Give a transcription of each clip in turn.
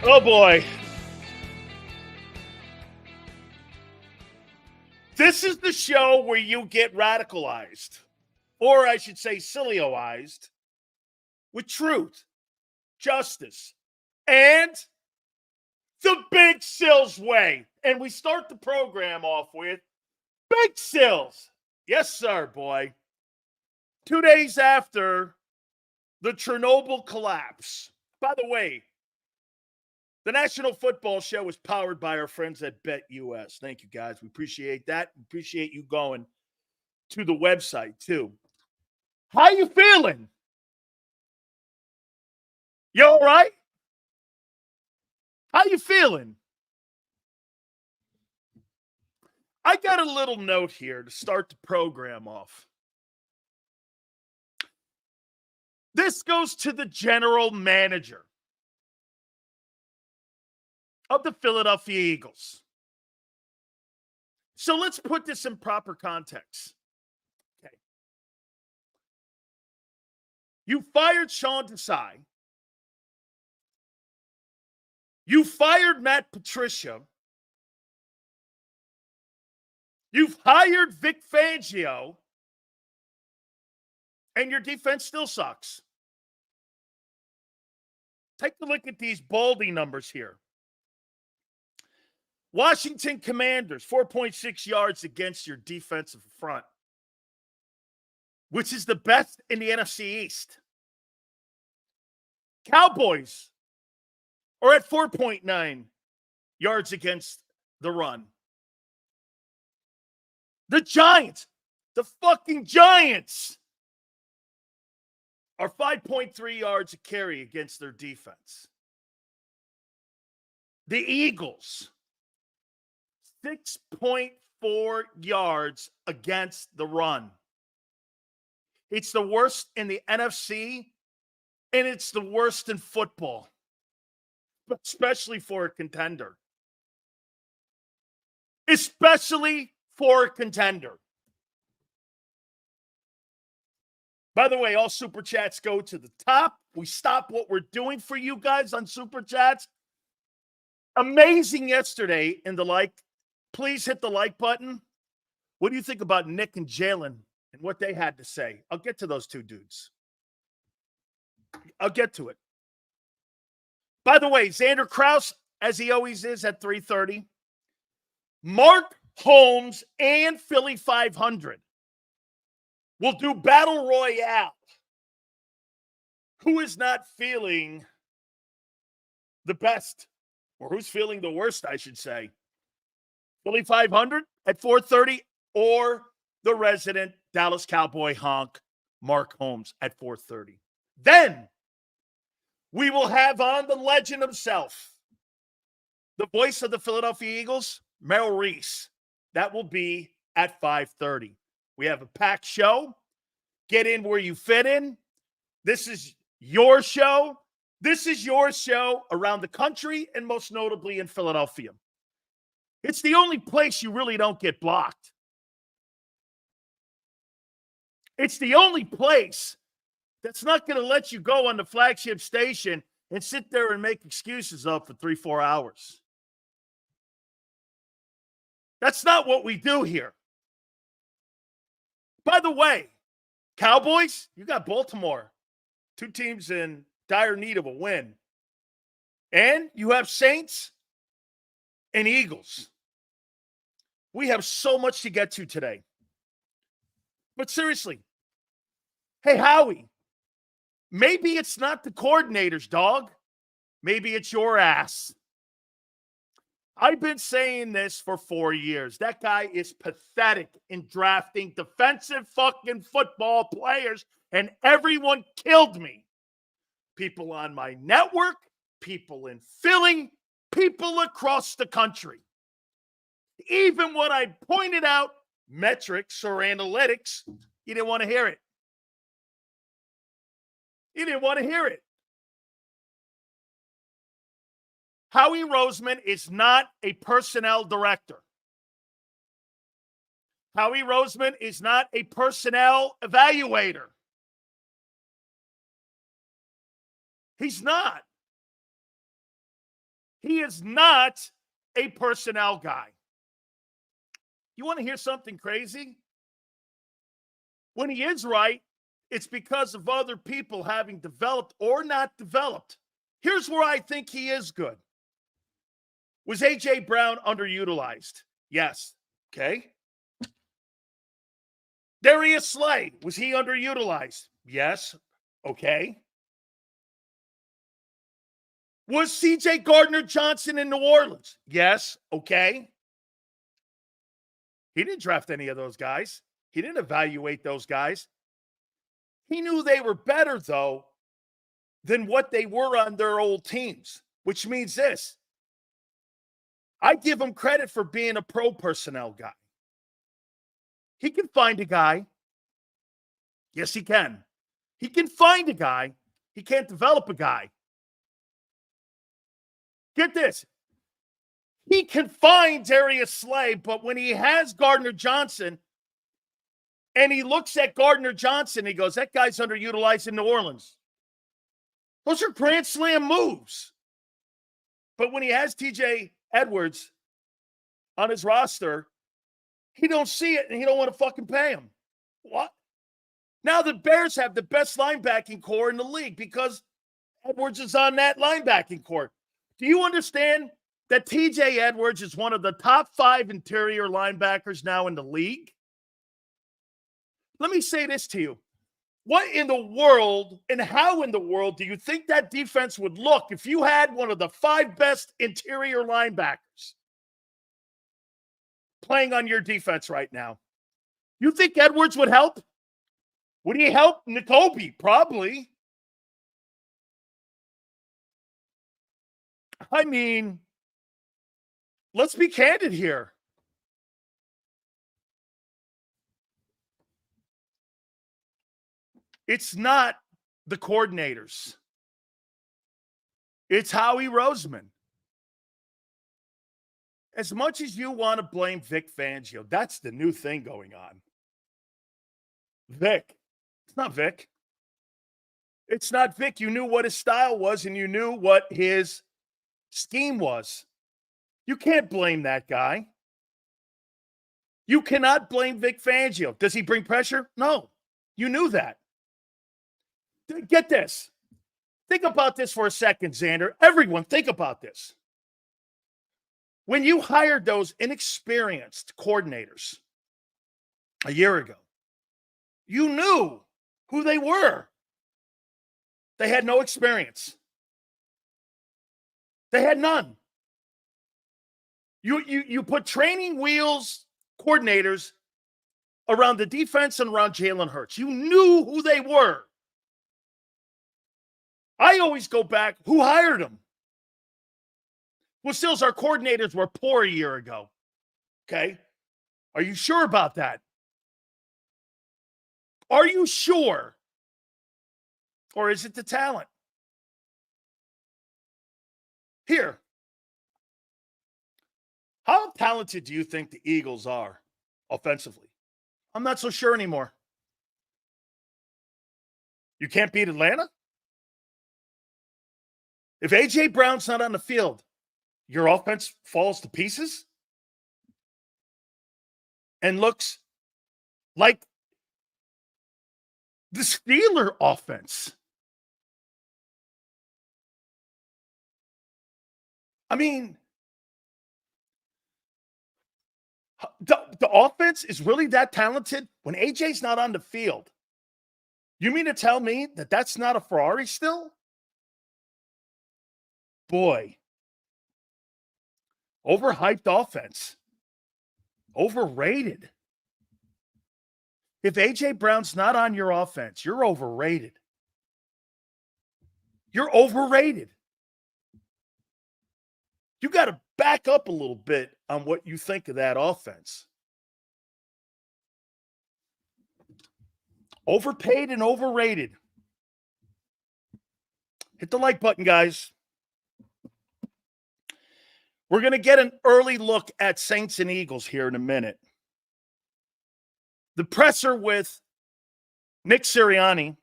Oh, boy. This is the show where you get radicalized, or I should say Sileo-ized, with truth, justice, and the Big Sills way. And we start the program off with Big Sills. Yes, sir, boy. 2 days after the Chernobyl collapse. By the way, the National Football Show is powered by our friends at BetUS. Thank you, guys. We appreciate that. We appreciate you going to the website, too. How you feeling? You all right? How you feeling? I got a little note here to start the program off. This goes to the general manager of the Philadelphia Eagles. So let's put this in proper context. Okay. You fired Sean Desai. You fired Matt Patricia. You've hired Vic Fangio. And your defense still sucks. Take a look at these Baldy numbers here. Washington Commanders, 4.6 yards against your defensive front, which is the best in the NFC East. Cowboys are at 4.9 yards against the run. The Giants, the fucking Giants, are 5.3 yards a carry against their defense. The Eagles, 6.4 yards against the run. It's the worst in the NFC, and it's the worst in football, especially for a contender. Especially for a contender. By the way, all Super Chats go to the top. We stop what we're doing for you guys on Super Chats. Amazing yesterday in the like. Please hit the like button. What do you think about Nick and Jalen and what they had to say? I'll get to those two dudes. I'll get to it. By the way, Xander Krause, as he always is at 3:30. Mark Holmes and Philly 500 will do Battle Royale. Who is not feeling the best, or who's feeling the worst, I should say? Philly 500 at 4:30, or the resident Dallas Cowboy honk, Mark Holmes, at 4:30. Then we will have on the legend himself, the voice of the Philadelphia Eagles, Merrill Reese. That will be at 5:30. We have a packed show. Get in where you fit in. This is your show. This is your show around the country, and most notably in Philadelphia. It's the only place you really don't get blocked. It's the only place that's not going to let you go on the flagship station and sit there and make excuses up for 3-4 hours. That's not what we do here. By the way, Cowboys, you got Baltimore. Two teams in dire need of a win. And you have Saints and Eagles. We have so much to get to today. But seriously, hey, Howie, maybe it's not the coordinators, dog. Maybe it's your ass. I've been saying this for 4 years. That guy is pathetic in drafting defensive fucking football players, and everyone killed me. People on my network, people in Philly, people across the country. Even when I pointed out metrics or analytics, you didn't want to hear it. You didn't want to hear it. Howie Roseman is not a personnel director. Howie Roseman is not a personnel evaluator. He's not. He is not a personnel guy. You want to hear something crazy? When he is right, it's because of other people having developed or not developed. Here's where I think he is good. Was A.J. Brown underutilized? Yes. Okay. Darius Slay, was he underutilized? Yes. Okay. Was C.J. Gardner-Johnson in New Orleans? Yes. Okay. He didn't draft any of those guys. He didn't evaluate those guys. He knew they were better, though, than what they were on their old teams, which means this. I give him credit for being a pro personnel guy. He can find a guy. Yes, he can. He can find a guy. He can't develop a guy. Get this. He can find Darius Slay, but when he has Gardner-Johnson and he looks at Gardner-Johnson, he goes, that guy's underutilized in New Orleans. Those are grand slam moves. But when he has TJ Edwards on his roster, he don't see it and he don't want to fucking pay him. What? Now the Bears have the best linebacking core in the league because Edwards is on that linebacking core. Do you understand that TJ Edwards is one of the top 5 interior linebackers now in the league? Let me say this to you. What in the world and how in the world do you think that defense would look if you had one of the 5 best interior linebackers playing on your defense right now? You think Edwards would help? Would he help N'Kobe? Probably. I mean, let's be candid here. It's not the coordinators. It's Howie Roseman. As much as you want to blame Vic Fangio, that's the new thing going on. Vic. It's not Vic. It's not Vic. You knew what his style was and you knew what his scheme was. You can't blame that guy. You cannot blame Vic Fangio. Does he bring pressure? No. You knew that. Get this. Think about this for a second, Xander. Everyone, think about this. When you hired those inexperienced coordinators a year ago, you knew who they were. They had no experience. They had none. You put training wheels coordinators around the defense and around Jalen Hurts. You knew who they were. I always go back, who hired them? Well, Stills, our coordinators were poor a year ago. Okay? Are you sure about that? Are you sure? Or is it the talent? Here. How talented do you think the Eagles are offensively? I'm not so sure anymore. You can't beat Atlanta? If A.J. Brown's not on the field, your offense falls to pieces and looks like the Steeler offense. I mean, the offense is really that talented when AJ's not on the field. You mean to tell me that that's not a Ferrari still? Boy. Overhyped offense. Overrated. If A.J. Brown's not on your offense, you're overrated. You're overrated. You got to back up a little bit on what you think of that offense. Overpaid and overrated. Hit the like button, guys. We're going to get an early look at Saints and Eagles here in a minute. The presser with Nick Sirianni.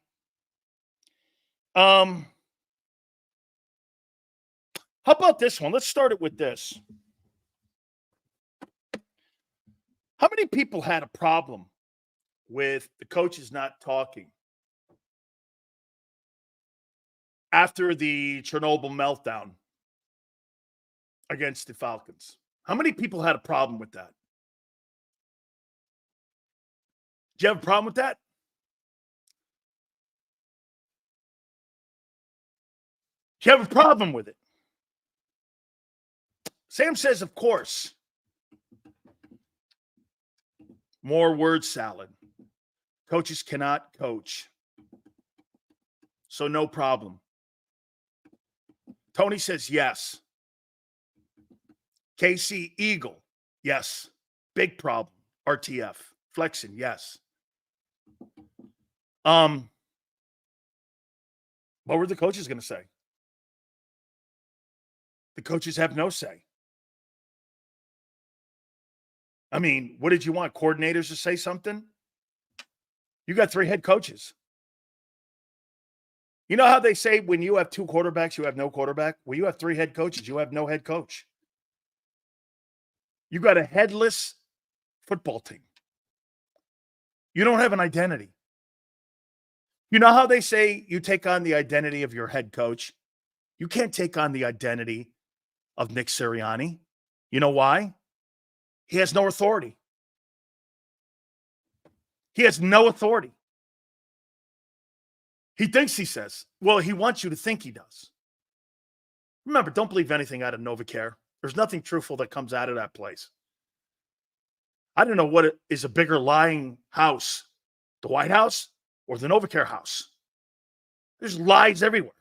How about this one? Let's start it with this. How many people had a problem with the coaches not talking after the Chernobyl meltdown against the Falcons? How many people had a problem with that? Do you have a problem with that? Do you have a problem with it? Sam says, of course. More word salad. Coaches cannot coach. So no problem. Tony says yes. KC Eagle, yes. Big problem. RTF. Flexing, yes. What were the coaches going to say? The coaches have no say. I mean, what did you want? Coordinators to say something? You got 3 head coaches. You know how they say when you have 2 quarterbacks, you have no quarterback? Well, you have 3 head coaches. You have no head coach. You got a headless football team. You don't have an identity. You know how they say you take on the identity of your head coach? You can't take on the identity of Nick Sirianni. You know why? He has no authority. He has no authority. He thinks he says. Well, he wants you to think he does. Remember, don't believe anything out of NovaCare. There's nothing truthful that comes out of that place. I don't know what is a bigger lying house, the White House or the NovaCare house. There's lies everywhere.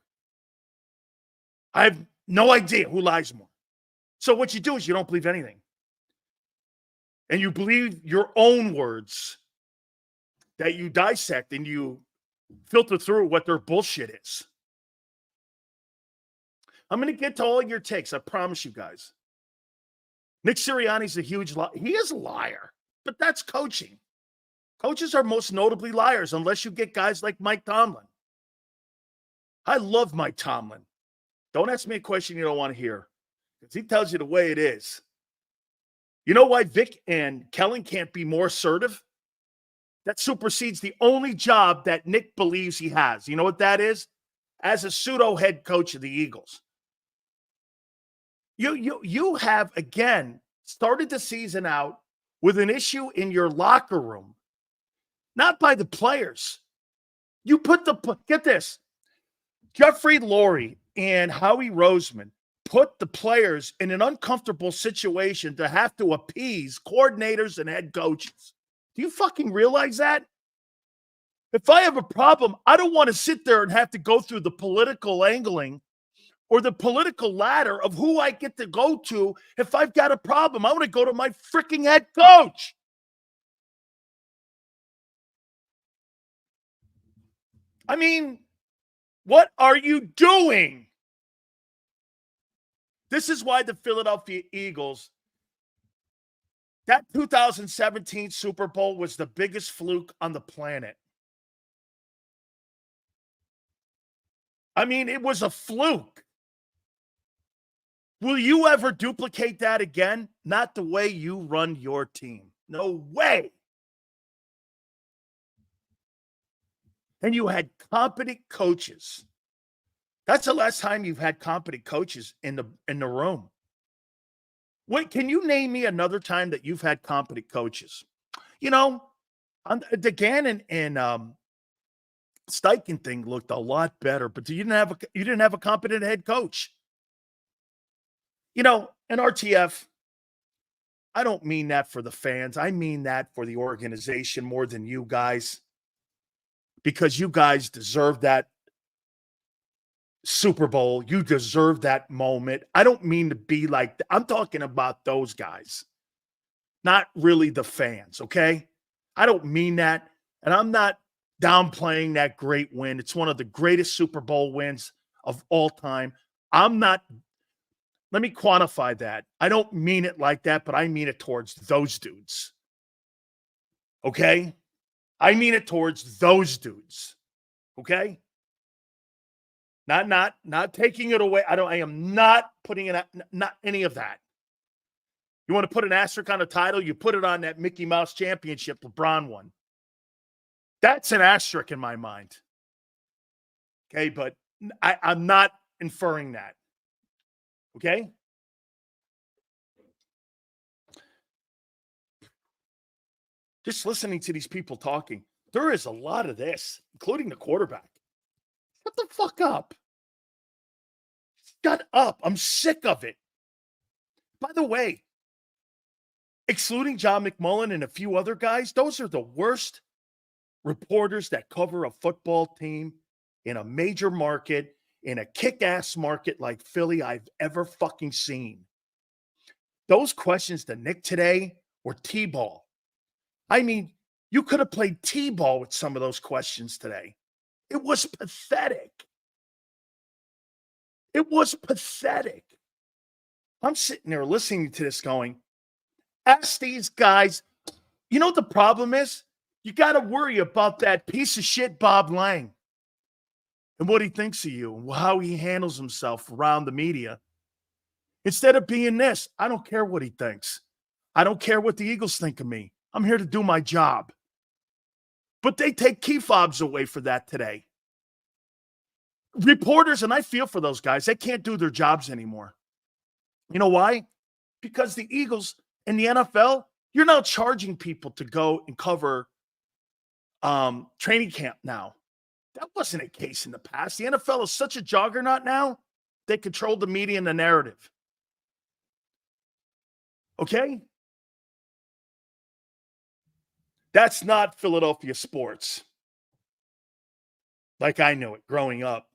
I have no idea who lies more. So what you do is you don't believe anything. And you believe your own words that you dissect and you filter through what their bullshit is. I'm going to get to all your takes. I promise you guys. Nick Sirianni's a huge liar. He is a liar, but that's coaching. Coaches are most notably liars unless you get guys like Mike Tomlin. I love Mike Tomlin. Don't ask me a question you don't want to hear because he tells you the way it is. You know why Vic and Kellen can't be more assertive? That supersedes the only job that Nick believes he has. You know what that is? As a pseudo head coach of the Eagles. You have, again, started the season out with an issue in your locker room. Not by the players. You put get this. Jeffrey Lurie and Howie Roseman put the players in an uncomfortable situation to have to appease coordinators and head coaches. Do you fucking realize that? If I have a problem, I don't want to sit there and have to go through the political angling or the political ladder of who I get to go to if I've got a problem. I want to go to my freaking head coach. I mean, what are you doing? This is why the Philadelphia Eagles, that 2017 Super Bowl was the biggest fluke on the planet. I mean, it was a fluke. Will you ever duplicate that again? Not the way you run your team. No way. And you had competent coaches. That's the last time you've had competent coaches in the room. Wait, can you name me another time that you've had competent coaches? You know, the Gannon and Steichen thing looked a lot better, but you didn't have a competent head coach. You know, an RTF, I don't mean that for the fans. I mean that for the organization more than you guys, because you guys deserve that Super Bowl. You deserve that moment. I don't mean to be like that. I'm talking about those guys, not really the fans, okay? I don't mean that, and I'm not downplaying that great win. It's one of the greatest Super Bowl wins of all time. Let me quantify that. I don't mean it like that, but I mean it towards those dudes. Okay? I mean it towards those dudes. Okay? Not taking it away. I am not putting it, not any of that. You want to put an asterisk on a title, you put it on that Mickey Mouse championship LeBron won. That's an asterisk in my mind. Okay, but I'm not inferring that. Okay? Just listening to these people talking, there is a lot of this, including the quarterback. Shut the fuck up. Shut up. I'm sick of it. By the way, excluding John McMullen and a few other guys, those are the worst reporters that cover a football team in a major market, in a kick-ass market like Philly I've ever fucking seen. Those questions to Nick today were T-ball. I mean, you could have played T-ball with some of those questions today. It was pathetic. It was pathetic. I'm sitting there listening to this going, ask these guys, you know what the problem is? You got to worry about that piece of shit Bob Lang and what he thinks of you and how he handles himself around the media. Instead of being this, I don't care what he thinks. I don't care what the Eagles think of me. I'm here to do my job. But they take key fobs away for that today. Reporters, and I feel for those guys, they can't do their jobs anymore. You know why? Because the Eagles and the NFL, you're now charging people to go and cover training camp now. That wasn't a case in the past. The NFL is such a juggernaut now, they control the media and the narrative. Okay? That's not Philadelphia sports. Like I knew it growing up.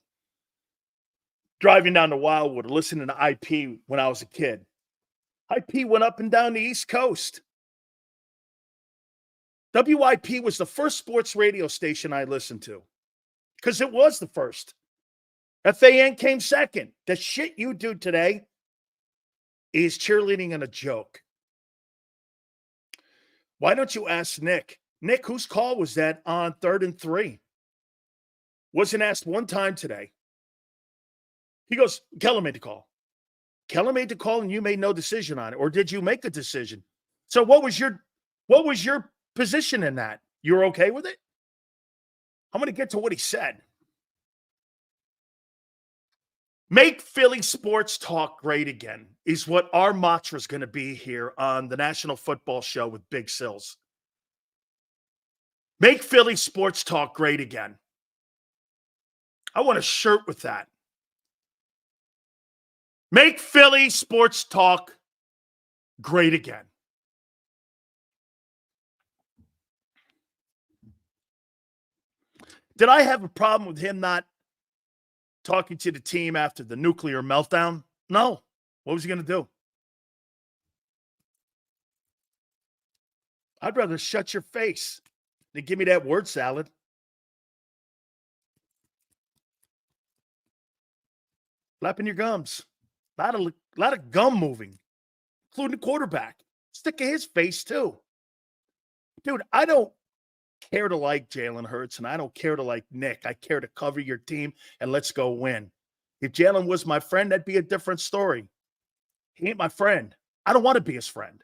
Driving down to Wildwood, listening to IP when I was a kid. IP went up and down the East Coast. WIP was the first sports radio station I listened to. Because it was the first. FAN came second. The shit you do today is cheerleading and a joke. Why don't you ask Nick? Nick, whose call was that on 3rd and 3? Wasn't asked one time today. He goes, Kellen made the call. Kellen made the call and you made no decision on it. Or did you make a decision? So what was your position in that? You were okay with it? I'm going to get to what he said. Make Philly sports talk great again is what our mantra is going to be here on the National Football Show with Big Sills. Make Philly sports talk great again. I want a shirt with that. Make Philly sports talk great again. Did I have a problem with him not talking to the team after the nuclear meltdown? No. What was he going to do? I'd rather shut your face than give me that word salad. Flapping your gums. A lot of gum moving, including the quarterback. Stick of his face, too. Dude, I don't care to like Jalen Hurts, and I don't care to like Nick. I care to cover your team, and let's go win. If Jalen was my friend, that'd be a different story. He ain't my friend. I don't want to be his friend.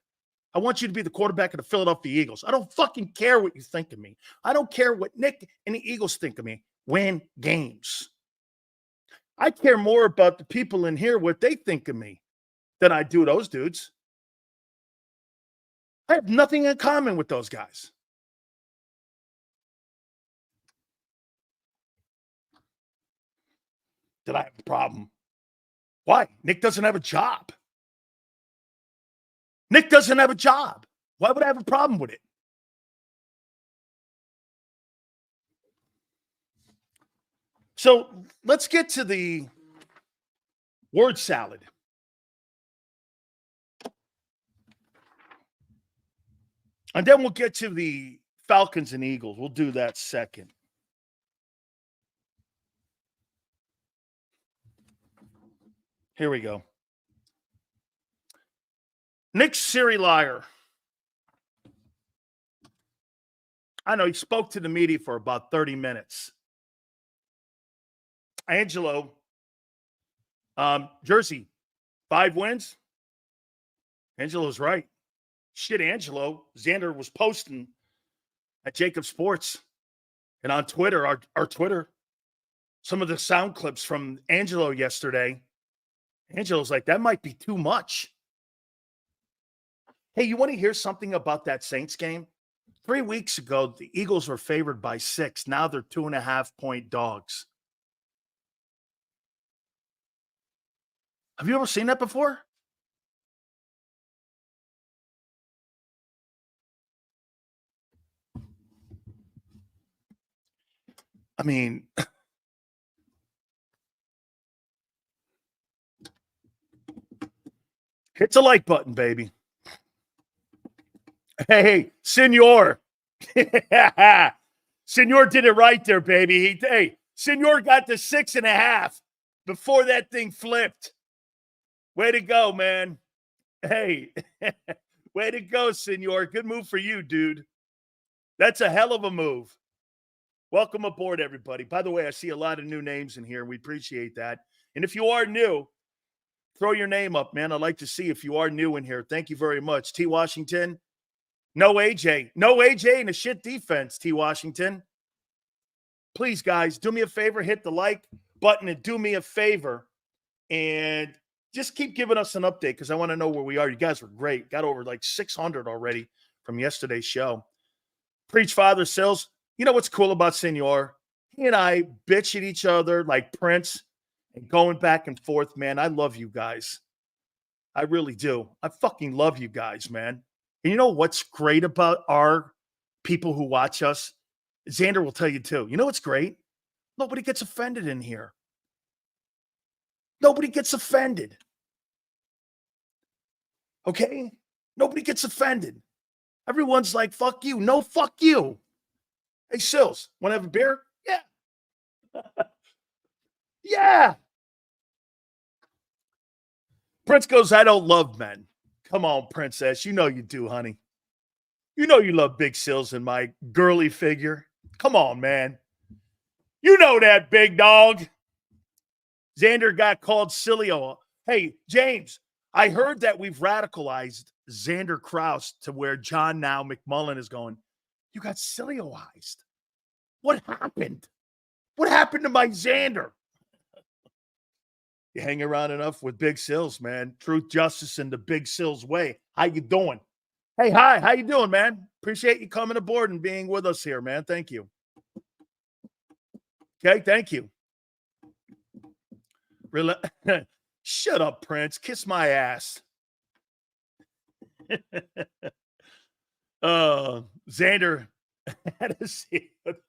I want you to be the quarterback of the Philadelphia Eagles. I don't fucking care what you think of me. I don't care what Nick and the Eagles think of me. Win games. I care more about the people in here, what they think of me, than I do those dudes. I have nothing in common with those guys. Did I have a problem? Why? Nick doesn't have a job. Nick doesn't have a job. Why would I have a problem with it? So let's get to the word salad. And then we'll get to the Falcons and Eagles. We'll do that second. Here we go. Nick Sirianni. I know he spoke to the media for about 30 minutes. Angelo Jersey, 5 wins. Angelo's right. Shit, Angelo. Xander was posting at JAKIB Sports and on Twitter, our Twitter, some of the sound clips from Angelo yesterday. Angelo's like, that might be too much. Hey, you want to hear something about that Saints game? 3 weeks ago, the Eagles were favored by 6. Now they're 2.5-point dogs. Have you ever seen that before? I mean, hit the like button, baby. Hey, Senor. Senor did it right there, baby. Senor got the 6.5 before that thing flipped. Way to go, man. Hey, way to go, Senor. Good move for you, dude. That's a hell of a move. Welcome aboard, everybody. By the way, I see a lot of new names in here. We appreciate that. And if you are new, throw your name up, man. I'd like to see if you are new in here. Thank you very much. T. Washington. No AJ. No AJ in a shit defense, T. Washington. Please, guys, do me a favor. Hit the like button and do me a favor. And just keep giving us an update because I want to know where we are. You guys were great. Got over like 600 already from yesterday's show. Preach Father Sills. You know what's cool about Senor? He and I bitch at each other like Prince and going back and forth, man. I love you guys. I really do. I fucking love you guys, man. And you know what's great about our people who watch us? Xander will tell you too. You know what's great? Nobody gets offended in here. Nobody gets offended. Okay? Nobody gets offended. Everyone's like, fuck you. No, fuck you. Hey, Sills, want to have a beer? Yeah. Yeah. Prince goes, I don't love men. Come on, princess. You know you do, honey. You know you love Big Sills and my girly figure. Come on, man. You know that, big dog. Xander got called Sileo. Hey, James, I heard that we've radicalized Xander Krause to where John now McMullen is going, you got Sileoized. What happened? What happened to my Xander? You hang around enough with Big Sills, man. Truth, justice, and the Big Sills way. How you doing? Hey, hi. How you doing, man? Appreciate you coming aboard and being with us here, man. Thank you. Okay, thank you. Shut up, Prince. Kiss my ass. Xander had to see it.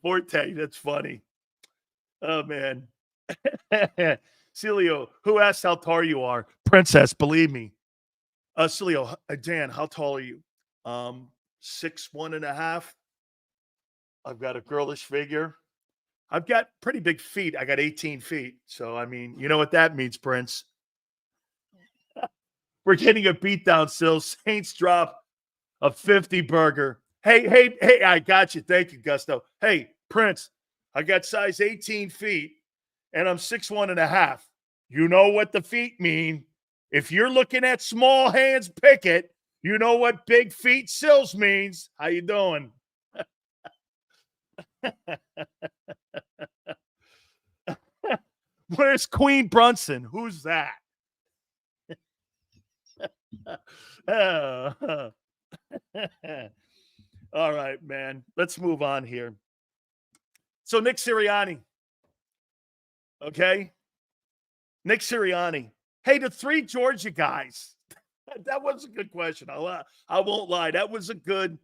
Forte, that's funny. Oh, man. Sileo, who asked how tall you are? Princess, believe me. Sileo, Dan, how tall are you? 6'1.5". I've got a girlish figure. I've got pretty big feet. I got 18 feet. So, I mean, you know what that means, Prince. We're getting a beatdown, Sil. Saints drop a 50 burger. Hey, I got you. Thank you, Gusto. Hey, Prince, I got size 18 feet, and I'm 6'1.5". You know what the feet mean. If you're looking at small hands Pickett, you know what big feet Sills means. How you doing? Where's Queen Brunson? Who's that? All right, man. Let's move on here. So Nick Sirianni. Okay? Nick Sirianni. Hey, the 3 Georgia guys. That was a good question. I won't lie. That was a good.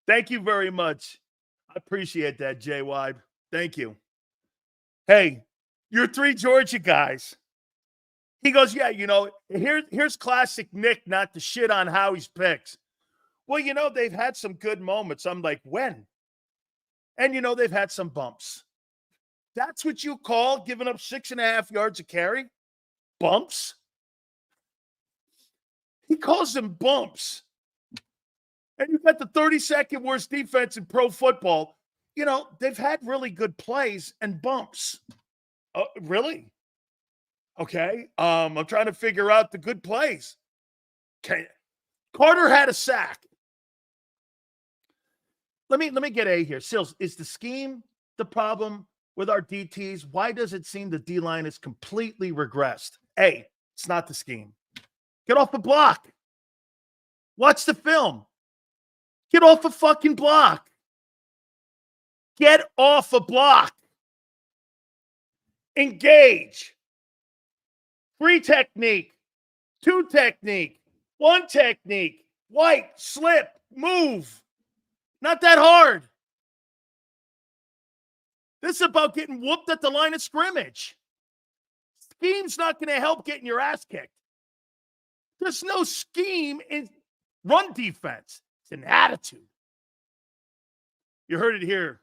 Thank you very much. I appreciate that, Jay Wybe. Thank you. Hey, you're 3 Georgia guys. He goes, yeah, you know, here's classic Nick not to shit on Howie's picks. Well, you know, they've had some good moments. I'm like, when? And, you know, they've had some bumps. That's what you call giving up 6.5 yards a carry? Bumps? He calls them bumps. And you've got the 32nd worst defense in pro football. they've had really good plays and bumps. Really? Okay. I'm trying to figure out the good plays. Okay. Carter had a sack. Let me get A here. Sills, is the scheme the problem with our DTs? Why does it seem the D-line is completely regressed? A, it's not the scheme. Get off the block. Watch the film. Get off a fucking block. Get off a block. Engage. 3 technique. 2 technique. 1 technique. White, slip, move. Not that hard. This is about getting whooped at the line of scrimmage. Scheme's not going to help getting your ass kicked. There's no scheme in run defense. It's an attitude. You heard it here.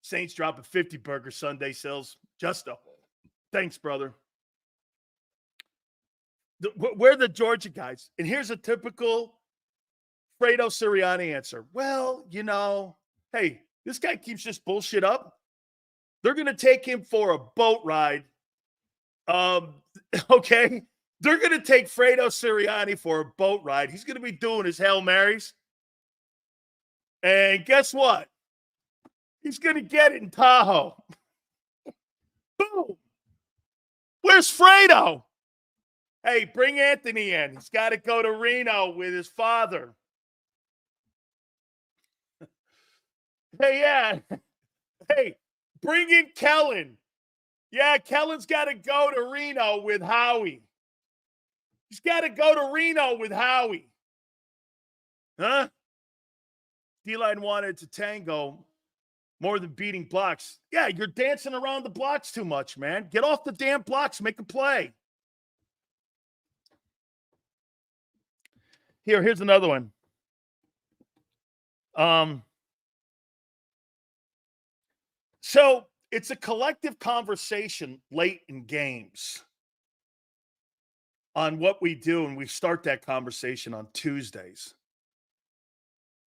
Saints drop a 50 burger Sunday, Sills. Justo. Thanks, brother. We're the Georgia guys. And here's a typical Fredo Sirianni answer. Well, hey, this guy keeps this bullshit up. They're going to take him for a boat ride. Okay. They're going to take Fredo Sirianni for a boat ride. He's going to be doing his Hail Marys. And guess what? He's going to get it in Tahoe. Boom. Where's Fredo? Hey, bring Anthony in. He's got to go to Reno with his father. Hey, yeah. Hey, bring in Kellen. Yeah, Kellen's got to go to Reno with Howie. He's got to go to Reno with Howie. Huh? D-line wanted to tango more than beating blocks. Yeah, you're dancing around the blocks too much, man. Get off the damn blocks. Make a play. Here's another one. So it's a collective conversation late in games on what we do, and we start that conversation on Tuesdays.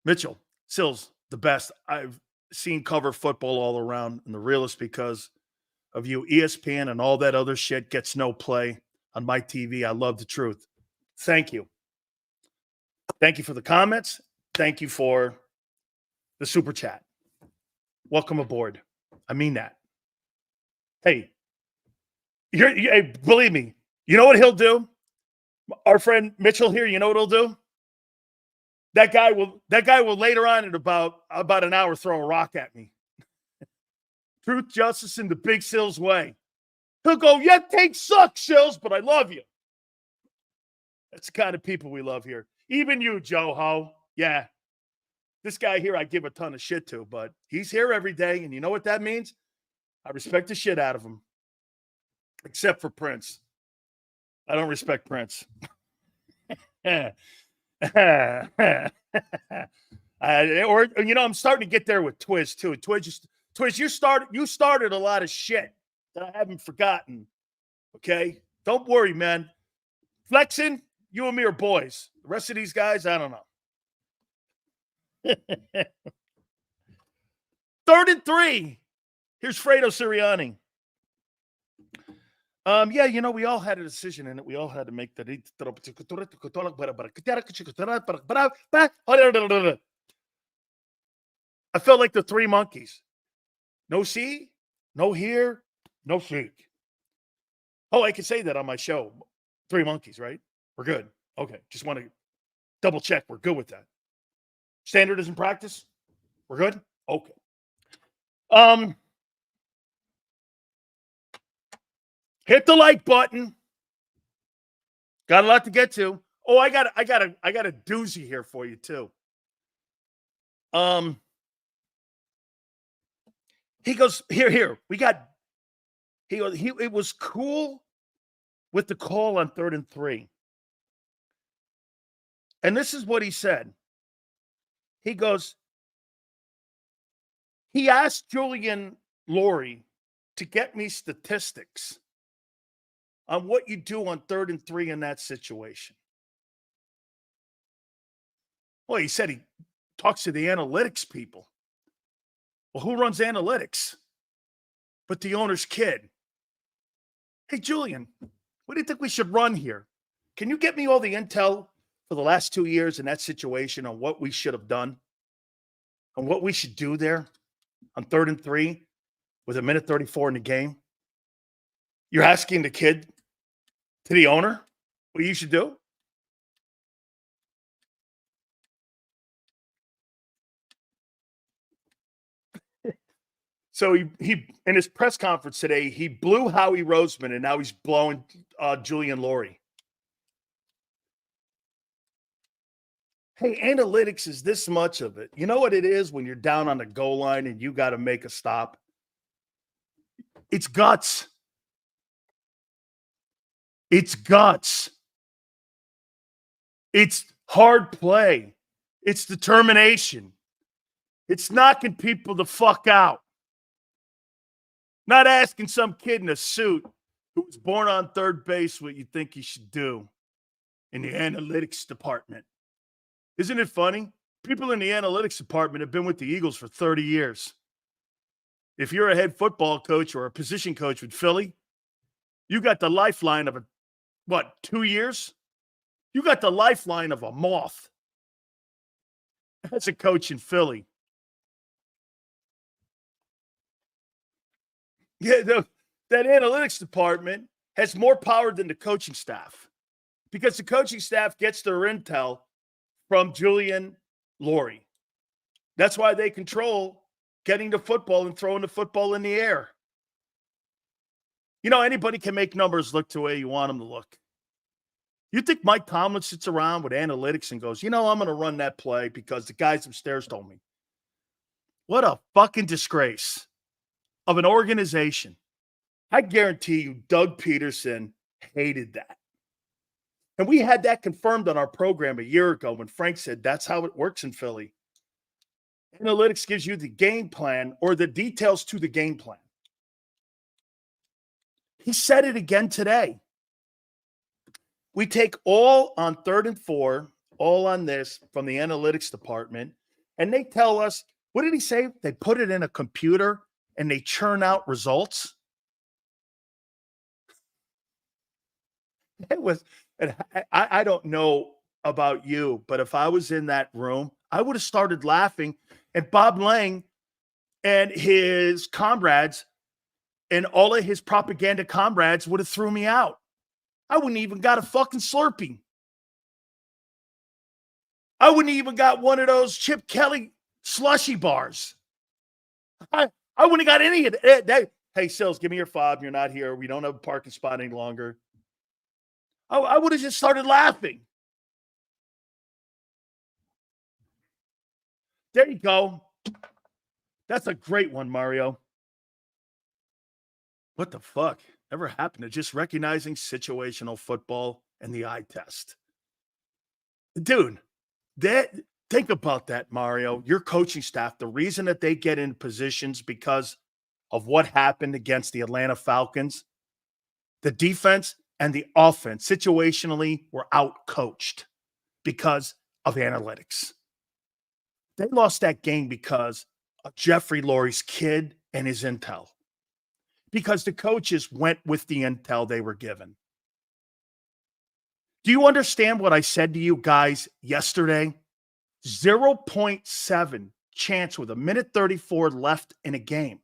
Mitchell, Sills, the best. I've seen cover football all around, and the realest because of you. ESPN and all that other shit gets no play on my TV. I love the truth. Thank you. Thank you for the comments. Thank you for the super chat. Welcome aboard. I mean that. Hey, believe me, you know what he'll do? Our friend Mitchell here, you know what he'll do? That guy will later on in about an hour throw a rock at me. Truth, justice, in the Big Sills way. He'll go, yeah, take sucks, Sills, but I love you. That's the kind of people we love here. Even you, Joe Ho. Yeah. This guy here I give a ton of shit to, but he's here every day, and you know what that means? I respect the shit out of him. Except for Prince. I don't respect Prince. I'm starting to get there with Twiz, too. Twiz, you started a lot of shit that I haven't forgotten. Okay? Don't worry, man. Flexing, you and me are boys. The rest of these guys, I don't know. 3rd and 3. Here's Fredo Sirianni. Yeah, we all had a decision in it. We all had to make that. I felt like the 3 monkeys. No see, no hear, no speak. Oh, I can say that on my show. 3 monkeys, right? We're good. Okay, just want to double check. We're good with that. Standard is in practice? We're good? Okay. Hit the like button. Got a lot to get to. Oh, I got a doozy here for you too. He goes, here. It was cool with the call on 3rd and 3. And this is what he said. He goes, he asked Julian Laurie to get me statistics on what you do on 3rd and 3 in that situation. Well, he said he talks to the analytics people. Well, who runs analytics? But the owner's kid. Hey, Julian, what do you think we should run here? Can you get me all the intel for the last 2 years in that situation on what we should have done? On what we should do there on 3rd and 3 with 1:34 in the game? You're asking the kid to the owner what you should do? So he in his press conference today, he blew Howie Roseman, and now he's blowing Julian Laurie. Hey, analytics is this much of it. You know what it is when you're down on the goal line and you got to make a stop? It's guts. It's guts. It's hard play. It's determination. It's knocking people the fuck out. Not asking some kid in a suit who was born on third base what you think he should do in the analytics department. Isn't it funny? People in the analytics department have been with the Eagles for 30 years. If you're a head football coach or a position coach with Philly, you got the lifeline of 2 years? You got the lifeline of a moth. That's a coach in Philly. Yeah, that analytics department has more power than the coaching staff because the coaching staff gets their intel from Julian Laurie. That's why they control getting the football and throwing the football in the air. You know, anybody can make numbers look the way you want them to look. You think Mike Tomlin sits around with analytics and goes, I'm going to run that play because the guys upstairs told me. What a fucking disgrace of an organization. I guarantee you Doug Peterson hated that. And we had that confirmed on our program a year ago when Frank said that's how it works in Philly. Analytics gives you the game plan or the details to the game plan. He said it again today. We take all on 3rd and 4, all on this from the analytics department, and they tell us, what did he say? They put it in a computer and they churn out results. It was, and I don't know about you, but if I was in that room, I would have started laughing, and Bob Lang and his comrades and all of his propaganda comrades would have threw me out. I wouldn't even got a fucking Slurpee. I wouldn't even got one of those Chip Kelly slushy bars. I wouldn't have got any of that. Hey, Sills, give me your fob. You're not here. We don't have a parking spot any longer. I would have just started laughing. There you go. That's a great one, Mario. What the fuck? Ever happened to just recognizing situational football and the eye test? Dude, think about that, Mario. Your coaching staff, the reason that they get in positions because of what happened against the Atlanta Falcons, the defense and the offense situationally were out-coached because of analytics. They lost that game because of Jeffrey Lurie's kid and his intel. Because the coaches went with the intel they were given. Do you understand what I said to you guys yesterday? 0.7 chance with 1:34 left in a game.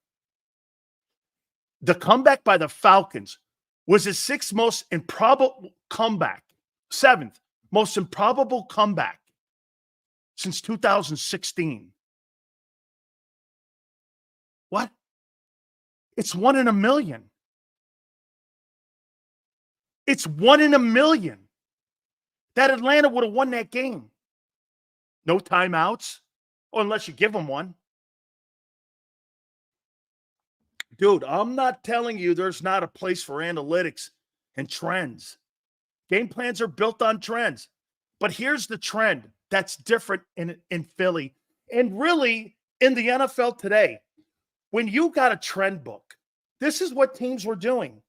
The comeback by the Falcons was the 6th most improbable comeback, 7th most improbable comeback since 2016. What? It's 1 in a million. It's 1 in a million that Atlanta would have won that game. No timeouts, or unless you give them one. Dude, I'm not telling you there's not a place for analytics and trends. Game plans are built on trends. But here's the trend that's different in Philly and really in the NFL today. When you got a trend book, this is what teams were doing.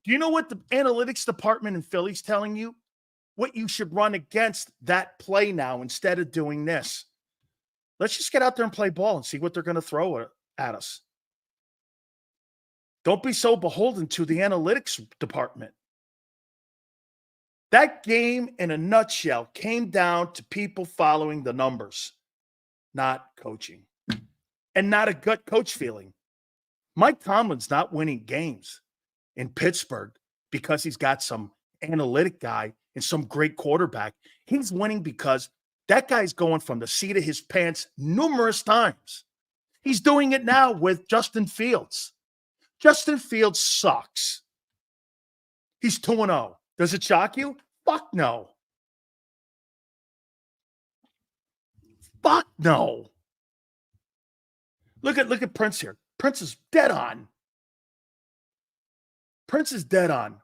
Do you know what the analytics department in Philly's telling you? What you should run against that play now instead of doing this. Let's just get out there and play ball and see what they're going to throw at us. Don't be so beholden to the analytics department. That game, in a nutshell, came down to people following the numbers, not coaching, and not a gut coach feeling. Mike Tomlin's not winning games in Pittsburgh because he's got some analytic guy and some great quarterback. He's winning because that guy's going from the seat of his pants numerous times. He's doing it now with Justin Fields. Justin Fields sucks. He's 2-0. Does it shock you? Fuck no. Fuck no. Look at Prince here. Prince is dead on. Prince is dead on.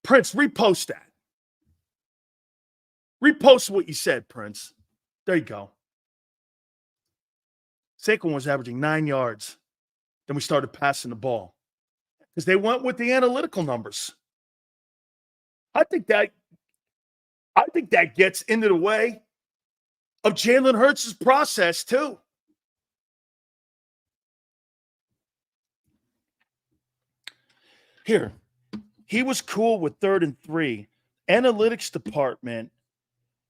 Prince, repost that. Repost what you said, Prince. There you go. Saquon was averaging 9 yards. Then we started passing the ball because they went with the analytical numbers. I think that gets into the way of Jalen Hurts' process too. Here, he was cool with 3rd and 3, analytics department,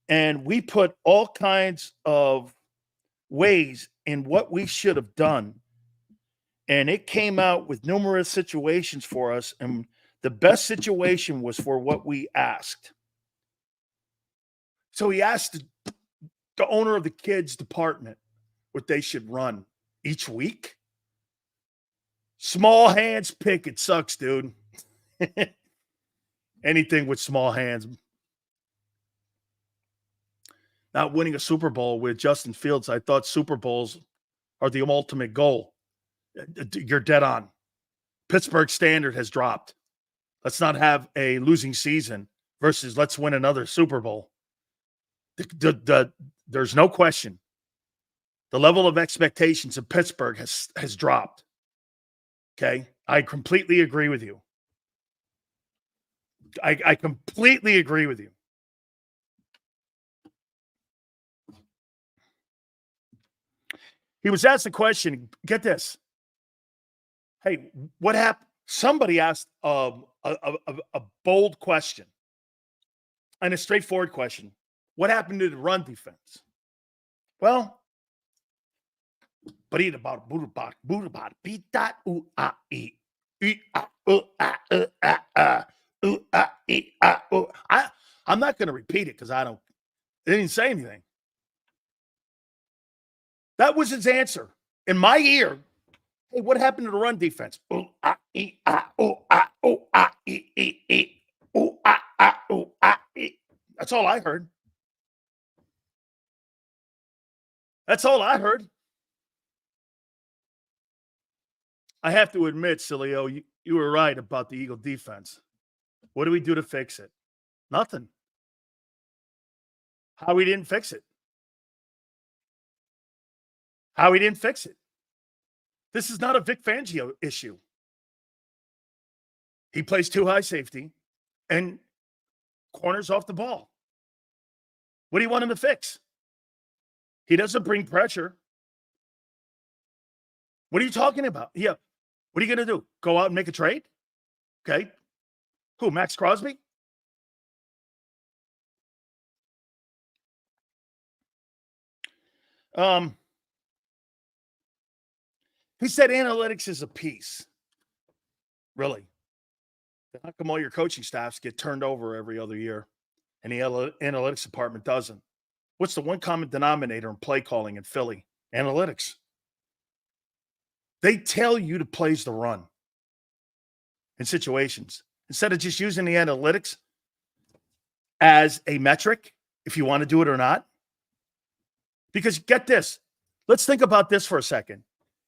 and we put all kinds of ways in what we should have done. And it came out with numerous situations for us, and the best situation was for what we asked. So he asked the owner of the kids department what they should run each week. Small hands pick. It sucks, dude. Anything with small hands. Not winning a Super Bowl with Justin Fields. I thought Super Bowls are the ultimate goal. You're dead on. Pittsburgh standard has dropped. Let's not have a losing season versus let's win another Super Bowl. There's no question. The level of expectations in Pittsburgh has dropped. Okay? I completely agree with you. I completely agree with you. He was asked a question. Get this. Hey, what happened? Somebody asked a bold question and a straightforward question. What happened to the run defense? Well, I'm not going to repeat it because it didn't say anything. That was his answer. In my ear, hey, what happened to the run defense? That's all I heard. That's all I heard. I have to admit, Sileo, you were right about the Eagle defense. What do we do to fix it? Nothing. How we didn't fix it. How we didn't fix it. This is not a Vic Fangio issue. He plays too high safety and corners off the ball. What do you want him to fix? He doesn't bring pressure. What are you talking about? Yeah. What are you going to do? Go out and make a trade? Okay. Who, Max Crosby? He said analytics is a piece. Really? How come all your coaching staffs get turned over every other year and the analytics department doesn't? What's the one common denominator in play calling in Philly? Analytics. They tell you to plays the run in situations instead of just using the analytics as a metric if you want to do it or not. Because get this. Let's think about this for a second.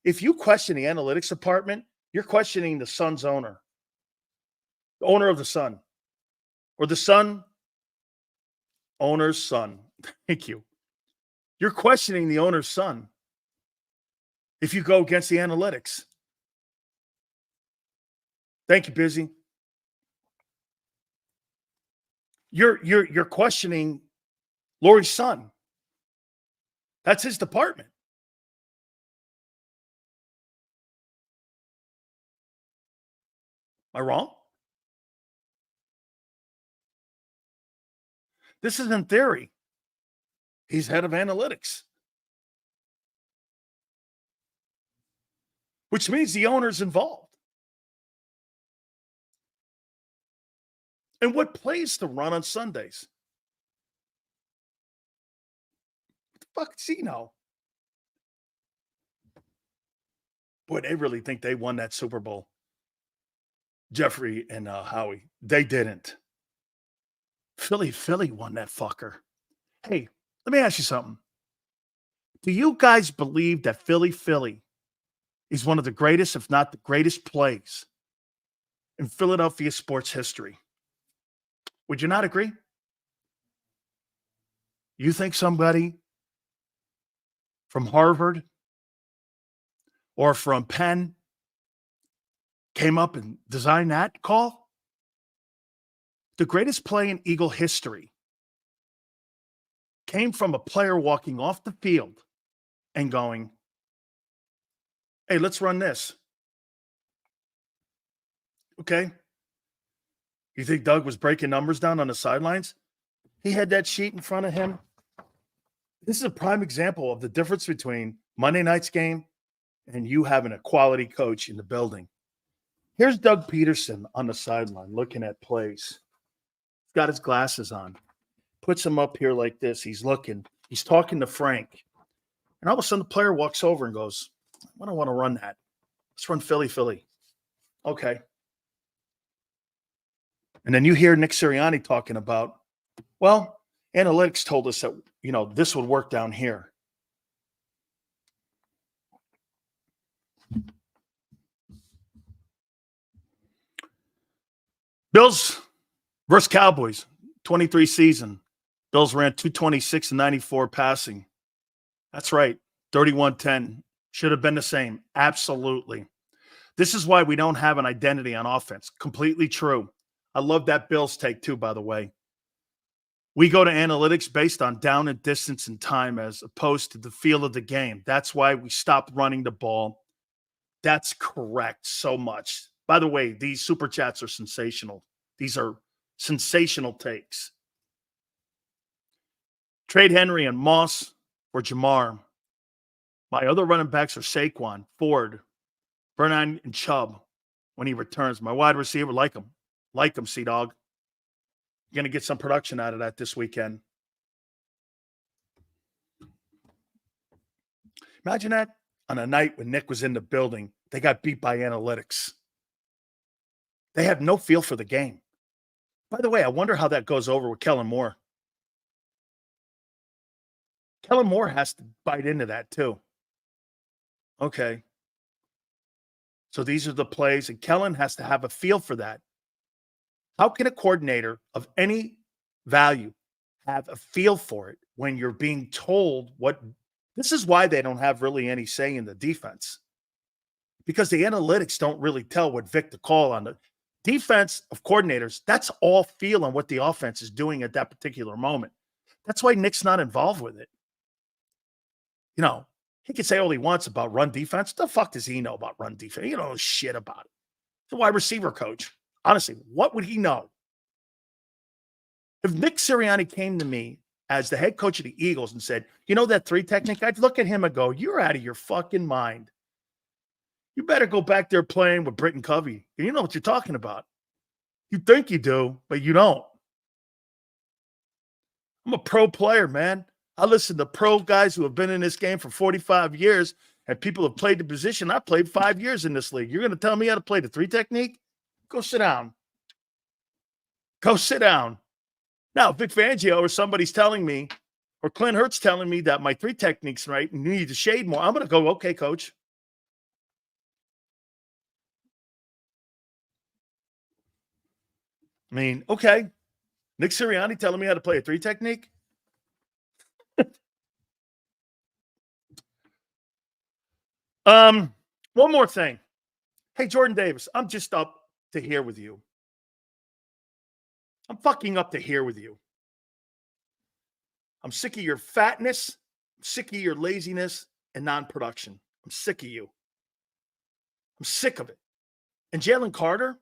If you question the analytics department, you're questioning the Sun's owner, the owner of the Sun, or the Sun owner's son. Thank you. You're questioning the owner's son if you go against the analytics. Thank you, Busy. You're questioning Lori's son. That's his department. I wrong? This is in theory. He's head of analytics, which means the owner's involved. And what plays to run on Sundays? What the fuck does he know? Boy, they really think they won that Super Bowl. Jeffrey and Howie. They didn't. Philly won that fucker. Hey, let me ask you something. Do you guys believe that Philly is one of the greatest, if not the greatest plays in Philadelphia sports history? Would you not agree? You think somebody from Harvard or from Penn came up and designed that call? The greatest play in Eagle history came from a player walking off the field and going, hey, let's run this. Okay. You think Doug was breaking numbers down on the sidelines? He had that sheet in front of him. This is a prime example of the difference between Monday night's game and you having a quality coach in the building. Here's Doug Peterson on the sideline looking at plays. He's got his glasses on. Puts him up here like this. He's looking. He's talking to Frank. And all of a sudden the player walks over and goes, I don't want to run that. Let's run Philly. Okay. And then you hear Nick Sirianni talking about, well, analytics told us that, this would work down here. Bills versus Cowboys, 23 season. Bills ran 226 and 94 passing. That's right. 31-10. Should have been the same. Absolutely. This is why we don't have an identity on offense. Completely true. I love that Bills take too, by the way. We go to analytics based on down and distance and time as opposed to the feel of the game. That's why we stopped running the ball. That's correct so much. By the way, these super chats are sensational. These are sensational takes. Trade Henry and Moss for Jamar. My other running backs are Saquon, Ford, Bernard, and Chubb when he returns. My wide receiver, like him. Like him, Sea-Dog. You're going to get some production out of that this weekend. Imagine that on a night when Nick was in the building. They got beat by analytics. They had no feel for the game. By the way, I wonder how that goes over with Kellen Moore. Kellen Moore has to bite into that too. Okay. So these are the plays, and Kellen has to have a feel for that. How can a coordinator of any value have a feel for it when you're being told what? This is why they don't have really any say in the defense. Because the analytics don't really tell what Vic to call on the defense of coordinators. That's all feel on what the offense is doing at that particular moment. That's why Nick's not involved with it. He can say all he wants about run defense. The fuck does he know about run defense? He don't know shit about it. He's a wide receiver coach. Honestly, what would he know? If Nick Sirianni came to me as the head coach of the Eagles and said, that 3 technique, I'd look at him and go, you're out of your fucking mind. You better go back there playing with Britton Covey. You know what you're talking about. You think you do, but you don't. I'm a pro player, man. I listen to pro guys who have been in this game for 45 years, and people have played the position. I played 5 years in this league. You're going to tell me how to play the 3 technique? Go sit down. Go sit down. Now, Vic Fangio or somebody's telling me, or Clint Hurts telling me that my 3 technique's right and you need to shade more, I'm going to go, okay, coach. I mean, okay. Nick Sirianni telling me how to play a 3 technique? One more thing. Hey, Jordan Davis, I'm just up to here with you. I'm fucking up to here with you. I'm sick of your fatness. I'm sick of your laziness and non-production. I'm sick of you. I'm sick of it. And Jalen Carter,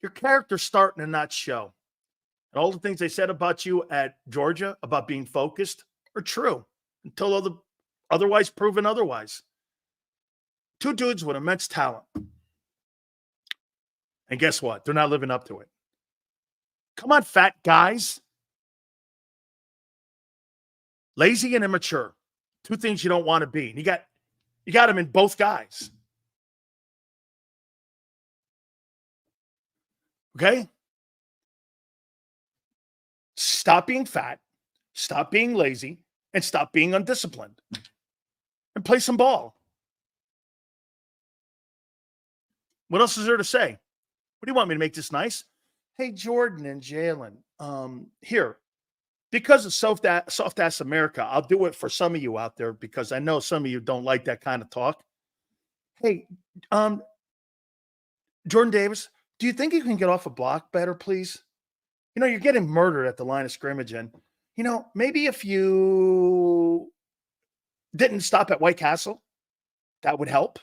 Your character's starting to not show. And all the things they said about you at Georgia about being focused are true until otherwise proven otherwise. Two dudes with immense talent. And guess what? They're not living up to it. Come on, fat guys. Lazy and immature. Two things you don't want to be. And you got them in both guys. Okay? Stop being fat, stop being lazy, and stop being undisciplined. And play some ball. What else is there to say? What do you want me to make this nice? Hey, Jordan and Jalen, here, because of soft-ass America, I'll do it for some of you out there because I know some of you don't like that kind of talk. Hey, Jordan Davis, do you think you can get off a block better, please? You know, you're getting murdered at the line of scrimmage, and, you know, maybe if you didn't stop at White Castle, that would help.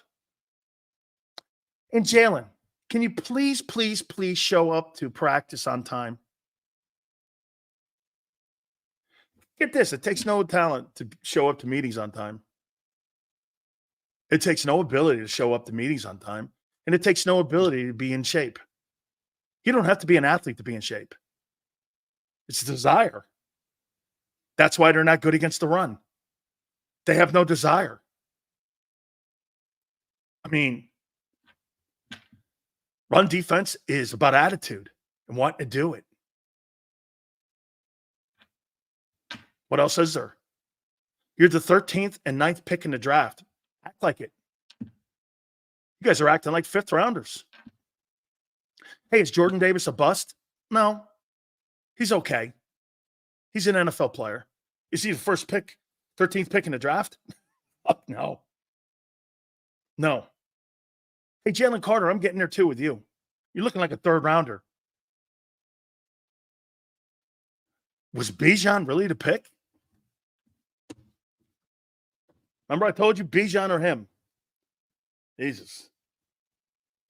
And Jalen, can you please show up to practice on time? Get this, it takes no talent to show up to meetings on time. It takes no ability to show up to meetings on time. And it takes no ability to be in shape. You don't have to be an athlete to be in shape. It's a desire. That's why they're not good against the run. They have no desire. I mean, run defense is about attitude and wanting to do it. What else is there? You're the 13th and 9th pick in the draft. Act like it. You guys are acting like 5th rounders. Hey, is Jordan Davis a bust? No. He's okay. He's an NFL player. Is he the first pick, 13th pick in the draft? Oh, no. No. Hey, Jalen Carter, I'm getting there too with you. You're looking like a 3rd rounder. Was Bijan really the pick? Remember I told you Bijan or him? Jesus.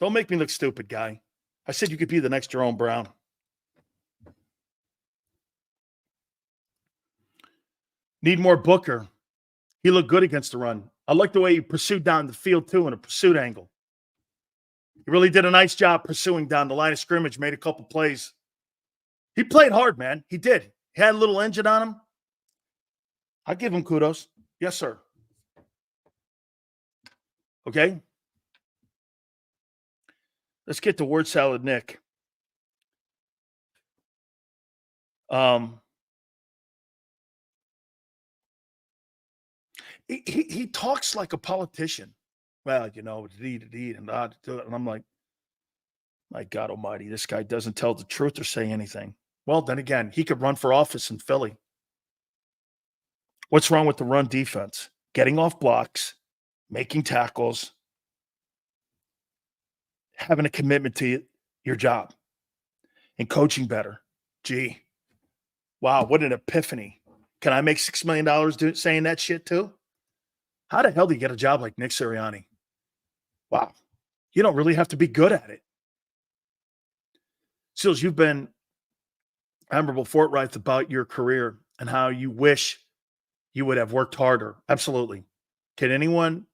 Don't make me look stupid, guy. I said you could be the next Jerome Brown. Need more Booker. He looked good against the run. I like the way he pursued down the field, too, in a pursuit angle. He really did a nice job pursuing down the line of scrimmage, made a couple plays. He played hard, man. He did. He had a little engine on him. I give him kudos. Yes, sir. Okay? Let's get to word salad Nick. He talks like a politician. Well, you know, and I'm like, my God almighty, this guy doesn't tell the truth or say anything. Well, then again, he could run for office in Philly. What's wrong with the run defense? Getting off blocks, making tackles, having a commitment to your job, and coaching better. Gee, wow, what an epiphany. Can I make $6 million saying that shit too? How the hell do you get a job like Nick Sirianni? Wow. You don't really have to be good at it. Seals, you've been admirable forthright about your career and how you wish you would have worked harder. Absolutely. Can anyone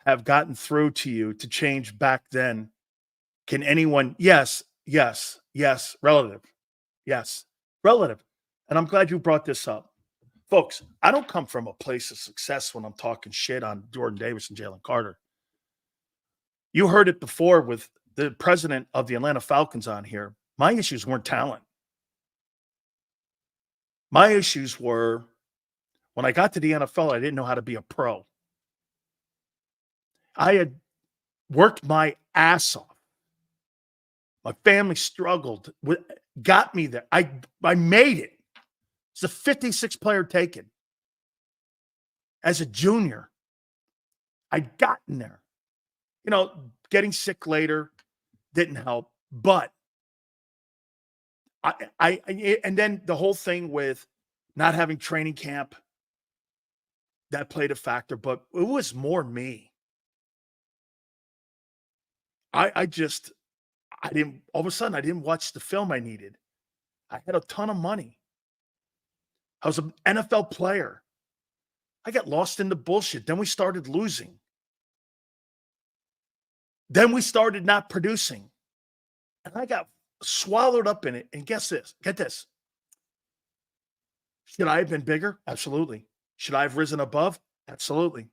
have gotten through to you to change back then? Can anyone? Yes. Relative. Yes. Relative. And I'm glad you brought this up. Folks, I don't come from a place of success when I'm talking shit on Jordan Davis and Jalen Carter. You heard it before with the president of the Atlanta Falcons on here. My issues weren't talent. My issues were when I got to the NFL, I didn't know how to be a pro. I had worked my ass off. My family struggled, got me there. I made it. It's a 56 player taken. As a junior, I'd gotten there. You know, getting sick later didn't help, but and then the whole thing with not having training camp, that played a factor, but it was more me. I all of a sudden, I didn't watch the film I needed. I had a ton of money. I was an NFL player. I got lost in the bullshit. Then we started losing. Then we started not producing. And I got swallowed up in it. And guess this. Get this. Should I have been bigger? Absolutely. Should I have risen above? Absolutely.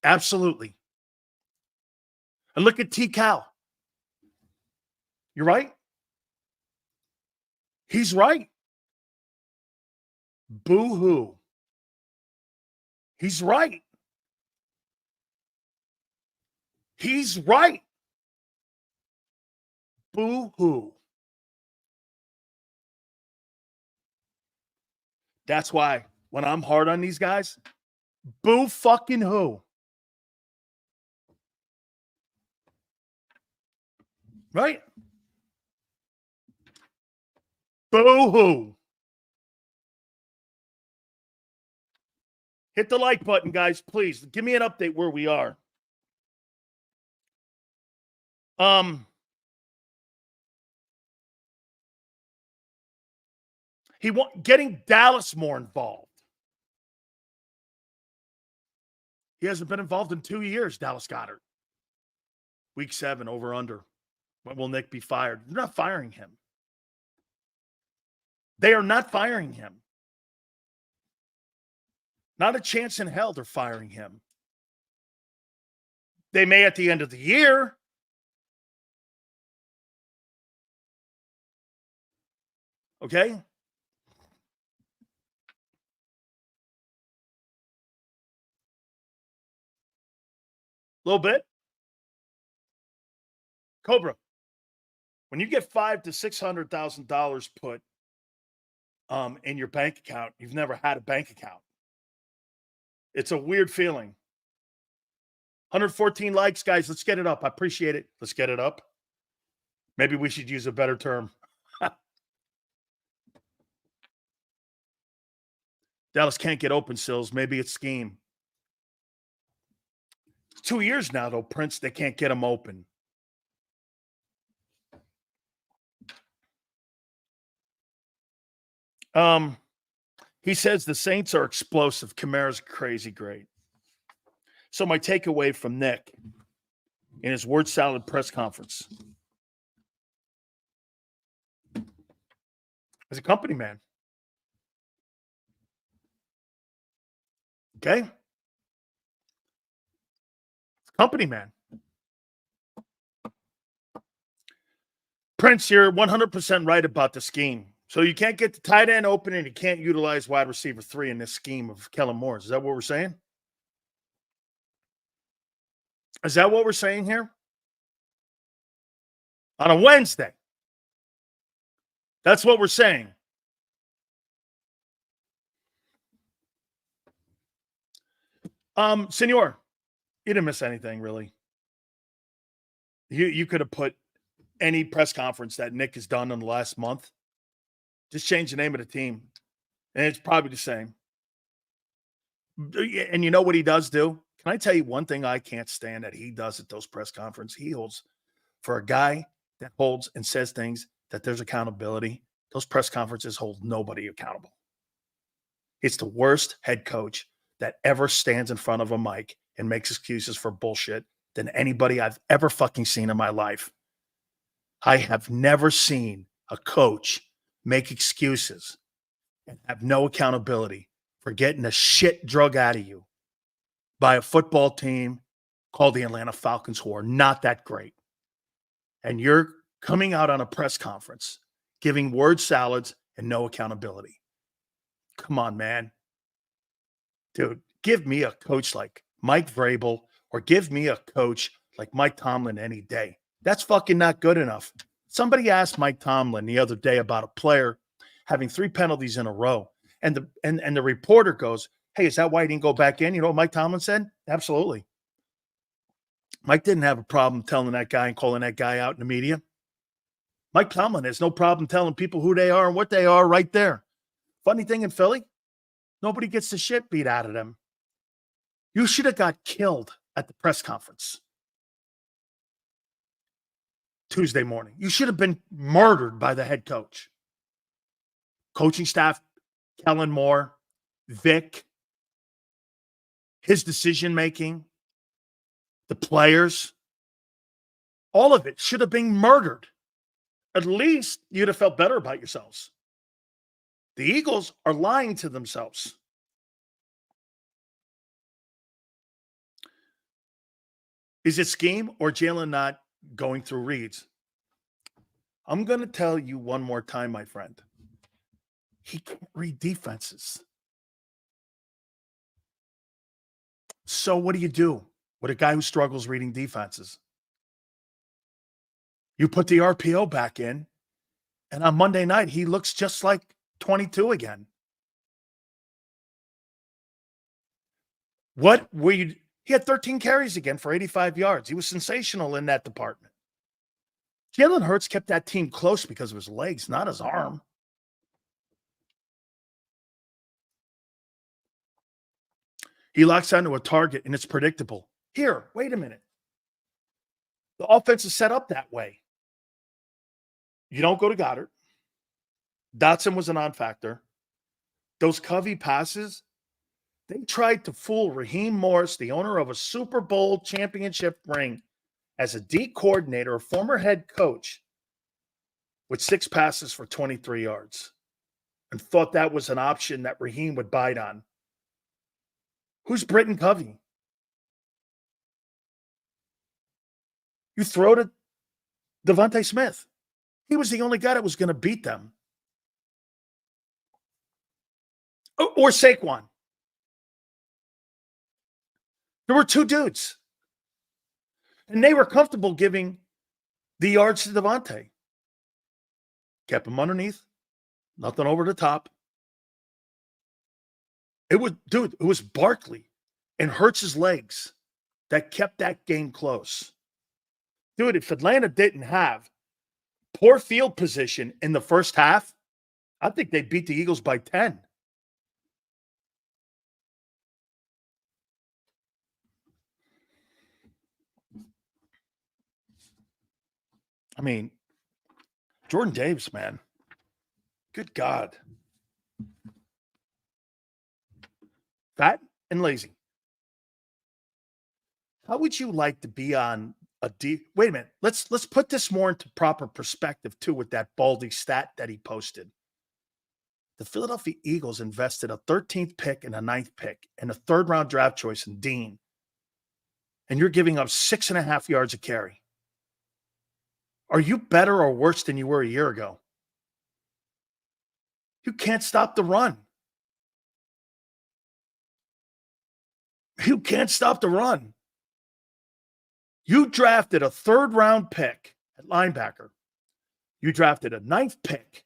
Absolutely. And look at T. Cal. You're right. He's right. Boo-hoo. He's right. He's right. Boo-hoo. That's why when I'm hard on these guys, boo fucking who. Right? Boo-hoo. Hit the like button, guys, please. Give me an update where we are. Getting Dallas more involved. He hasn't been involved in 2 years, Dallas Goedert. Week 7, over under. When will Nick be fired? They're not firing him. They are not firing him. Not a chance in hell they're firing him. They may at the end of the year. Okay? A little bit. Cobra, when you get $500,000 to $600,000 put in your bank account, you've never had a bank account. It's a weird feeling. 114 likes, guys. Let's get it up. I appreciate it. Let's get it up. Maybe we should use a better term. Dallas can't get open, Sills. Maybe it's scheme. It's 2 years now, though, Prince. They can't get them open. He says the Saints are explosive. Kamara's crazy great. So my takeaway from Nick in his word salad press conference as a company man. Okay? Company man. Prince, you're 100% right about the scheme. So you can't get the tight end open and you can't utilize wide receiver 3 in this scheme of Kellen Moore. Is that what we're saying? Is that what we're saying here? On a Wednesday. That's what we're saying. Senor, you didn't miss anything, really. You could have put any press conference that Nick has done in the last month. Just change the name of the team, and it's probably the same. And you know what he does do? Can I tell you one thing I can't stand that he does at those press conferences? He holds, for a guy that holds and says things that there's accountability, those press conferences hold nobody accountable. It's the worst head coach that ever stands in front of a mic and makes excuses for bullshit than anybody I've ever fucking seen in my life. I have never seen a coach make excuses and have no accountability for getting the shit drug out of you by a football team called the Atlanta Falcons, who are not that great. And you're coming out on a press conference, giving word salads and no accountability. Come on, man. Dude, give me a coach like Mike Vrabel or give me a coach like Mike Tomlin any day. That's fucking not good enough. Somebody asked Mike Tomlin the other day about a player having 3 penalties in a row. And the reporter goes, hey, is that why he didn't go back in? You know what Mike Tomlin said? Absolutely. Mike didn't have a problem telling that guy and calling that guy out in the media. Mike Tomlin has no problem telling people who they are and what they are right there. Funny thing in Philly, nobody gets the shit beat out of them. You should have got killed at the press conference. Tuesday morning. You should have been murdered by the head coach. Coaching staff, Kellen Moore, Vic, his decision-making, the players, all of it should have been murdered. At least you'd have felt better about yourselves. The Eagles are lying to themselves. Is it scheme or Jalen not going through reads? I'm going to tell you one more time, my friend. He can't read defenses. So what do you do with a guy who struggles reading defenses? You put the RPO back in, and on Monday night, he looks just like 22 again. What were you? He had 13 carries again for 85 yards. He was sensational in that department. Jalen Hurts kept that team close because of his legs, not his arm. He locks onto a target, and it's predictable. Here, wait a minute. The offense is set up that way. You don't go to Goddard. Dotson was a non-factor. Those Covey passes, they tried to fool Raheem Morris, the owner of a Super Bowl championship ring, as a D coordinator, a former head coach, with 6 passes for 23 yards, and thought that was an option that Raheem would bite on. Who's Britton Covey? You throw to Devontae Smith. He was the only guy that was going to beat them. Or Saquon. There were 2 dudes. And they were comfortable giving the yards to Devontae. Kept him underneath. Nothing over the top. It was Barkley and Hurts' legs that kept that game close. Dude, if Atlanta didn't have poor field position in the first half, I think they beat the Eagles by 10. I mean, Jordan Davis, man. Good God. Fat and lazy. How would you like to be on a wait a minute. Let's put this more into proper perspective, too, with that Baldy stat that he posted. The Philadelphia Eagles invested a 13th pick and a 9th pick and a 3rd-round draft choice in Dean. And you're giving up 6.5 yards a carry. Are you better or worse than you were a year ago? You can't stop the run. You can't stop the run. You drafted a 3rd-round pick at linebacker. You drafted a 9th pick.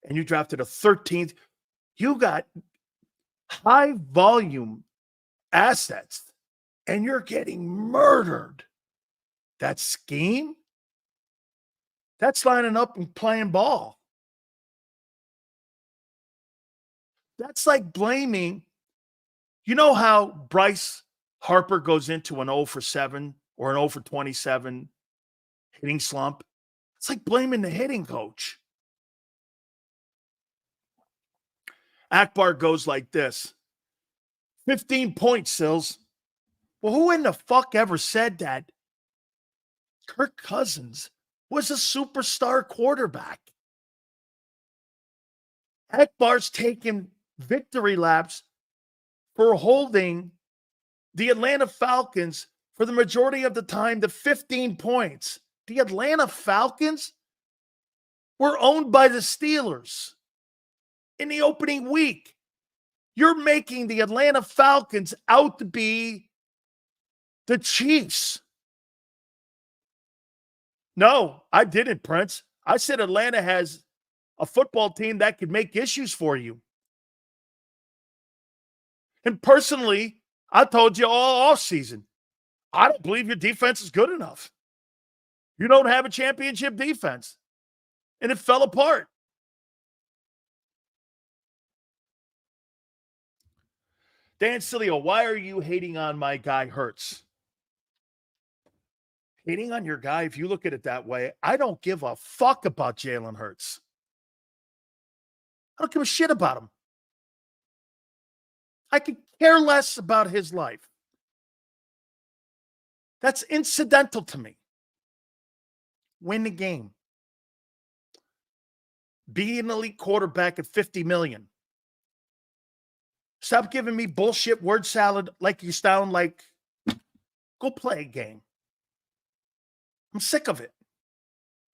And you drafted a 13th. You got high-volume assets. And you're getting murdered. That scheme? That's lining up and playing ball. That's like blaming. You know how Bryce Harper goes into an 0 for 7 or an 0 for 27 hitting slump? It's like blaming the hitting coach. Akbar goes like this. 15 points, Sills. Well, who in the fuck ever said that Kirk Cousins was a superstar quarterback? Akbar's taken victory laps for holding the Atlanta Falcons for the majority of the time to 15 points. The Atlanta Falcons were owned by the Steelers in the opening week. You're making the Atlanta Falcons out to be the Chiefs. No, I didn't, Prince. I said Atlanta has a football team that could make issues for you. And personally, I told you all offseason, I don't believe your defense is good enough. You don't have a championship defense. And it fell apart. Dan Sileo, why are you hating on my guy Hurts? Hating on your guy, if you look at it that way, I don't give a fuck about Jalen Hurts. I don't give a shit about him. I could care less about his life. That's incidental to me. Win the game. Be an elite quarterback at $50 million. Stop giving me bullshit word salad like you sound like. Go play a game. I'm sick of it.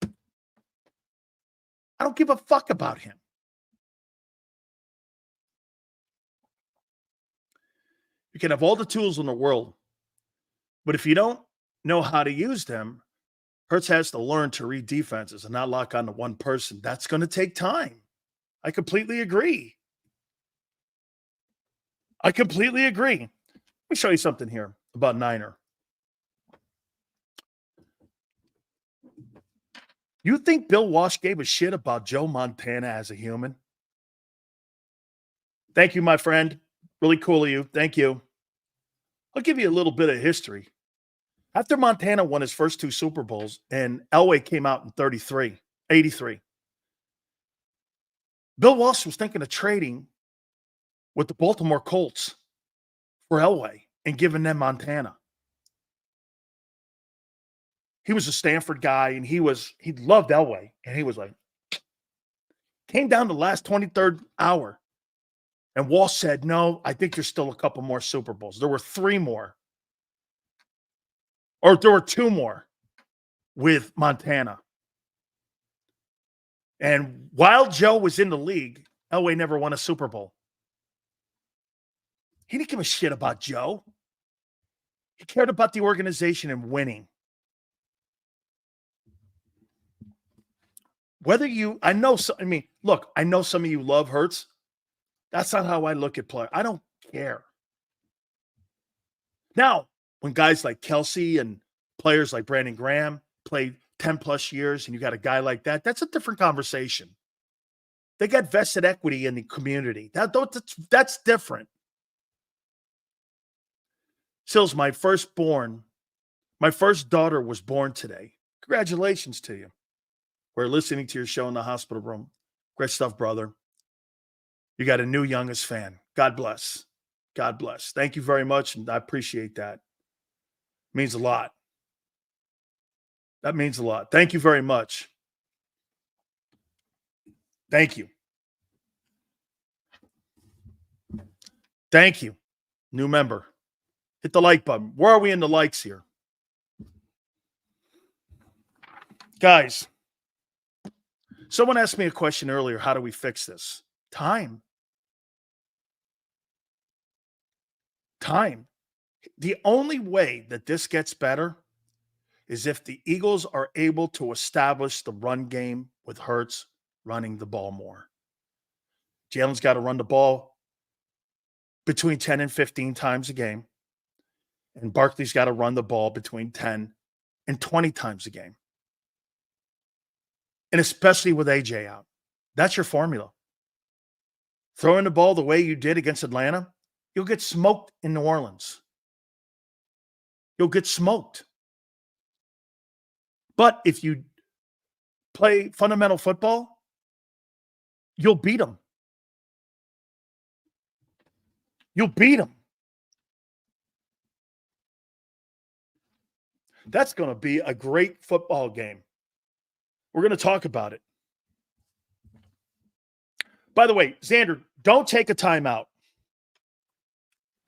I don't give a fuck about him. You can have all the tools in the world, but if you don't know how to use them, Hurts has to learn to read defenses and not lock on to one person. That's going to take time. I completely agree. Let me show you something here about Niner. You think Bill Walsh gave a shit about Joe Montana as a human? Thank you, my friend. Really cool of you. Thank you. I'll give you a little bit of history. After Montana won his first 2 Super Bowls and Elway came out in 83, Bill Walsh was thinking of trading with the Baltimore Colts for Elway and giving them Montana. He was a Stanford guy, and he loved Elway, and he was like, came down to the last 23rd hour, and Walsh said, no, I think there's still a couple more Super Bowls. There were 3 more, or there were 2 more with Montana. And while Joe was in the league, Elway never won a Super Bowl. He didn't give a shit about Joe. He cared about the organization and winning. I know some of you love Hurts. That's not how I look at players. I don't care. Now, when guys like Kelsey and players like Brandon Graham played 10 plus years and you got a guy like that, that's a different conversation. They got vested equity in the community. That's different. Sills, my first daughter was born today. Congratulations to you. We're listening to your show in the hospital room. Great stuff, brother. You got a new youngest fan. God bless. God bless. Thank you very much, and I appreciate that. It means a lot. That means a lot. Thank you very much. Thank you. Thank you. New member. Hit the like button. Where are we in the likes here? Guys, someone asked me a question earlier. How do we fix this? Time. The only way that this gets better is if the Eagles are able to establish the run game with Hurts running the ball more. Jalen's got to run the ball between 10 and 15 times a game. And Barkley's got to run the ball between 10 and 20 times a game. And especially with AJ out. That's your formula. Throwing the ball the way you did against Atlanta, you'll get smoked in New Orleans. You'll get smoked. But if you play fundamental football, you'll beat them. You'll beat them. That's going to be a great football game. We're going to talk about it. By the way, Xander, don't take a timeout.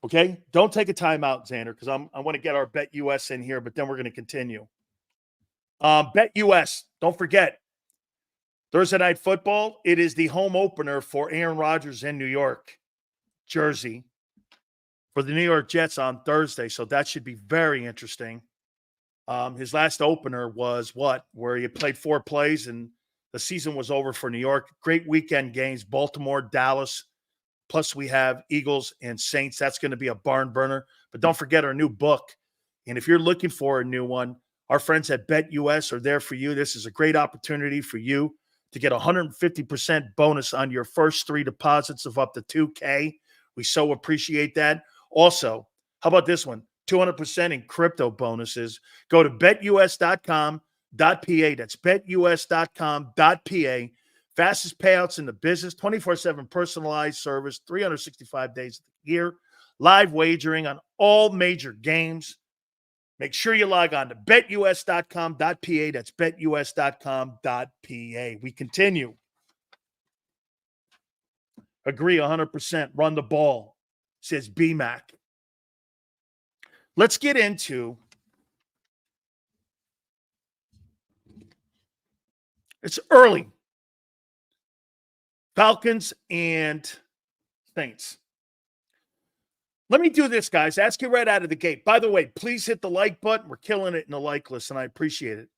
Okay? Don't take a timeout, Xander, because I want to get our Bet US in here, but then we're going to continue. Bet US, don't forget, Thursday Night Football, it is the home opener for Aaron Rodgers in New York, Jersey, for the New York Jets on Thursday, so that should be very interesting. His last opener was where he played 4 plays and the season was over for New York. Great weekend games, Baltimore, Dallas. Plus we have Eagles and Saints. That's going to be a barn burner. But don't forget our new book. And if you're looking for a new one, our friends at Bet US are there for you. This is a great opportunity for you to get 150% bonus on your first 3 deposits of up to $2K. We so appreciate that. Also, how about this one? 200% in crypto bonuses. Go to betus.com.pa. That's betus.com.pa. Fastest payouts in the business, 24/7 personalized service, 365 days of the year, live wagering on all major games. Make sure you log on to betus.com.pa. That's betus.com.pa. We continue. Agree 100%. Run the ball, says BMAC. Let's get into it's early. Falcons and Saints. Let me do this, guys. Ask you right out of the gate. By the way, please hit the like button. We're killing it in the like list, and I appreciate it.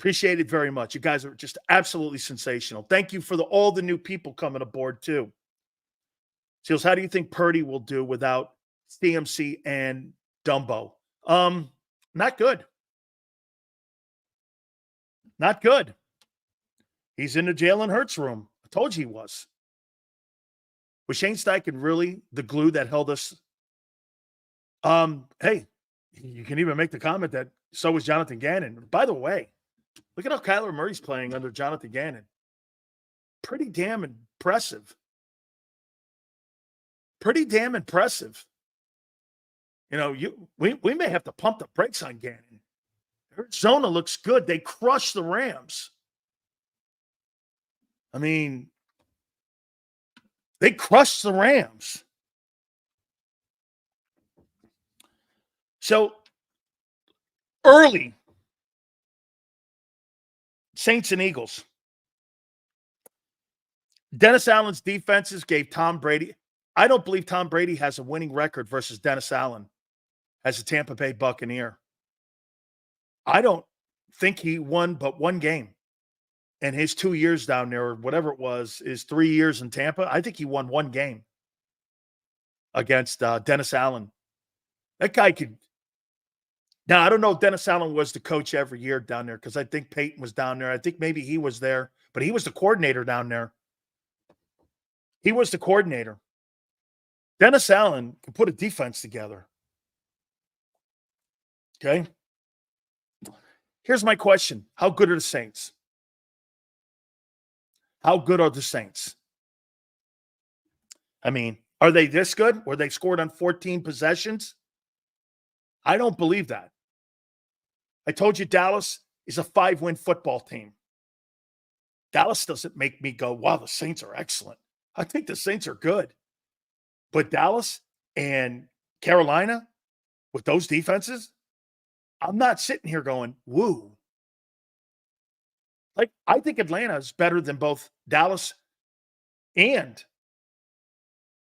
Appreciate it very much. You guys are just absolutely sensational. Thank you for all the new people coming aboard, too. Seals, how do you think Purdy will do without CMC and Dumbo? Not good. Not good. He's in the Jalen Hurts room. I told you he was. Was Shane Steichen really the glue that held us? Hey, you can even make the comment that so was Jonathan Gannon. By the way, look at how Kyler Murray's playing under Jonathan Gannon. Pretty damn impressive. Pretty damn impressive. You know, we may have to pump the brakes on Gannon. Arizona looks good. They crushed the Rams. I mean, they crushed the Rams. So, early, Saints and Eagles. Dennis Allen's defenses gave Tom Brady. I don't believe Tom Brady has a winning record versus Dennis Allen as a Tampa Bay Buccaneer. I don't think he won but one game. And his 2 years down there, or whatever it was, is 3 years in Tampa. I think he won one game against Dennis Allen. That guy could. Now, I don't know if Dennis Allen was the coach every year down there because I think Peyton was down there. I think maybe he was there, but he was the coordinator down there. He was the coordinator. Dennis Allen can put a defense together. Okay? Here's my question. How good are the Saints? How good are the Saints? I mean, are they this good where they scored on 14 possessions? I don't believe that. I told you Dallas is a 5-win football team. Dallas doesn't make me go, wow, the Saints are excellent. I think the Saints are good. But Dallas and Carolina, with those defenses, I'm not sitting here going, woo. Like, I think Atlanta is better than both Dallas and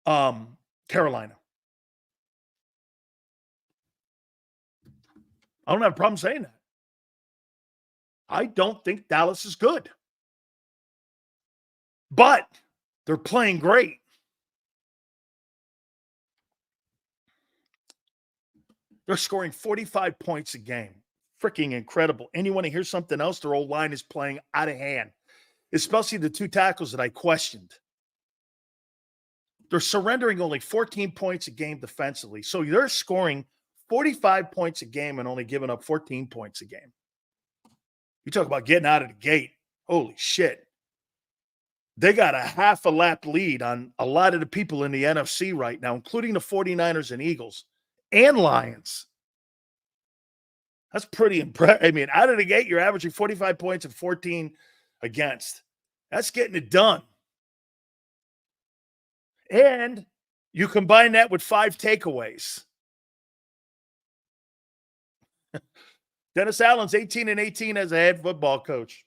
Carolina. I don't have a problem saying that. I don't think Dallas is good. But they're playing great. They're scoring 45 points a game. Freaking incredible. And you want to hear something else? Their old line is playing out of hand, especially the two tackles that I questioned. They're surrendering only 14 points a game defensively. So they're scoring 45 points a game and only giving up 14 points a game. You talk about getting out of the gate. Holy shit. They got a half a lap lead on a lot of the people in the NFC right now, including the 49ers and Eagles and Lions. That's pretty impressive. I mean, out of the gate, you're averaging 45 points and 14 against. That's getting it done. And you combine that with 5 takeaways. Dennis Allen's 18-18 as a head football coach.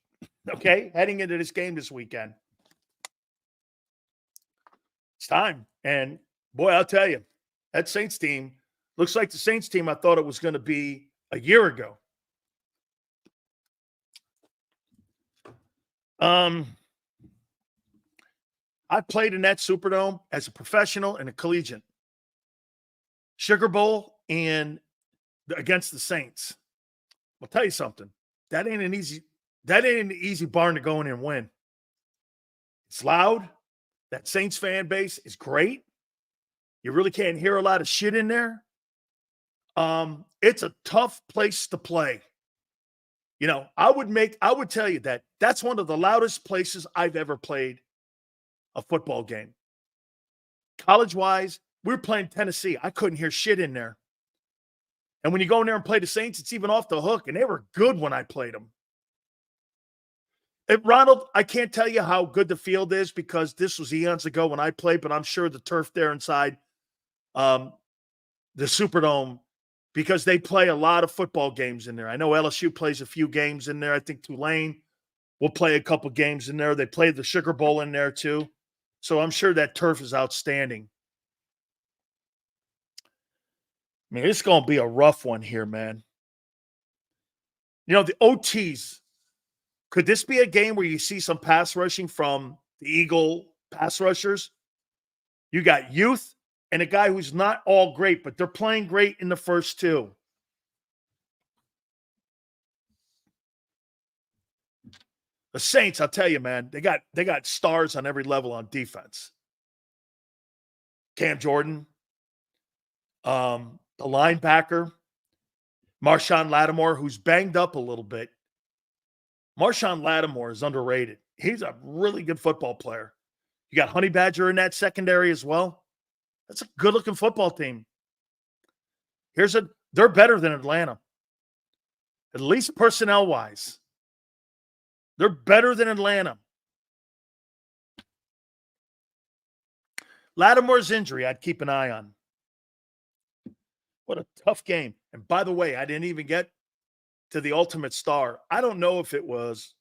Okay, heading into this game this weekend. It's time. And, boy, I'll tell you, that Saints team looks like the Saints team I thought it was going to be a year ago. I played in that Superdome as a professional and a collegiate. Sugar Bowl and against the Saints. I'll tell you something. That ain't an easy barn to go in and win. It's loud. That Saints fan base is great. You really can't hear a lot of shit in there. It's a tough place to play. You know, I would tell you that that's one of the loudest places I've ever played a football game. College-wise, we were playing Tennessee. I couldn't hear shit in there. And when you go in there and play the Saints, it's even off the hook, and they were good when I played them. Ronald, I can't tell you how good the field is because this was eons ago when I played, but I'm sure the turf there inside the Superdome, because they play a lot of football games in there. I know LSU plays a few games in there. I think Tulane will play a couple games in there. They play the Sugar Bowl in there too. So I'm sure that turf is outstanding. I mean, it's going to be a rough one here, man. You know, the OTs, could this be a game where you see some pass rushing from the Eagle pass rushers? You got youth and a guy who's not all great, but they're playing great in the first two. The Saints, I'll tell you, man, they got stars on every level on defense. Cam Jordan, the linebacker, Marshawn Lattimore, who's banged up a little bit. Marshawn Lattimore is underrated. He's a really good football player. You got Honey Badger in that secondary as well. That's a good-looking football team. They're better than Atlanta, at least personnel-wise. They're better than Atlanta. Lattimore's injury, I'd keep an eye on. What a tough game. And by the way, I didn't even get to the ultimate star. I don't know if it was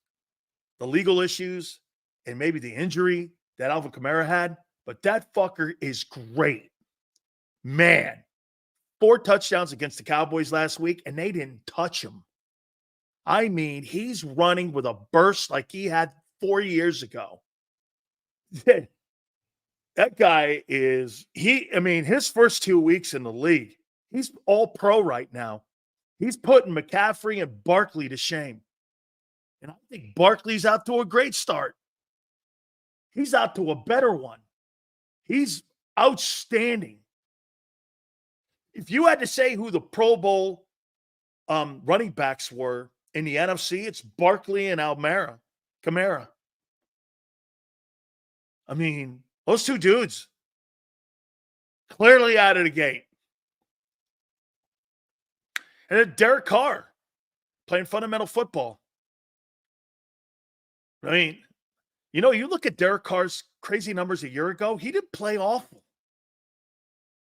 the legal issues and maybe the injury that Alvin Kamara had, but that fucker is great. Man, 4 touchdowns against the Cowboys last week, and they didn't touch him. I mean, he's running with a burst like he had 4 years ago. That guy is, his first 2 weeks in the league, he's all pro right now. He's putting McCaffrey and Barkley to shame. And I think Barkley's out to a great start. He's out to a better one. He's outstanding. If you had to say who the Pro Bowl running backs were in the NFC, it's Barkley and Kamara. I mean, those two dudes clearly out of the gate. And then Derek Carr playing fundamental football. I mean, you know, you look at Derek Carr's crazy numbers a year ago, he didn't play awful.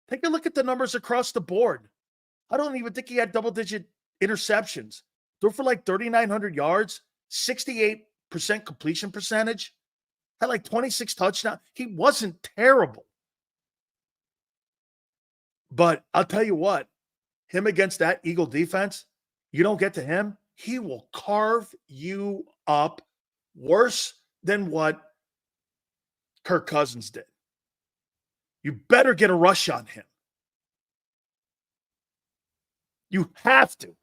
Take a look at the numbers across the board. I don't even think he had double-digit interceptions. Threw for like 3,900 yards, 68% completion percentage, had like 26 touchdowns. He wasn't terrible. But I'll tell you what, him against that Eagle defense, you don't get to him, he will carve you up worse than what Kirk Cousins did. You better get a rush on him. You have to.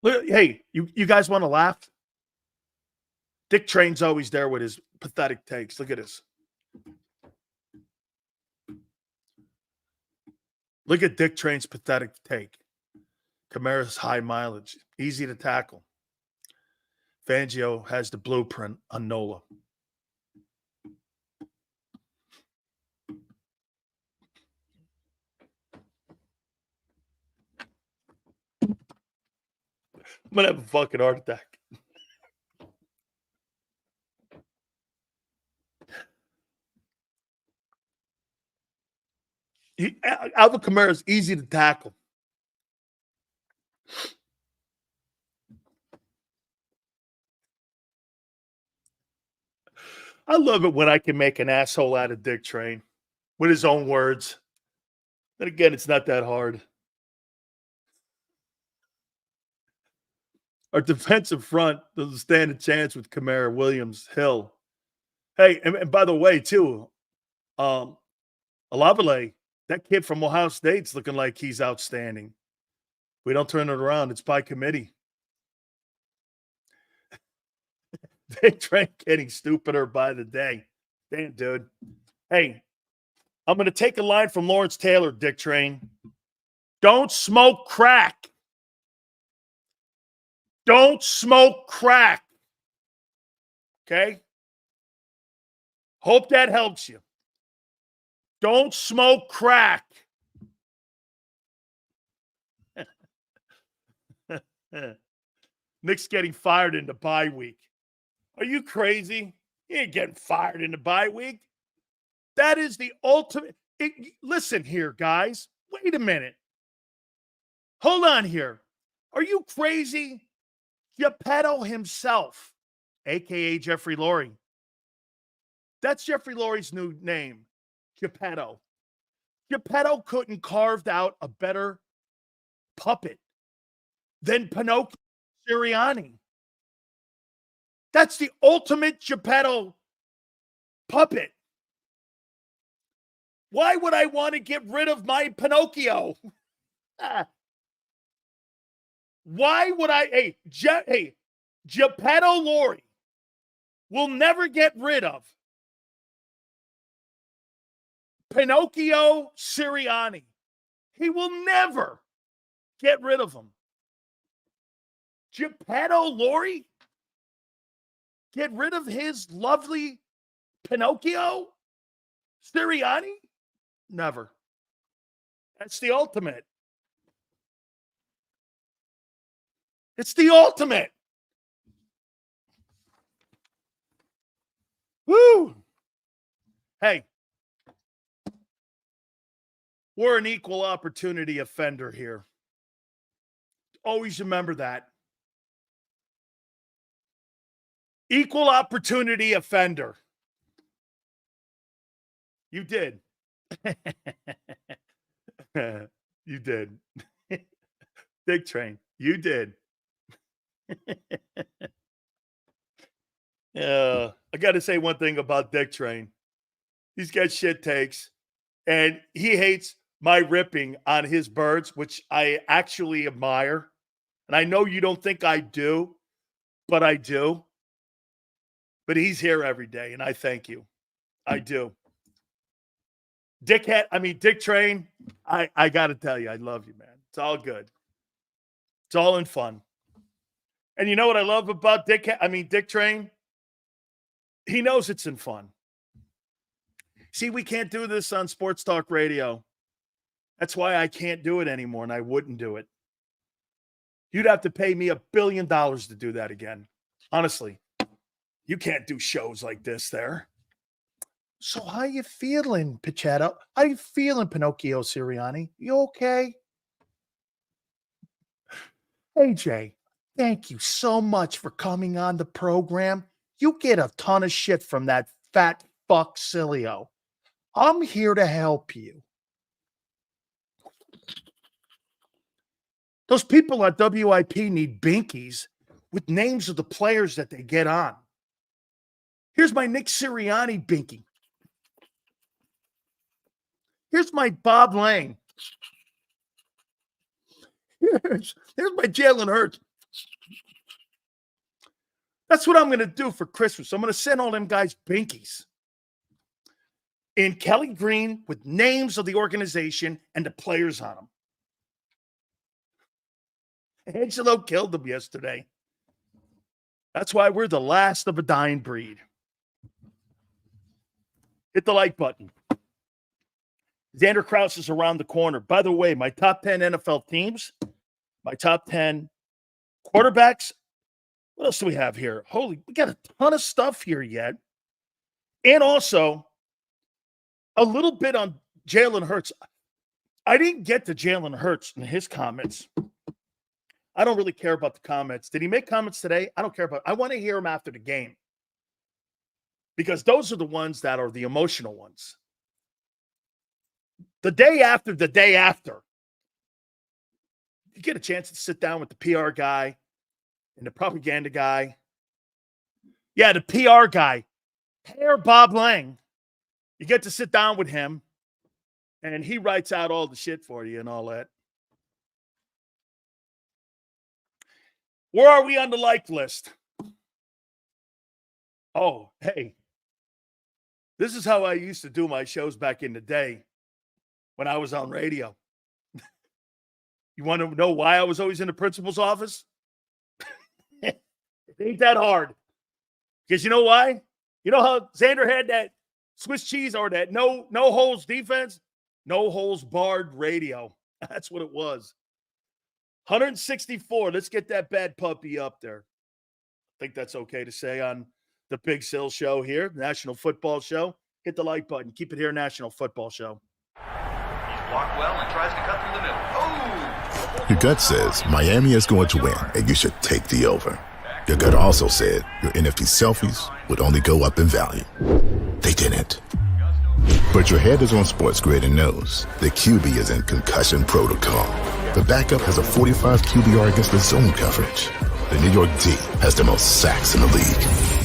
Hey, you guys want to laugh? Dick Train's always there with his pathetic takes. Look at this. Look at Dick Train's pathetic take. Kamara's high mileage, easy to tackle. Fangio has the blueprint on Nola. I'm going to have a fucking heart attack. Alvin Kamara is easy to tackle. I love it when I can make an asshole out of Dick Train with his own words. And again, it's not that hard. Our defensive front doesn't stand a chance with Kamara, Williams, Hill. Hey, and by the way, too, Olave, that kid from Ohio State's looking like he's outstanding. If we don't turn it around, it's by committee. Dick Train getting stupider by the day. Damn, dude. Hey, I'm going to take a line from Lawrence Taylor, Dick Train. Don't smoke crack. Don't smoke crack. Okay? Hope that helps you. Don't smoke crack. Nick's getting fired in the bye week. Are you crazy? He ain't getting fired in the bye week. That is the ultimate. Listen here, guys. Wait a minute. Hold on here. Are you crazy? Geppetto himself, a.k.a. Jeffrey Lurie. That's Jeffrey Lurie's new name, Geppetto. Geppetto couldn't carve out a better puppet than Pinocchio Sirianni. That's the ultimate Geppetto puppet. Why would I want to get rid of my Pinocchio? Why would I? Hey, Geppetto Lurie will never get rid of Pinocchio Sirianni. He will never get rid of him. Geppetto Lurie? Get rid of his lovely Pinocchio Sirianni? Never. That's the ultimate. It's the ultimate. Woo! Hey, we're an equal opportunity offender here. Always remember that. Equal opportunity offender. You did. You did. Big Train. You did. I got to say one thing about Dick Train. He's got shit takes, and he hates my ripping on his birds, which I actually admire. And I know you don't think I do, but I do. But he's here every day, and I thank you. I do. Dick Train, I got to tell you, I love you, man. It's all good. It's all in fun. And you know what I love about Dick Train? He knows it's in fun. See, we can't do this on Sports Talk Radio. That's why I can't do it anymore, and I wouldn't do it. You'd have to pay me $1 billion to do that again. Honestly, you can't do shows like this there. So how you feeling, Pichetto? How you feeling, Pinocchio Sirianni? You okay? Hey, Jay, thank you so much for coming on the program. You get a ton of shit from that fat fuck Sileo. I'm here to help you. Those people at WIP need binkies with names of the players that they get on. Here's my Nick Sirianni binky. Here's my Bob Lang. Here's my Jalen Hurts. That's what I'm going to do for Christmas. I'm going to send all them guys binkies in Kelly Green with names of the organization and the players on them. Angelo killed them yesterday. That's why we're the last of a dying breed. Hit the like button. Xander Krause is around the corner. By the way, my top 10 NFL teams, my top 10 quarterbacks. What else do we have here? We got a ton of stuff here yet. And also, a little bit on Jalen Hurts. I didn't get to Jalen Hurts in his comments. I don't really care about the comments. Did he make comments today? I don't care about it. I want to hear him after the game. Because those are the ones that are the emotional ones. The day after, you get a chance to sit down with the PR guy and the propaganda guy. Yeah, the PR guy, Hair Bob Lang. You get to sit down with him, and he writes out all the shit for you and all that. Where are we on the like list? Oh, hey. This is how I used to do my shows back in the day when I was on radio. You want to know why I was always in the principal's office? It ain't that hard. Because you know why? You know how Xander had that Swiss cheese or that no holes defense? No holes barred radio. That's what it was. 164. Let's get that bad puppy up there. I think that's okay to say on the Big Sill Show here, National Football Show. Hit the like button. Keep it here, National Football Show. He's blocked well and tries to cut through the middle. Oh! Your gut says Miami is going to win, and you should take the over. Your gut also said your NFT selfies would only go up in value. They didn't. But your head is on Sports Grid and knows the QB is in concussion protocol. The backup has a 45 QBR against the zone coverage. The New York D has the most sacks in the league.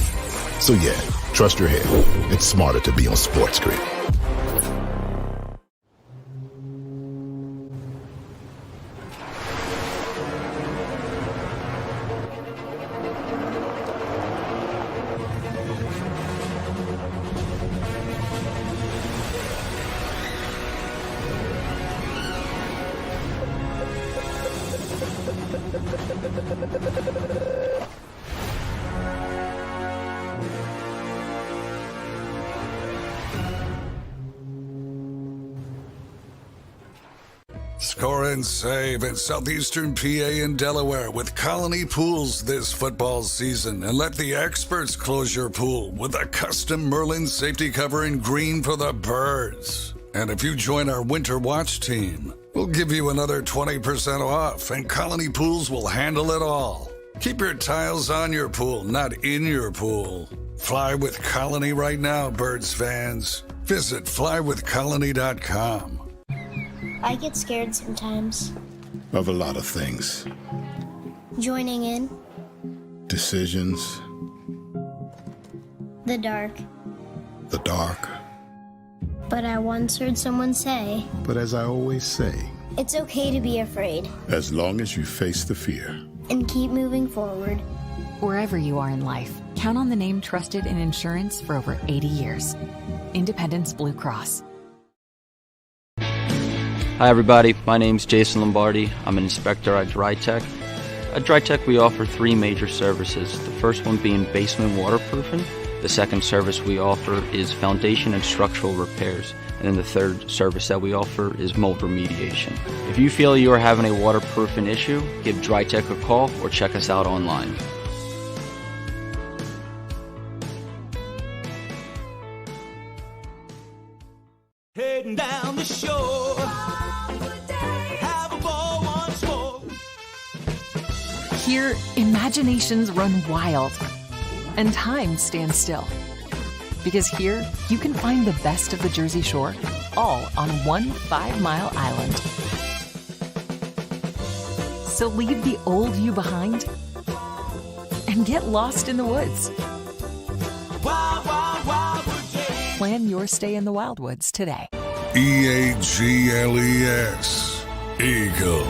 So yeah, trust your head. It's smarter to be on Sports Grid. Score and save at Southeastern PA and Delaware with Colony Pools this football season, and let the experts close your pool with a custom Merlin safety cover in green for the birds. And if you join our Winter Watch team, we'll give you another 20% off, and Colony Pools will handle it all. Keep your tiles on your pool, not in your pool. Fly with Colony right now, birds fans. Visit flywithcolony.com. I get scared sometimes. Of a lot of things. Joining in. Decisions. The dark. The dark. But I once heard someone say, But as I always say, it's okay to be afraid. as long as you face the fear. And keep moving forward. Wherever you are in life, count on the name trusted in insurance for over 80 years. Independence Blue Cross. Hi everybody, my name's Jason Lombardi. I'm an inspector at DryTech. At DryTech we offer three major services, the first one being basement waterproofing. The second service we offer is foundation and structural repairs. And then the third service that we offer is mold remediation. If you feel you are having a waterproofing issue, give DryTech a call or check us out online. Heading down the shore, have a ball once more. Here, imaginations run wild and time stands still. Because here, you can find the best of the Jersey Shore, all on one 5-mile island. So leave the old you behind and get lost in the woods. Wild, wild, wildwood. Plan your stay in the Wildwoods today. EAGLES. Eagles.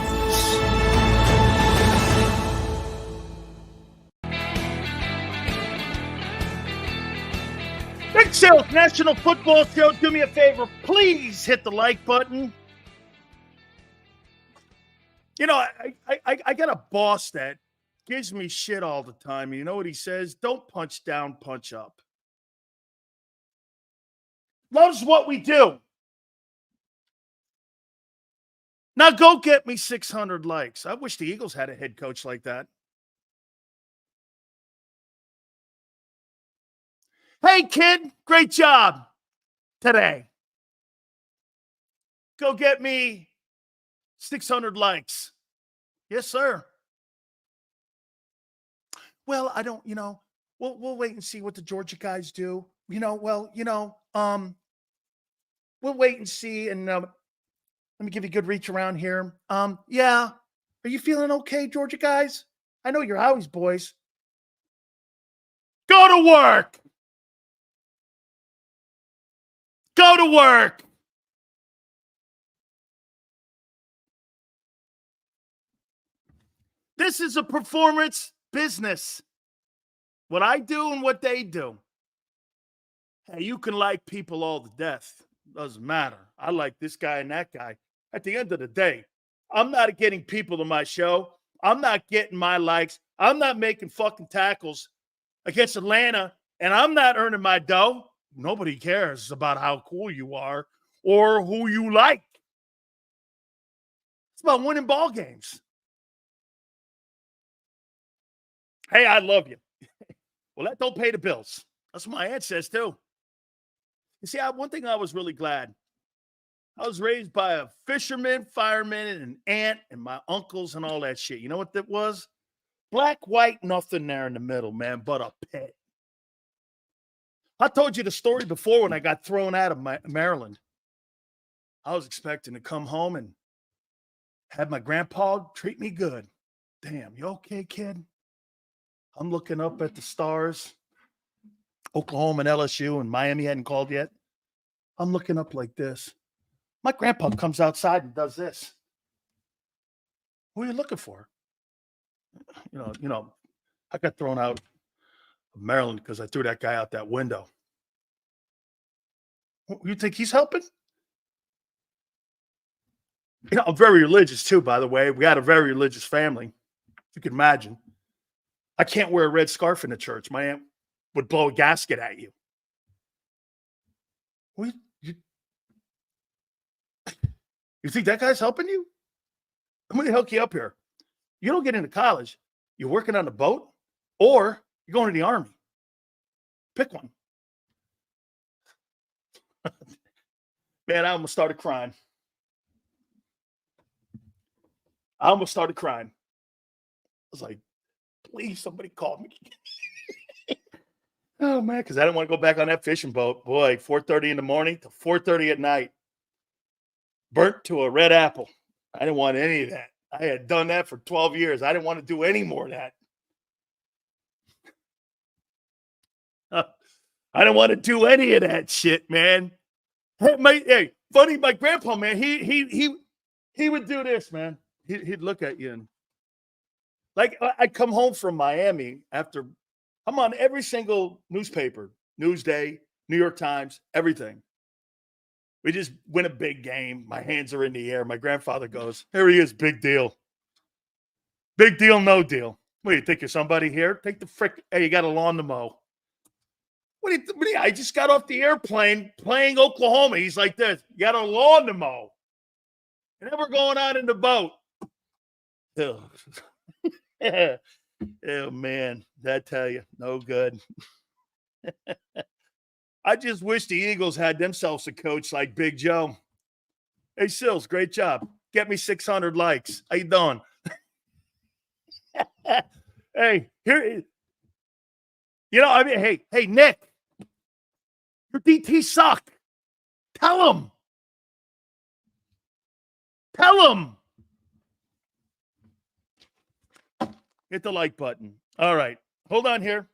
Big Sales National Football Show. Do me a favor. Please hit the like button. You know, I got a boss that gives me shit all the time. You know what he says? Don't punch down, punch up. Loves what we do. Now go get me 600 likes. I wish the Eagles had a head coach like that. Hey, kid, great job today. Go get me 600 likes. Yes, sir. Well, I don't, we'll wait and see what the Georgia guys do. We'll wait and see. And let me give you a good reach around here. Yeah. Are you feeling okay, Georgia guys? I know you're Howie's boys. Go to work. Go to work. This is a performance business. What I do and what they do. Hey, you can like people all to death. Doesn't matter. I like this guy and that guy. At the end of the day, I'm not getting people to my show. I'm not getting my likes. I'm not making fucking tackles against Atlanta, and I'm not earning my dough. Nobody cares about how cool you are or who you like. It's about winning ball games. Hey, I love you. Well, that don't pay the bills. That's what my aunt says, too. You see, one thing I was really glad. I was raised by a fisherman, fireman, and an aunt, and my uncles and all that shit. You know what that was? Black, white, nothing there in the middle, man, but a pit. I told you the story before when I got thrown out of Maryland. I was expecting to come home and have my grandpa treat me good. Damn, you okay, kid? I'm looking up at the stars. Oklahoma and LSU and Miami hadn't called yet. I'm looking up like this. My grandpa comes outside and does this. What are you looking for? You know, I got thrown out of Maryland because I threw that guy out that window. You think he's helping? You know, I'm very religious too, by the way. We had a very religious family. If you can imagine. I can't wear a red scarf in the church. My aunt would blow a gasket at you. You think that guy's helping you? I'm going to hook you up here. You don't get into college. You're working on a boat or you're going to the Army. Pick one. Man, I almost started crying. I was like, please, somebody call me. Oh, man, because I didn't want to go back on that fishing boat. Boy, 4:30 in the morning to 4:30 at night. Burnt to a red apple. I didn't want any of that. I had done that for 12 years. I didn't want to do any more of that. I didn't want to do any of that shit, man. Hey, funny, my grandpa, man, he would do this, man. He'd look at you and like I'd come home from Miami after I'm on every single newspaper, Newsday, New York Times, everything. We just win a big game. My hands are in the air. My grandfather goes, here he is, big deal. Big deal, no deal. What do you think, you're somebody here? Take the frick. Hey, you got a lawn to mow. What do you, I just got off the airplane playing Oklahoma. He's like this. You got a lawn to mow. And then we're going on in the boat. Oh, man. I tell you, no good. I just wish the Eagles had themselves a coach like Big Joe. Hey, Sills, great job. Get me 600 likes. How you doing? Hey, here. You know, I mean, hey, Nick. Your DT suck. Tell him. Hit the like button. All right. Hold on here.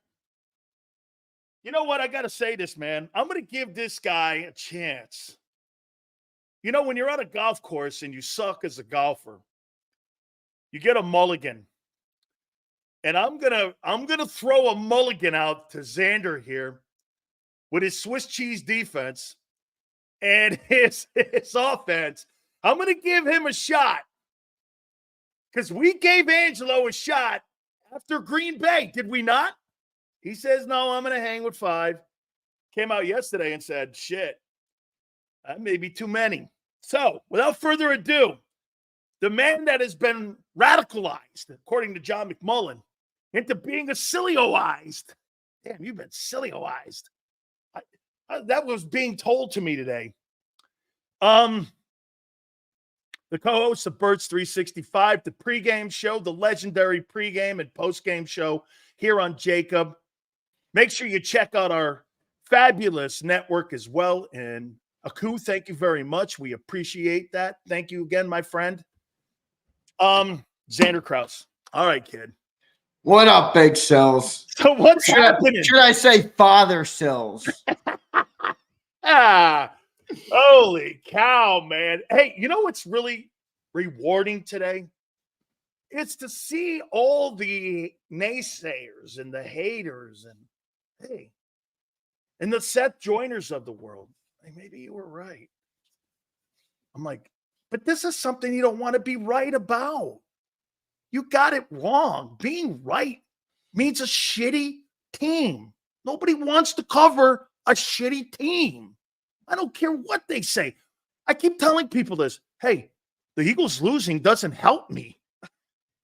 You know what? I got to say this, man. I'm going to give this guy a chance. You know, when you're on a golf course and you suck as a golfer, you get a mulligan. And I'm gonna throw a mulligan out to Xander here with his Swiss cheese defense and his offense. I'm going to give him a shot because we gave Angelo a shot after Green Bay, did we not? He says, no, I'm going to hang with 5. Came out yesterday and said, shit, that may be too many. So, without further ado, the man that has been radicalized, according to John McMullen, into being a Sileo-ized. Damn, you've been Sileo-ized. That was being told to me today. The co-host of Birds 365, the pregame show, the legendary pregame and postgame show here on JAKIB. Make sure you check out our fabulous network as well. And Aku, thank you very much. We appreciate that. Thank you again, my friend. Xander Krause. All right, kid. What up, Big Sills? So what's happening? Should I say Father Sills? Holy cow, man. Hey, you know what's really rewarding today? It's to see all the naysayers and the haters and, hey, And the Seth Joyners of the world, like, maybe you were right. I'm like, but this is something you don't want to be right about. You got it wrong. Being right means a shitty team. Nobody wants to cover a shitty team. I don't care what they say. I keep telling people this. Hey, the Eagles losing doesn't help me.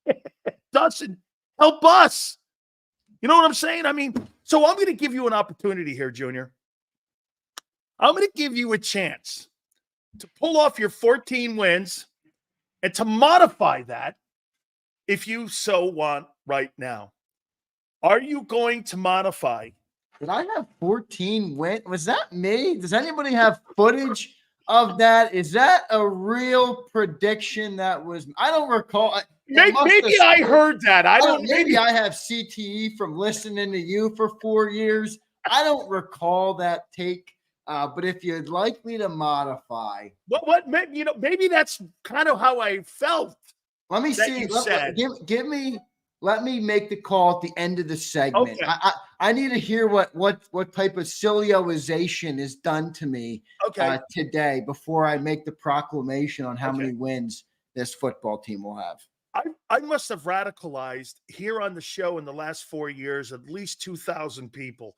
It doesn't help us. You know what I'm saying? I mean, so I'm going to give you an opportunity here, Junior. I'm going to give you a chance to pull off your 14 wins and to modify that if you so want right now. Are you going to modify? Did I have 14 wins? Was that me? Does anybody have footage of that? Is that a real prediction that was? I don't recall. Maybe I heard that. I don't. Maybe I have CTE from listening to you for 4 years. I don't recall that take. But if you'd like me to modify, maybe that's kind of how I felt. Let me see. Let me make the call at the end of the segment. Okay. I need to hear what type of Sileoization is done to me today before I make the proclamation on how many wins this football team will have. I must have radicalized here on the show in the last 4 years at least 2,000 people,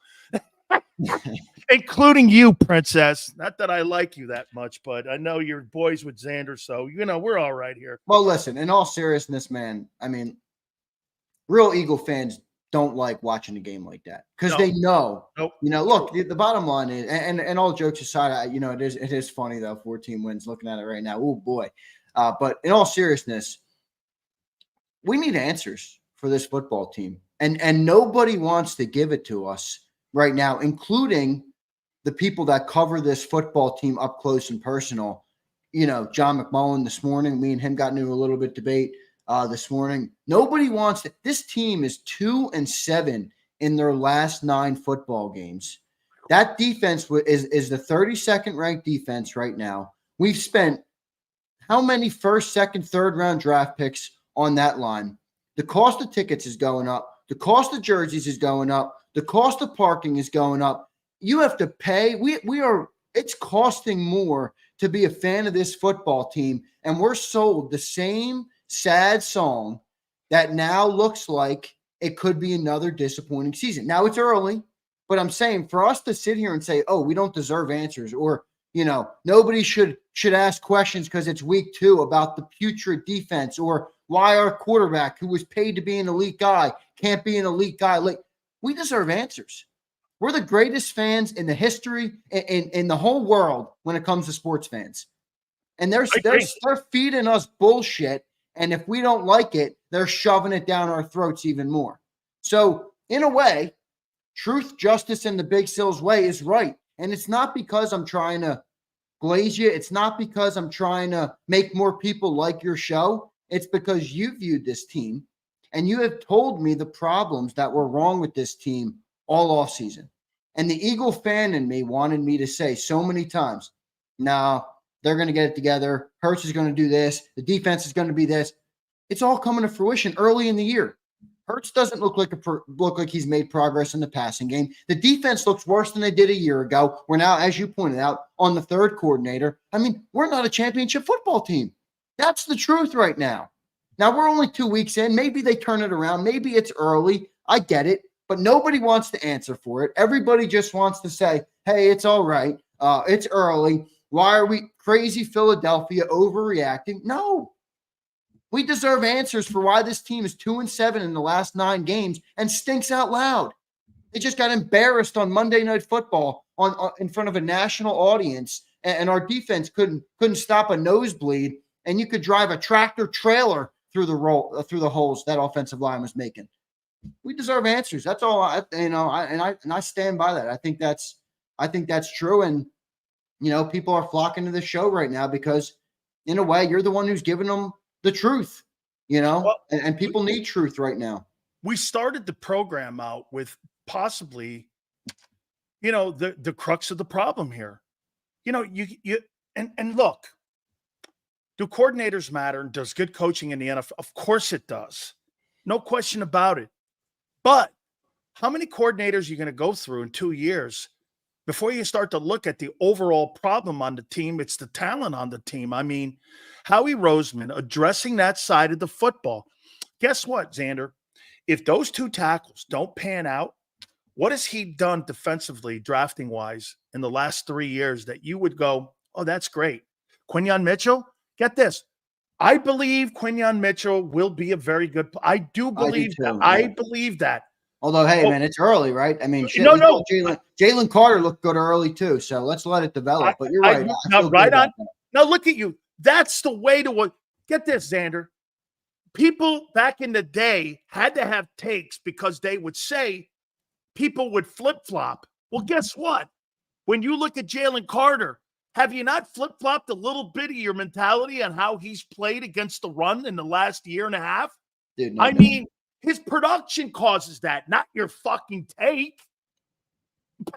including you, Princess. Not that I like you that much, but I know you're boys with Xander, so we're all right here. Well, listen, in all seriousness, man, I mean, real Eagle fans don't like watching a game like that because they know. Nope. Look, the bottom line is, and all jokes aside, it is funny though. 14 wins, looking at it right now. Oh boy! But in all seriousness, we need answers for this football team, and nobody wants to give it to us right now, including the people that cover this football team up close and personal. John McMullen this morning, me and him got into a little bit debate this morning. Nobody wants it. This team is 2-7 in their last 9 football games. That defense is the 32nd ranked defense right now. We've spent how many first, second, third round draft picks on that line? The cost of tickets is going up. The cost of jerseys is going up. The cost of parking is going up. You have to pay. It's costing more to be a fan of this football team. And we're sold the same sad song that now looks like it could be another disappointing season. Now it's early, but I'm saying for us to sit here and say, oh, we don't deserve answers, or, nobody should ask questions because it's week 2 about the putrid defense, or why our quarterback, who was paid to be an elite guy, can't be an elite guy. Like, we deserve answers. We're the greatest fans in the history in the whole world when it comes to sports fans. And they're feeding us bullshit. And if we don't like it, they're shoving it down our throats even more. So in a way, truth, justice, and the Big Sills way is right. And it's not because I'm trying to glaze you. It's not because I'm trying to make more people like your show. It's because you viewed this team and you have told me the problems that were wrong with this team all offseason. And the Eagle fan in me wanted me to say so many times, no, they're going to get it together. Hurts is going to do this. The defense is going to be this. It's all coming to fruition early in the year. Hurts doesn't look like he's made progress in the passing game. The defense looks worse than they did a year ago. We're now, as you pointed out, on the third coordinator. I mean, we're not a championship football team. That's the truth right now. Now, we're only 2 weeks in. Maybe they turn it around. Maybe it's early. I get it. But nobody wants to answer for it. Everybody just wants to say, hey, it's all right. It's early. Why are we crazy Philadelphia overreacting? No. We deserve answers for why this team is 2-7 in the last 9 games and stinks out loud. They just got embarrassed on Monday Night Football in front of a national audience, and our defense couldn't stop a nosebleed, and you could drive a tractor trailer through the holes that offensive line was making. We deserve answers. That's all. I stand by that. I think that's true, and people are flocking to the show right now because, in a way, you're the one who's giving them the truth, and people need truth right now. We started the program out with possibly, the crux of the problem here. And look, do coordinators matter? And does good coaching in the NFL? Of course it does. No question about it. But how many coordinators are you going to go through in 2 years before you start to look at the overall problem on the team, it's the talent on the team. I mean, Howie Roseman addressing that side of the football. Guess what, Xander? If those two tackles don't pan out, what has he done defensively, drafting-wise, in the last 3 years that you would go, oh, that's great? Quinyon Mitchell, get this. I believe Quinyon Mitchell will be a very good – I do believe that. I believe that. Although, hey, man, it's early, right? I mean, shit, no. Jalen Carter looked good early too, so let's let it develop. But you're right. Now, look at you. That's the way to – get this, Xander. People back in the day had to have takes because they would say people would flip-flop. Well, guess what? When you look at Jalen Carter, have you not flip-flopped a little bit of your mentality on how he's played against the run in the last year and a half? Dude, I mean, his production causes that, not your fucking take.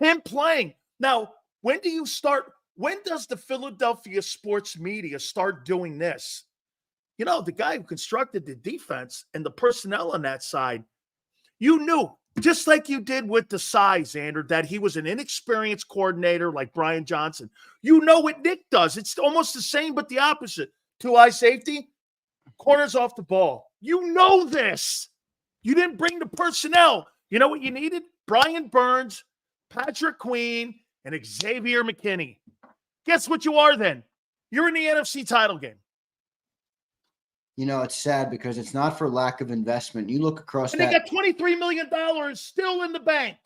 Him playing. Now, when does the Philadelphia sports media start doing this? You know, the guy who constructed the defense and the personnel on that side, you knew, just like you did with the size, Xander, that he was an inexperienced coordinator like Brian Johnson. You know what Nick does. It's almost the same, but the opposite. Two-eye safety, corners off the ball. You know this. You didn't bring the personnel. You know what you needed? Brian Burns, Patrick Queen, and Xavier McKinney. Guess what you are then? You're in the NFC title game. You know, it's sad because it's not for lack of investment. You look across and they got $23 million still in the bank.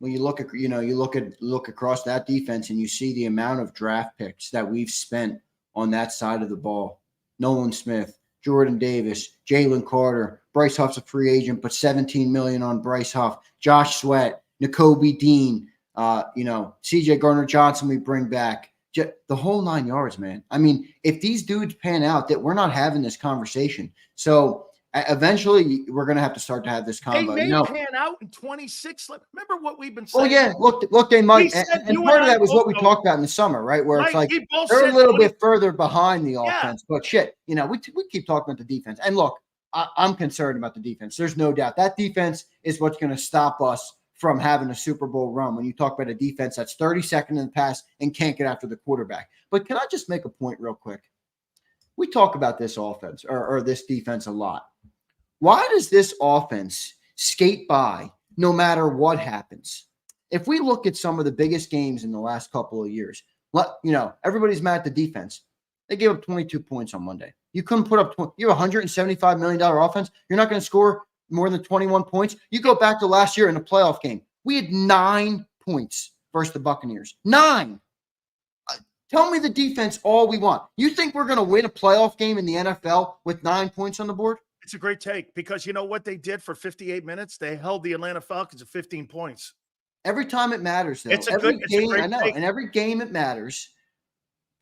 When you look at, look across that defense and you see the amount of draft picks that we've spent on that side of the ball. Nolan Smith, Jordan Davis, Jalen Carter, Bryce Huff's a free agent, but $17 million on Bryce Huff, Josh Sweat, Nakobe Dean, CJ Gardner-Johnson we bring back. The whole 9 yards, man. I mean, if these dudes pan out, that we're not having this conversation. So eventually we're going to have to start to have this convo. They may pan out in 26. Remember what we've been saying? Oh, yeah. Look, they might. And part of that was what we talked about in the summer, right? Where it's like they're a little bit further behind the offense. But shit, we keep talking about the defense. And look, I'm concerned about the defense. There's no doubt. That defense is what's going to stop us from having a Super Bowl run when you talk about a defense that's 32nd in the pass and can't get after the quarterback. But can I just make a point real quick? We talk about this offense or this defense a lot. Why does this offense skate by no matter what happens? If we look at some of the biggest games in the last couple of years, everybody's mad at the defense. They gave up 22 points on Monday. You couldn't put up you have a $175 million offense. You're not going to score more than 21 points. You go back to last year in a playoff game. We had 9 points versus the Buccaneers. 9. Tell me the defense all we want. You think we're going to win a playoff game in the NFL with 9 points on the board? It's a great take because you know what they did for 58 minutes? They held the Atlanta Falcons at 15 points. Every time it matters, though. Every game it matters.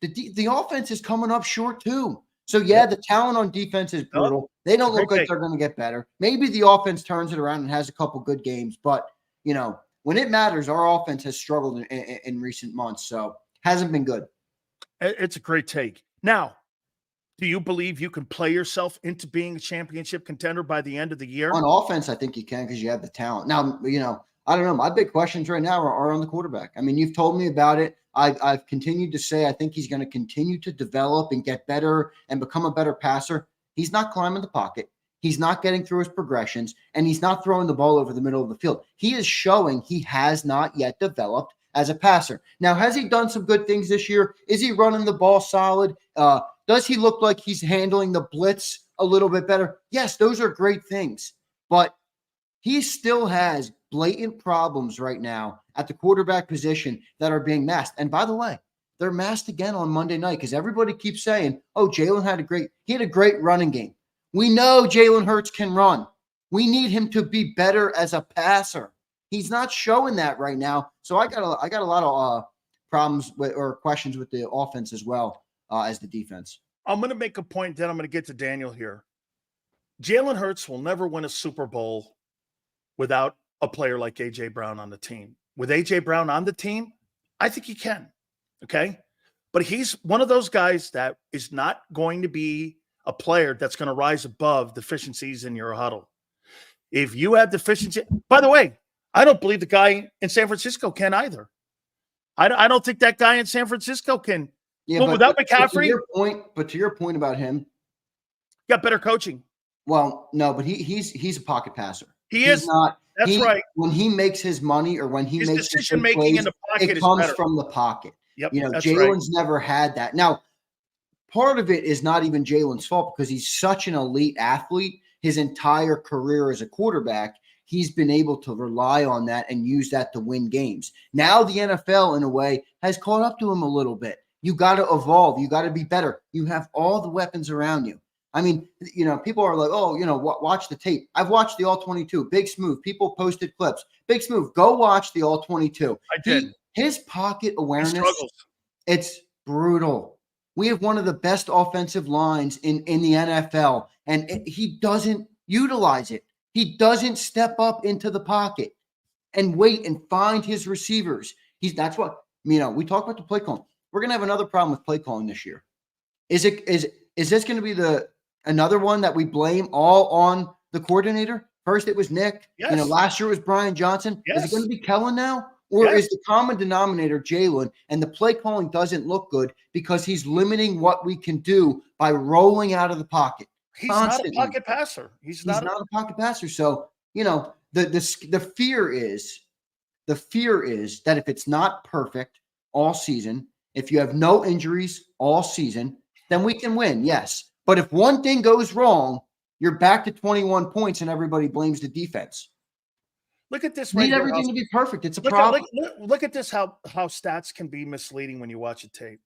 The offense is coming up short, too. So, the talent on defense is brutal. They don't look like they're going to get better. Maybe the offense turns it around and has a couple good games. But, when it matters, our offense has struggled in recent months. So, hasn't been good. It's a great take. Now, do you believe you can play yourself into being a championship contender by the end of the year? On offense, I think you can because you have the talent. Now, I don't know. My big questions right now are on the quarterback. I mean, you've told me about it. I've continued to say I think he's going to continue to develop and get better and become a better passer. He's not climbing the pocket. He's not getting through his progressions, and he's not throwing the ball over the middle of the field. He is showing he has not yet developed as a passer. Now, has he done some good things this year? Is he running the ball solid? Does he look like he's handling the blitz a little bit better? Yes, those are great things. But he still has blatant problems right now at the quarterback position that are being masked. And by the way, they're masked again on Monday night because everybody keeps saying, oh, Jalen had a great running game. We know Jalen Hurts can run. We need him to be better as a passer. He's not showing that right now. So I got a lot of problems or questions with the offense as well as the defense. I'm going to make a point, then I'm going to get to Daniel here. Jalen Hurts will never win a Super Bowl without a player like A.J. Brown on the team. With A.J. Brown on the team, I think he can, okay? But he's one of those guys that is not going to be a player that's going to rise above deficiencies in your huddle. If you have deficiency – by the way, I don't believe the guy in San Francisco can either. I don't think that guy in San Francisco can. Yeah, well, without McCaffrey, to your point about him, got better coaching. Well, no, but he's a pocket passer. He's is not. That's right. When he makes his money or when he his makes decision making in the pocket, it comes from the pocket. Yep, Jalen's never had that. Now, part of it is not even Jalen's fault because he's such an elite athlete. His entire career as a quarterback, he's been able to rely on that and use that to win games. Now the NFL, in a way, has caught up to him a little bit. You got to evolve. You got to be better. You have all the weapons around you. I mean, people are like, oh, watch the tape. I've watched the All-22. Big Smooth. People posted clips. Big Smooth, go watch the All-22. I did. His pocket awareness, it's brutal. We have one of the best offensive lines in the NFL, and he doesn't utilize it. He doesn't step up into the pocket and wait and find his receivers. That's what, we talk about the play calling. We're going to have another problem with play calling this year. Is this going to be another one that we blame all on the coordinator? First it was Nick. Yes. Last year it was Brian Johnson. Yes. Is it going to be Kellen now? Or is the common denominator Jalen, and the play calling doesn't look good because he's limiting what we can do by rolling out of the pocket? He's not a pocket passer. He's not a pocket passer. So, the fear is that if it's not perfect all season, if you have no injuries all season, then we can win, yes. But if one thing goes wrong, you're back to 21 points and everybody blames the defense. Look at this. Need everything to be perfect. It's a problem. Look at this, how stats can be misleading when you watch a tape.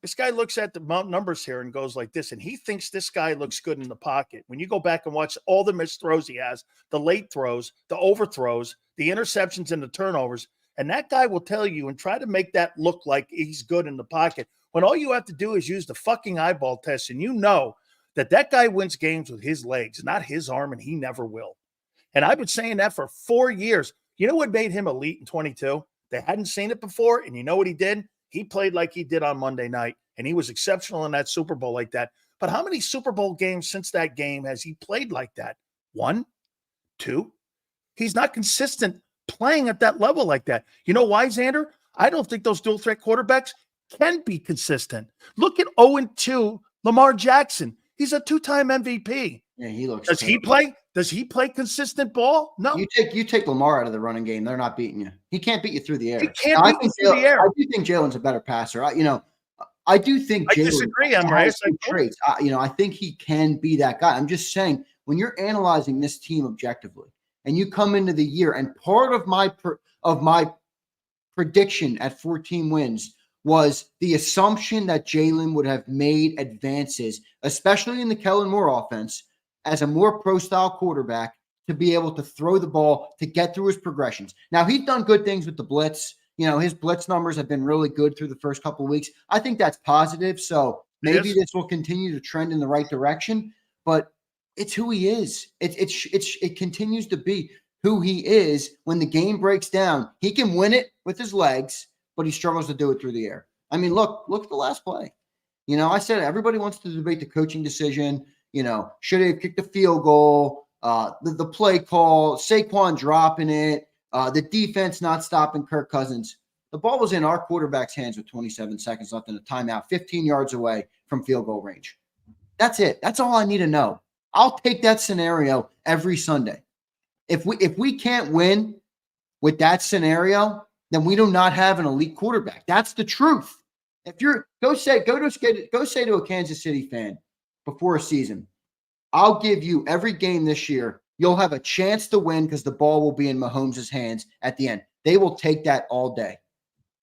This guy looks at the numbers here and goes like this, and he thinks this guy looks good in the pocket. When you go back and watch all the missed throws he has, the late throws, the overthrows, the interceptions and the turnovers, and that guy will tell you and try to make that look like he's good in the pocket, when all you have to do is use the fucking eyeball test, and you know that guy wins games with his legs, not his arm, and he never will. And I've been saying that for 4 years. You know what made him elite in 22? They hadn't seen it before, and you know what he did? He played like he did on Monday night, and he was exceptional in that Super Bowl like that. But how many Super Bowl games since that game has he played like that? 1? 2? He's not consistent playing at that level like that. You know why, Xander? I don't think those dual threat quarterbacks can be consistent. Look at 0-2 Lamar Jackson. He's a 2-time MVP. Yeah, he looks. Does he play? Does he play consistent ball? No. You take Lamar out of the running game, they're not beating you. He can't beat you through the air. He can't beat you through the air. I do think Jalen's a better passer. I do think Jalen. I disagree. I'm right. Traits. I think he can be that guy. I'm just saying, when you're analyzing this team objectively, and you come into the year, and part of my prediction at 14 wins was the assumption that Jalen would have made advances, especially in the Kellen Moore offense, as a more pro-style quarterback, to be able to throw the ball, to get through his progressions. Now, he's done good things with the blitz. His blitz numbers have been really good through the first couple of weeks. I think that's positive. So maybe this will continue to trend in the right direction, but it's who he is. It continues to be who he is. When the game breaks down, he can win it with his legs, but he struggles to do it through the air. I mean, look at the last play. I said everybody wants to debate the coaching decision. Should he have kicked the field goal? The play call, Saquon dropping it, the defense not stopping Kirk Cousins. The ball was in our quarterback's hands with 27 seconds left in a timeout, 15 yards away from field goal range. That's it. That's all I need to know. I'll take that scenario every Sunday. If we can't win with that scenario, then we do not have an elite quarterback. That's the truth. If you're go say to a Kansas City fan before a season, I'll give you every game this year, you'll have a chance to win because the ball will be in Mahomes' hands at the end. They will take that all day.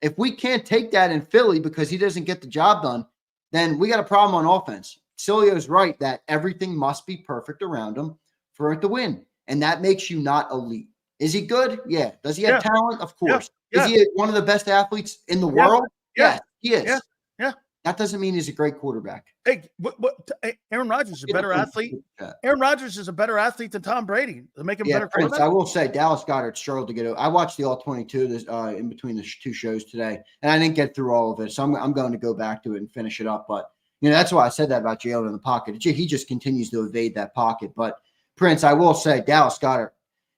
If we can't take that in Philly because he doesn't get the job done, then we got a problem on offense. Silio's right that everything must be perfect around him for it to win. And that makes you not elite. Is he good? Yeah. Does he have talent? Of course. Yeah. Is he one of the best athletes in the world? Yeah. He is. Yeah. That doesn't mean he's a great quarterback. Hey, Aaron Rodgers is a better athlete. Aaron Rodgers is a better athlete than Tom Brady. To make him better quarterback. I will say Dallas Goedert struggled to get over. I watched the All-22 in between the two shows today, and I didn't get through all of it. So I'm going to go back to it and finish it up. But that's why I said that about Jalen in the pocket. He just continues to evade that pocket. But Prince, I will say Dallas Goedert.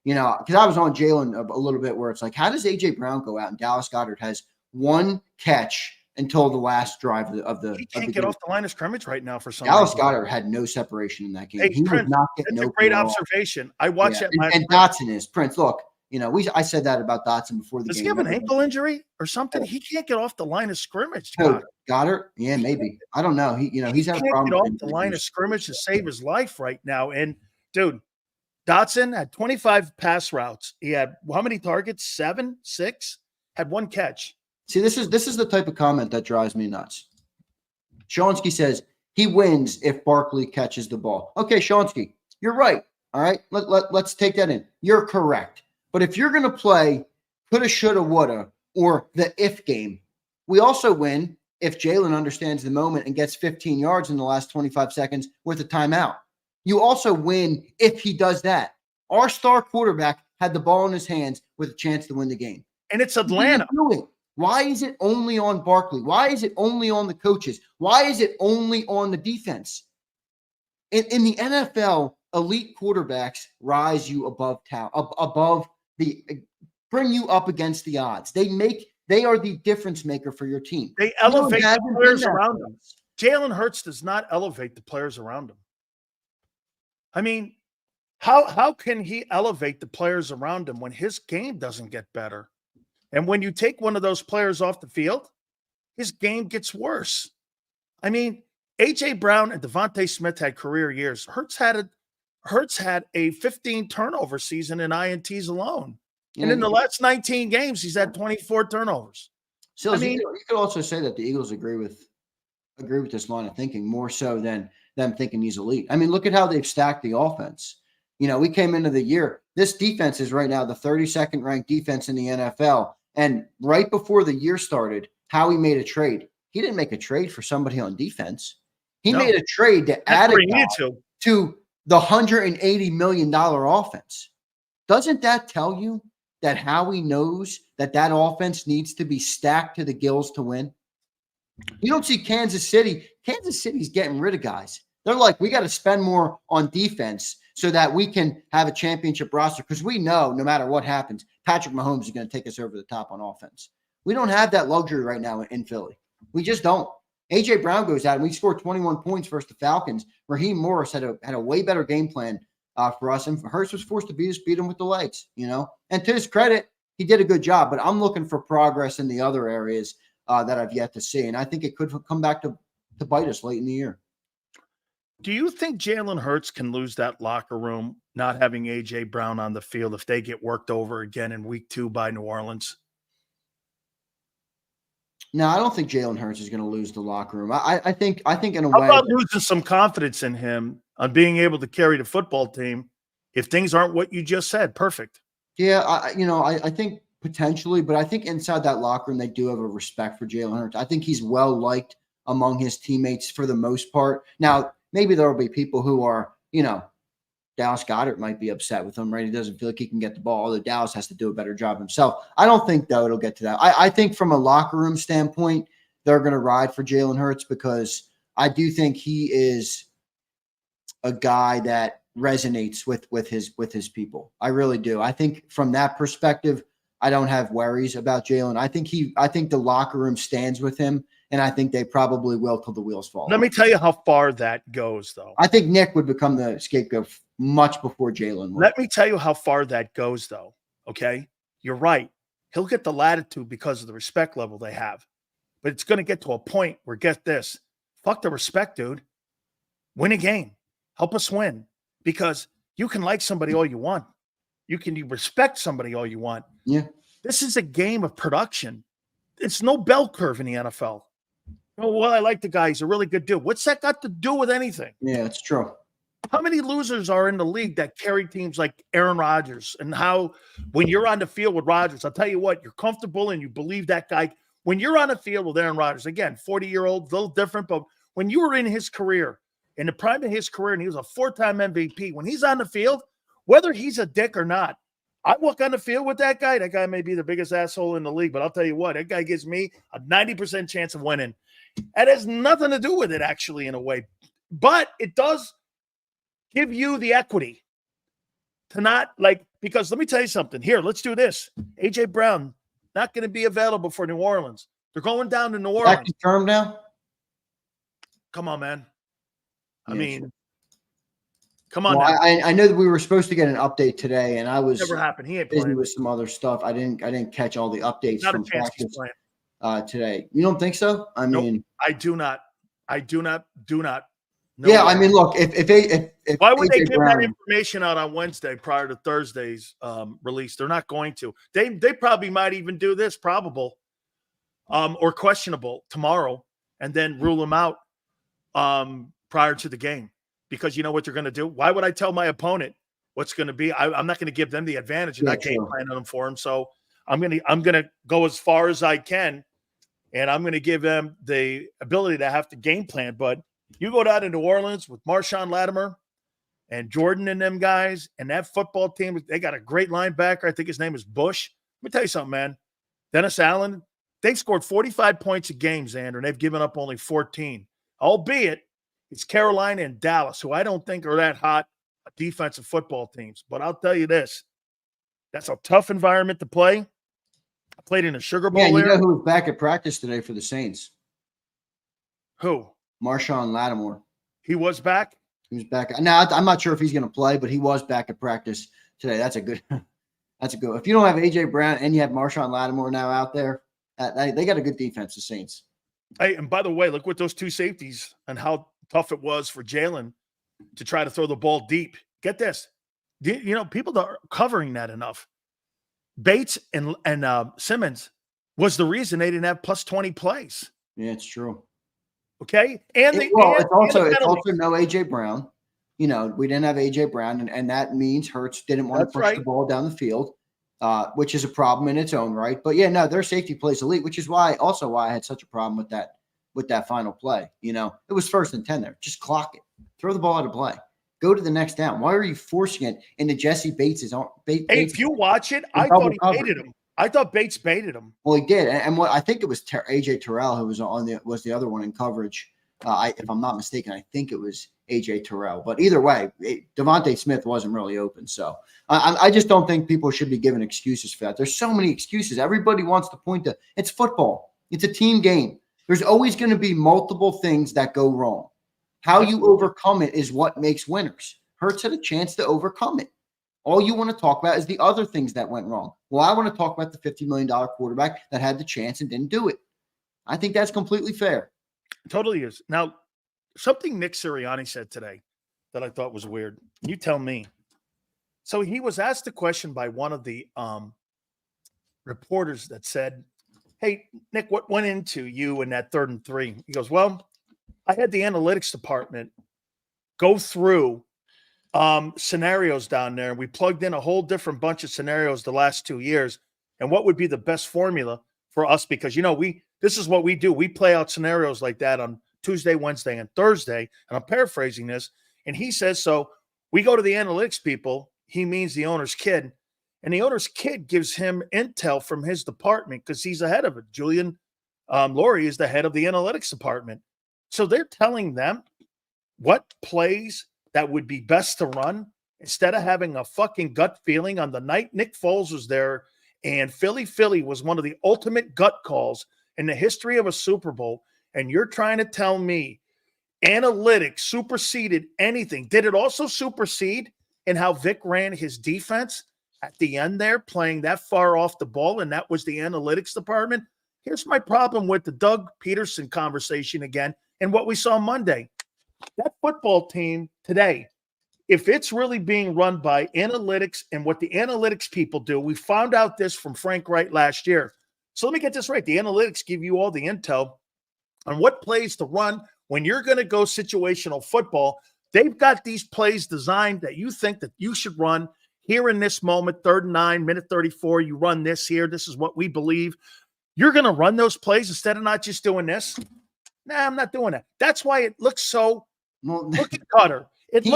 Because I was on Jalen a little bit where it's like, how does A.J. Brown go out and Dallas Goedert has one catch until the last drive of the. He can't get off the line of scrimmage right now for some Dallas reason. Goedert had no separation in that game. Hey, He Prince, was not getting that's a open great at all. observation. I watched that. And Dotson is Prince. Look, I said that about Dotson before the Does game. he have an ankle injury or something? He can't get off the line of scrimmage. Goddard? Yeah, maybe. I don't know. He's had a problem. Get off the line of scrimmage to save his life right now. And dude, Dotson had 25 pass routes. He had how many targets? 7, 6. Had one catch. See, this is the type of comment that drives me nuts. Shonsky says he wins if Barkley catches the ball. Okay, Shonsky, you're right. All right, let's take that in. You're correct. But if you're going to play coulda, shoulda, woulda, or the if game, we also win if Jalen understands the moment and gets 15 yards in the last 25 seconds with a timeout. You also win if he does that. Our star quarterback had the ball in his hands with a chance to win the game. And it's Atlanta. Why is it only on Barkley? Why is it only on the coaches? Why is it only on the defense? In the NFL, elite quarterbacks rise you above bring you up against the odds. They are the difference maker for your team. They elevate the players around them. Jalen Hurts does not elevate the players around him. I mean, how can he elevate the players around him when his game doesn't get better? And when you take one of those players off the field, his game gets worse. I mean, A.J. Brown and Devontae Smith had career years. Hurts had a 15 turnover season in INTs alone. And in the last 19 games, he's had 24 turnovers. So you could also say that the Eagles agree with this line of thinking more so than them thinking he's elite. I mean, look at how they've stacked the offense. We came into the year. This defense is right now the 32nd ranked defense in the NFL. And right before the year started, Howie made a trade. He didn't make a trade for somebody on defense. He made a trade to add a guy to the $180 million offense. Doesn't that tell you that Howie knows that offense needs to be stacked to the gills to win? You don't see Kansas City. Kansas City's getting rid of guys. They're like, we got to spend more on defense so that we can have a championship roster, because we know no matter what happens, Patrick Mahomes is going to take us over the top on offense. We don't have that luxury right now in Philly. We just don't. A.J. Brown goes out and we scored 21 points versus the Falcons. Raheem Morris had a way better game plan for us, and Hurts was forced to beat him with the legs, And to his credit, he did a good job, but I'm looking for progress in the other areas that I've yet to see, and I think it could come back to bite us late in the year. Do you think Jalen Hurts can lose that locker room not having A.J. Brown on the field if they get worked over again in week 2 by New Orleans? No, I don't think Jalen Hurts is going to lose the locker room. I think in a How way. about losing some confidence in him on being able to carry the football team if things aren't what you just said? Perfect. Yeah, I think potentially, but I think inside that locker room, they do have a respect for Jalen Hurts. I think he's well liked among his teammates for the most part. Now, maybe there will be people who are, Dallas Goedert might be upset with him, right? He doesn't feel like he can get the ball, although Dallas has to do a better job himself. I don't think, though, it'll get to that. I think from a locker room standpoint, they're going to ride for Jalen Hurts because I do think he is a guy that resonates with his people. I really do. I think from that perspective, I don't have worries about Jalen. I think the locker room stands with him, and I think they probably will till the wheels fall. Let me tell you how far that goes, though. I think Nick would become the scapegoat much before Jalen would. Let me tell you how far that goes, though. Okay? You're right. He'll get the latitude because of the respect level they have. But it's going to get to a point where, get this, fuck the respect, dude. Win a game. Help us win. Because you can like somebody all you want. You respect somebody all you want. Yeah. This is a game of production. It's no bell curve in the NFL. Well, I like the guy. He's a really good dude. What's that got to do with anything? Yeah, it's true. How many losers are in the league that carry teams like Aaron Rodgers? And how, when you're on the field with Rodgers, I'll tell you what, you're comfortable and you believe that guy. When you're on the field with Aaron Rodgers, again, 40-year-old, a little different, but when you were in his career, in the prime of his career, and he was a 4-time MVP, when he's on the field, whether he's a dick or not, I walk on the field with that guy. That guy may be the biggest asshole in the league, but I'll tell you what, that guy gives me a 90% chance of winning. That has nothing to do with it, actually, in a way. But it does give you the equity to not, because let me tell you something. Here, let's do this. A.J. Brown, not going to be available for New Orleans. They're going down to New That Orleans. confirmed now? Come on, man. I Yeah, mean, sure. come on Well, now. I know that we were supposed to get an update today, and I was Never happened. He ain't busy playing. with some other stuff. I didn't catch all the updates Not a from chance he's practice playing. today. You don't think so? I Nope. mean, I do not. No yeah. way. I mean, look, if Why would they AJ give Brown, that information out on Wednesday prior to Thursday's release? They're not going to. They probably might even do this probable or questionable tomorrow and then rule them out prior to the game, because you know what they're going to do? Why would I tell my opponent what's going to be? I'm not going to give them the advantage and not game plan on them for them. So I'm going to go as far as I can, and I'm going to give them the ability to have to game plan. But you go down to New Orleans with Marshawn Lattimore and Jordan and them guys, and that football team, they got a great linebacker. I think his name is Bush. Let me tell you something, man. Dennis Allen, they've scored 45 points a game, Xander, and they've given up only 14. Albeit, it's Carolina and Dallas, who I don't think are that hot defensive football teams. But I'll tell you this, that's a tough environment to play. I played in a Sugar Bowl. Yeah, you there. know who was back at practice today for the Saints? Who? Marshawn Lattimore. He was back? He was back. Now, I'm not sure if he's going to play, but he was back at practice today. That's a good If you don't have A.J. Brown and you have Marshawn Lattimore now out there, they got a good defense, the Saints. Hey, and by the way, look what those two safeties and how tough it was for Jalen to try to throw the ball deep. Get this. You know, people aren't covering that enough. Bates and Simmons was the reason they didn't have plus 20 plays. Yeah, it's true. Okay. And it's also no AJ Brown. You know, we didn't have AJ Brown, and that means Hurts didn't want to push the ball down the field, which is a problem in its own right. But yeah, no, their safety plays elite, which is why I had such a problem with that final play. You know, it was 1st and 10 there. Just clock it. Throw the ball out of play. Go to the next down. Why are you forcing it into Jesse Bates' arm? Hey, if you watch it, I thought he baited him. I thought Bates baited him. Well, he did, and what I think it was AJ Terrell who was the other one in coverage. If I'm not mistaken, I think it was AJ Terrell. But either way, Devontae Smith wasn't really open. So I just don't think people should be given excuses for that. There's so many excuses. Everybody wants to point to it's football. It's a team game. There's always going to be multiple things that go wrong. How you overcome it is what makes winners. Hurts had a chance to overcome it. All you want to talk about is the other things that went wrong. Well, I want to talk about the $50 million quarterback that had the chance and didn't do it. I think that's completely fair. It totally is. Now, something Nick Sirianni said today that I thought was weird. You tell me. So he was asked a question by one of the reporters that said, "Hey, Nick, what went into you in that 3rd and 3?" He goes, "Well, I had the analytics department go through scenarios down there. We plugged in a whole different bunch of scenarios the last 2 years and what would be the best formula for us, because, you know, this is what we do. We play out scenarios like that on Tuesday, Wednesday, and Thursday." And I'm paraphrasing this. And he says, so we go to the analytics people. He means the owner's kid. And the owner's kid gives him intel from his department because he's the head of it. Julian Laurie is the head of the analytics department. So they're telling them what plays that would be best to run instead of having a fucking gut feeling. On the night Nick Foles was there and Philly was one of the ultimate gut calls in the history of a Super Bowl, and you're trying to tell me analytics superseded anything. Did it also supersede in how Vic ran his defense at the end there, playing that far off the ball, and that was the analytics department? Here's my problem with the Doug Peterson conversation again and what we saw Monday. That football team today, if it's really being run by analytics and what the analytics people do, we found out this from Frank Wright last year. So let me get this right. The analytics give you all the intel on what plays to run when you're going to go situational football. They've got these plays designed that you think that you should run here in this moment, 3rd and 9, minute 34, you run this here. This is what we believe. You're going to run those plays instead of not just doing this? Nah, I'm not doing that. That's why it looks so cookie cutter. Nick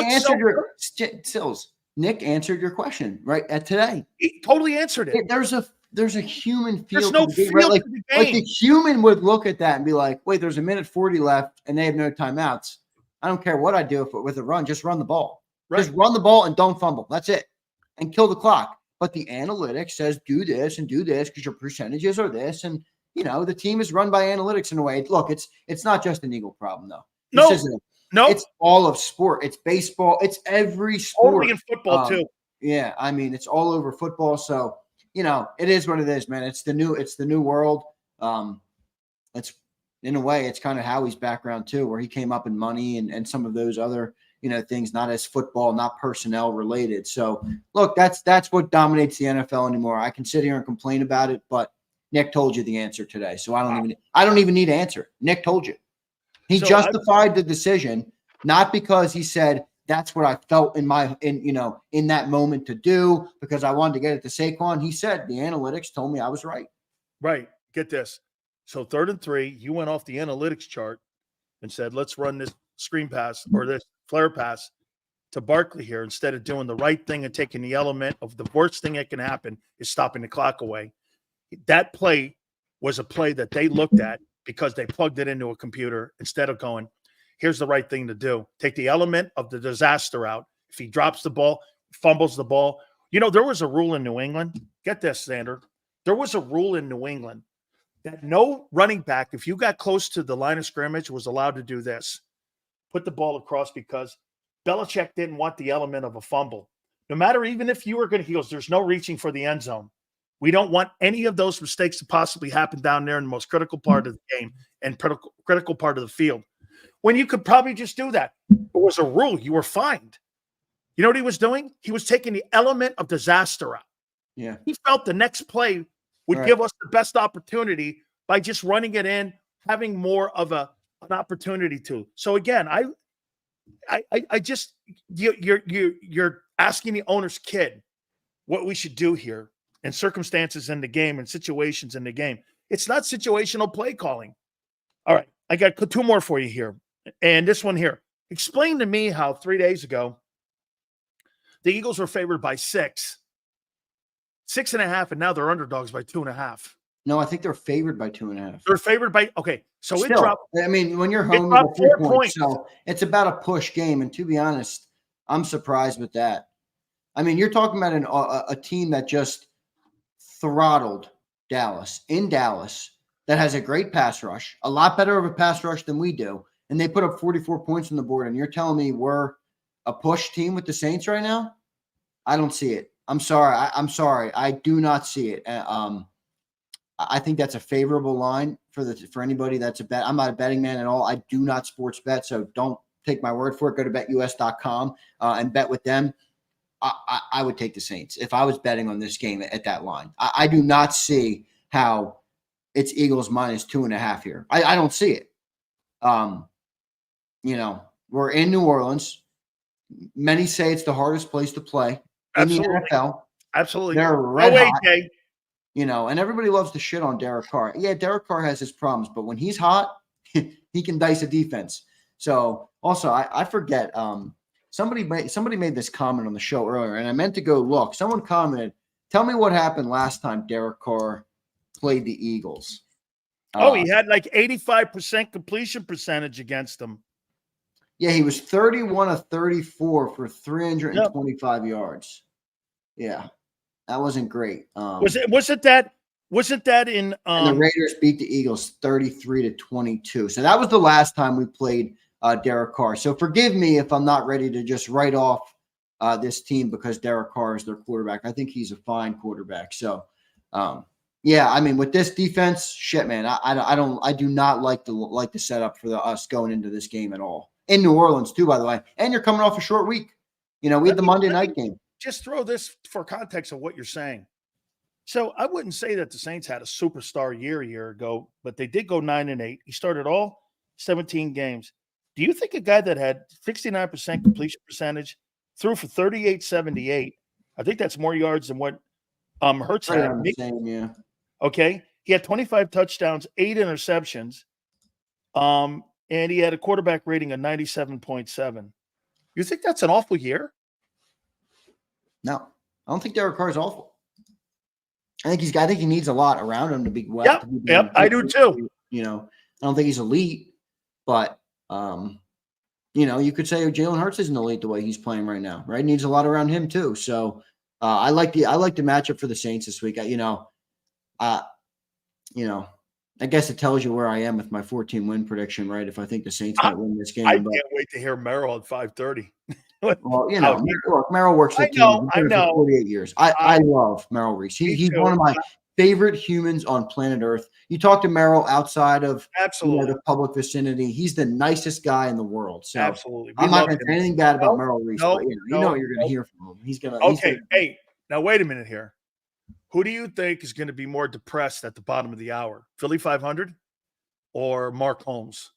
answered your question right at today. He totally answered it. There's a human feel. There's no to the game, feel right? to the game. Like a human would look at that and be like, wait, there's a minute 40 left and they have no timeouts. I don't care what I do with a run. Just run the ball. Right. Just run the ball and don't fumble. That's it. And kill the clock. but the analytics says do this and do this because your percentages are this. And, the team is run by analytics in a way. Look, it's not just an Eagle problem, though. No, it's all of sport. It's baseball. It's every sport. Only in football, too. Yeah, I mean, it's all over football. So, it is what it is, man. It's the new world. It's in a way, it's kind of Howie's background too, where he came up in money and some of those other, things, not as football, not personnel related. So look, that's what dominates the NFL anymore. I can sit here and complain about it, but Nick told you the answer today. So I don't even need to answer. Nick told you. He justified the decision, not because he said that's what I felt in that moment to do because I wanted to get it to Saquon. He said the analytics told me I was right. Right. Get this. So 3rd and 3, you went off the analytics chart and said, let's run this screen pass or this flare pass to Barkley here instead of doing the right thing and taking the element of the worst thing that can happen is stopping the clock away. That play was a play that they looked at because they plugged it into a computer instead of going, here's the right thing to do. Take the element of the disaster out. If he drops the ball, fumbles the ball. There was a rule in New England. Get this, Xander. There was a rule in New England that no running back, if you got close to the line of scrimmage, was allowed to do this. Put the ball across because Belichick didn't want the element of a fumble. No matter even if you were going to, he goes, there's no reaching for the end zone. We don't want any of those mistakes to possibly happen down there in the most critical part of the game and critical part of the field. When you could probably just do that. It was a rule. You were fined. You know what he was doing? He was taking the element of disaster out. Yeah. He felt the next play would give us the best opportunity by just running it in, having more of an opportunity to. So again, you're asking the owner's kid what we should do here and circumstances in the game and situations in the game. It's not situational play calling. All right, I got 2 more for you here. And this one here. Explain to me how 3 days ago the Eagles were favored by 6.5, and now they're underdogs by 2.5. No, I think they're favored by 2.5. They're favored by so Still, it dropped. I mean, when you're home, dropped 4 points. So it's about a push game. And to be honest, I'm surprised with that. I mean, you're talking about a team that just throttled Dallas in Dallas that has a great pass rush, a lot better of a pass rush than we do. And they put up 44 points on the board. And you're telling me we're a push team with the Saints right now? I don't see it. I'm sorry. I'm sorry. I do not see it. I think that's a favorable line for anybody that's a bet. I'm not a betting man at all. I do not sports bet, so don't take my word for it. Go to betus.com and bet with them. I would take the Saints if I was betting on this game at that line. I do not see how it's Eagles minus 2.5 here. I don't see it. We're in New Orleans. Many say it's the hardest place to play in the NFL. Absolutely. They're red hot. Jay. And everybody loves to shit on Derek Carr. Yeah, Derek Carr has his problems, but when he's hot, he can dice a defense. So also, I forget. Somebody made this comment on the show earlier, and I meant to go look. Someone commented, "Tell me what happened last time Derek Carr played the Eagles." He had like 85% completion percentage against them. Yeah, he was 31 of 34 for 325 yards. Yeah, that wasn't great. Wasn't that in and the Raiders beat the Eagles 33-22. So that was the last time we played Derek Carr. So forgive me if I'm not ready to just write off this team because Derek Carr is their quarterback. I think he's a fine quarterback. So yeah, I mean, with this defense, shit, man, I do not like the setup for us going into this game at all. In New Orleans too, by the way. And you're coming off a short week. We had the Monday night game. Just throw this for context of what you're saying. So I wouldn't say that the Saints had a superstar year a year ago, but they did go 9-8. He started all 17 games. Do you think a guy that had 69% completion percentage threw for 38-78? I think that's more yards than what Hurts had. Same, yeah. Okay. He had 25 touchdowns, 8 interceptions. And he had a quarterback rating of 97.7. You think that's an awful year? No, I don't think Derek Carr is awful. I think he needs a lot around him to be well. Yep, I do too. I don't think he's elite, but you could say Jalen Hurts isn't elite the way he's playing right now, right? Needs a lot around him too. So I like the matchup for the Saints this week. I guess it tells you where I am with my 14-win prediction, right? If I think the Saints might win this game. I can't wait to hear Merrill at 5:30. Well, Merrill works for the team. He's been here for 48 years. I love Merrill Reese. He's one of my favorite humans on planet Earth. You talk to Merrill outside of the public vicinity, he's the nicest guy in the world. So absolutely, I'm not going to say anything bad about Merrill Reese, but you know what you're going to hear from him. He's going to. Okay, hey, now wait a minute here. Who do you think is going to be more depressed at the bottom of the hour? Philly 500 or Mark Holmes?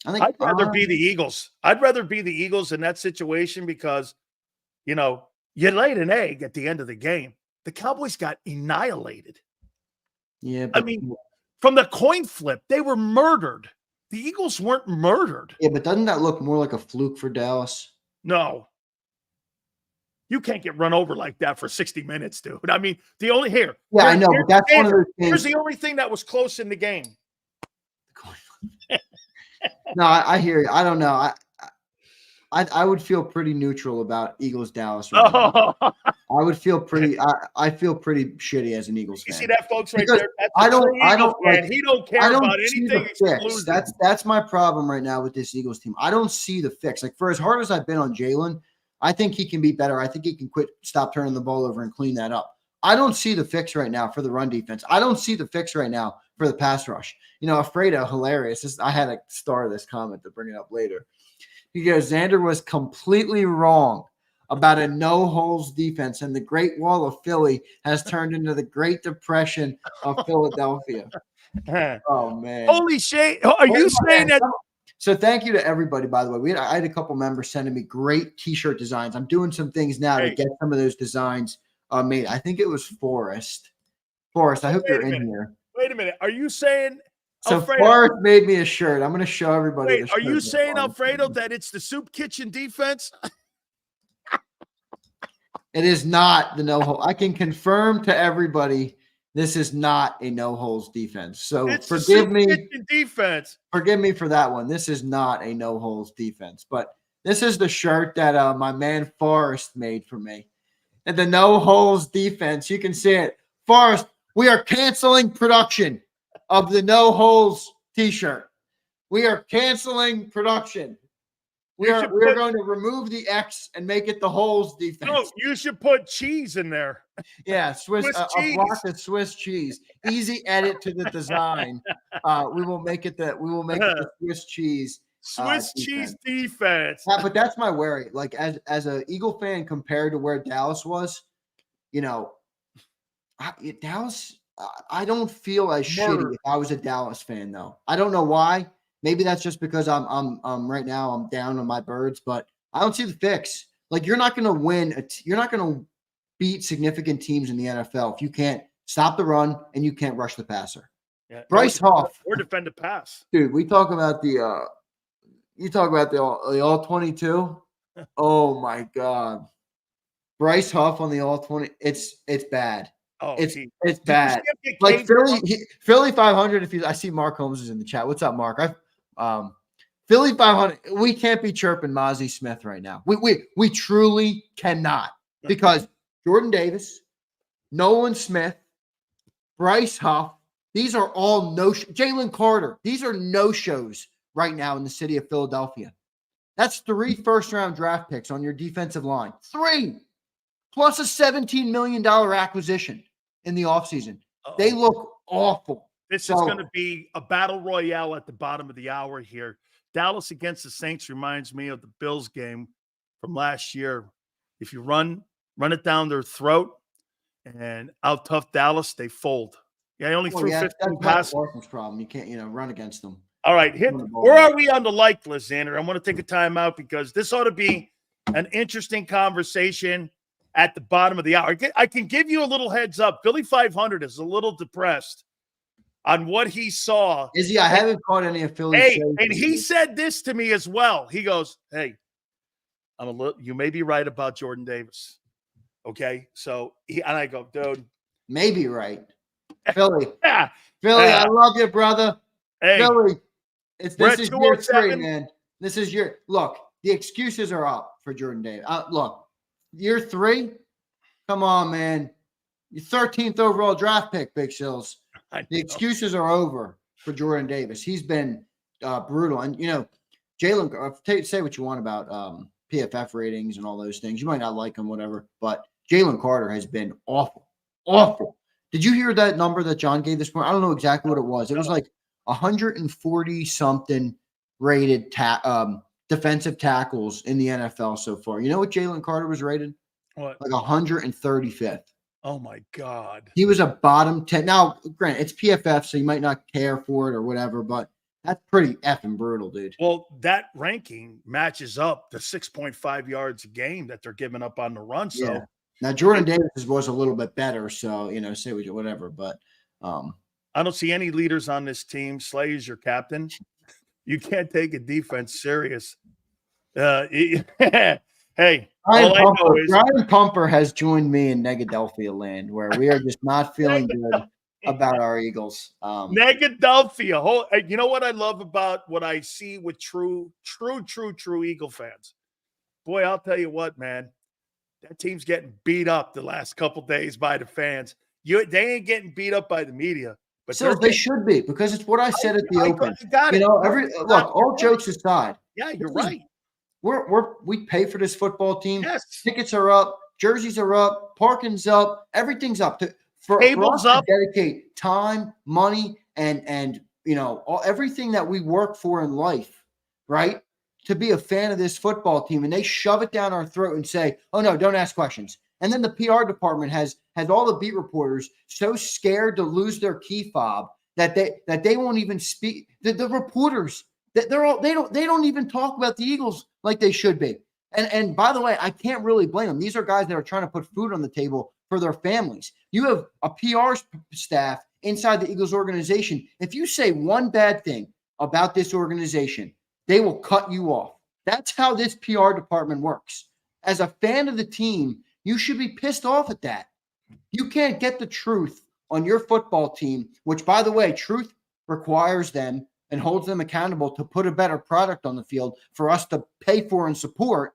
I'd rather be the Eagles. I'd rather be the Eagles in that situation because, you laid an egg at the end of the game. The Cowboys got annihilated. Yeah, I mean, from the coin flip, they were murdered. The Eagles weren't murdered. Yeah, but doesn't that look more like a fluke for Dallas? No. You can't get run over like that for 60 minutes, dude. I mean, I know, but that's one of those things. Here's the only thing that was close in the game. No, I hear you. I don't know. I would feel pretty neutral about Eagles Dallas. Right now. I would feel pretty. I feel pretty shitty as an Eagles fan. You see that, folks, right because there? That's I don't like. He don't care about anything. That's my problem right now with this Eagles team. I don't see the fix. Like, for as hard as I've been on Jalen, I think he can be better. I think he can stop turning the ball over and clean that up. I don't see the fix right now for the run defense. I don't see the fix right now for the pass rush. Alfredo, hilarious. I had to star this comment to bring it up later. He goes, Xander was completely wrong about a no-holes defense, and the Great Wall of Philly has turned into the Great Depression of Philadelphia. Oh, man. Holy shit. Are you saying that? So thank you to everybody, by the way. I had a couple members sending me great T-shirt designs. I'm doing some things now to get some of those designs made. I think it was Forrest. I hope you're in here. Wait a minute. Are you saying so Alfredo, Forrest made me a shirt. I'm going to show everybody. Wait, are you saying, Alfredo, that it's the soup kitchen defense? It is not the no-hole. I can confirm to everybody this is not a no-holes defense. So forgive me. Defense. Forgive me for that one. This is not a no-holes defense. But this is the shirt that my man Forrest made for me. And the no-holes defense. You can see it. Forrest, we are canceling production of the no-holes T-shirt. We are canceling production. We are going to remove the X and make it the holes defense. No, you should put cheese in there. Yeah, Swiss cheese. A block of Swiss cheese. Easy edit to the design. We will make it the Swiss cheese. Swiss cheese defense. Yeah, but that's my worry. Like as a Eagle fan compared to where Dallas was, Dallas. I don't feel as shitty if I was a Dallas fan, though. I don't know why. Maybe that's just because I'm right now I'm down on my birds, but I don't see the fix. Like, you're not going to win. You're not going to beat significant teams in the NFL if you can't stop the run and you can't rush the passer. Yeah, Bryce Huff or defend a pass, dude. We talk about the the all 22. Oh my God, Bryce Huff on the all 20. It's bad. Oh, it's bad. Like Philly 500. I see Mark Holmes is in the chat. What's up, Mark? Philly 500. We can't be chirping Mozzie Smith right now. We truly cannot, because Jordan Davis, Nolan Smith, Bryce Huff. These are all Jalen Carter. These are no-shows right now in the city of Philadelphia. That's 3 first-round draft picks on your defensive line. 3. Plus a $17 million acquisition in the offseason. They look awful. This is going to be a battle royale at the bottom of the hour here. Dallas against the Saints reminds me of the Bills game from last year. If you run it down their throat and out tough Dallas, they fold. Yeah, I only threw 15 passes. That's problem. You can't, run against them. All right, where are we on the like list, Xander? I want to take a time out because this ought to be an interesting conversation at the bottom of the hour. I can give you a little heads up. Philly 500 is a little depressed on what he saw. Is he? I haven't caught any of Philly. Hey, and he said this to me as well. He goes, "Hey, you may be right about Jordan Davis." Okay, and I go, dude, maybe right. Philly, Philly, I love you, brother. Hey, Philly, this is year 3, man. This is look. The excuses are up for Jordan Davis. Look. Year 3, Come on, man. Your 13th overall draft pick, Big Sills. The excuses are over for Jordan Davis. He's been brutal. And, Jalen, say what you want about PFF ratings and all those things. You might not like him, whatever. But Jalen Carter has been awful. Awful. Did you hear that number that John gave this morning? I don't know exactly what it was. It was like 140-something rated defensive tackles in the NFL so far. You know what Jalen Carter was rated? What? Like 135th. Oh, my God. He was a bottom 10. Now, granted, it's PFF, so you might not care for it or whatever, but that's pretty effing brutal, dude. Well, that ranking matches up the 6.5 yards a game that they're giving up on the run. So yeah. Now, Jordan Davis was a little bit better, so, say whatever, but I don't see any leaders on this team. Slay is your captain. You can't take a defense serious. Hey, Brian Pumper has joined me in Negadelphia land, where we are just not feeling good about our Eagles. Negadelphia. You know what I love about what I see with true Eagle fans? Boy, I'll tell you what, man. That team's getting beat up the last couple days by the fans. They ain't getting beat up by the media. But so they should be, because it's what I said at the open. All jokes aside. Yeah, you're right. We pay for this football team. Yes. Tickets are up, jerseys are up, parking's up, everything's up. For us to dedicate time, money, and everything that we work for in life, right? To be a fan of this football team, and they shove it down our throat and say, "Oh no, don't ask questions." And then the PR department has all the beat reporters so scared to lose their key fob that they won't even speak. The reporters they don't even talk about the Eagles like they should be. And by the way, I can't really blame them. These are guys that are trying to put food on the table for their families. You have a PR staff inside the Eagles organization. If you say one bad thing about this organization, they will cut you off. That's how this PR department works. As a fan of the team, you should be pissed off at that. You can't get the truth on your football team, which, by the way, truth requires them and holds them accountable to put a better product on the field for us to pay for and support.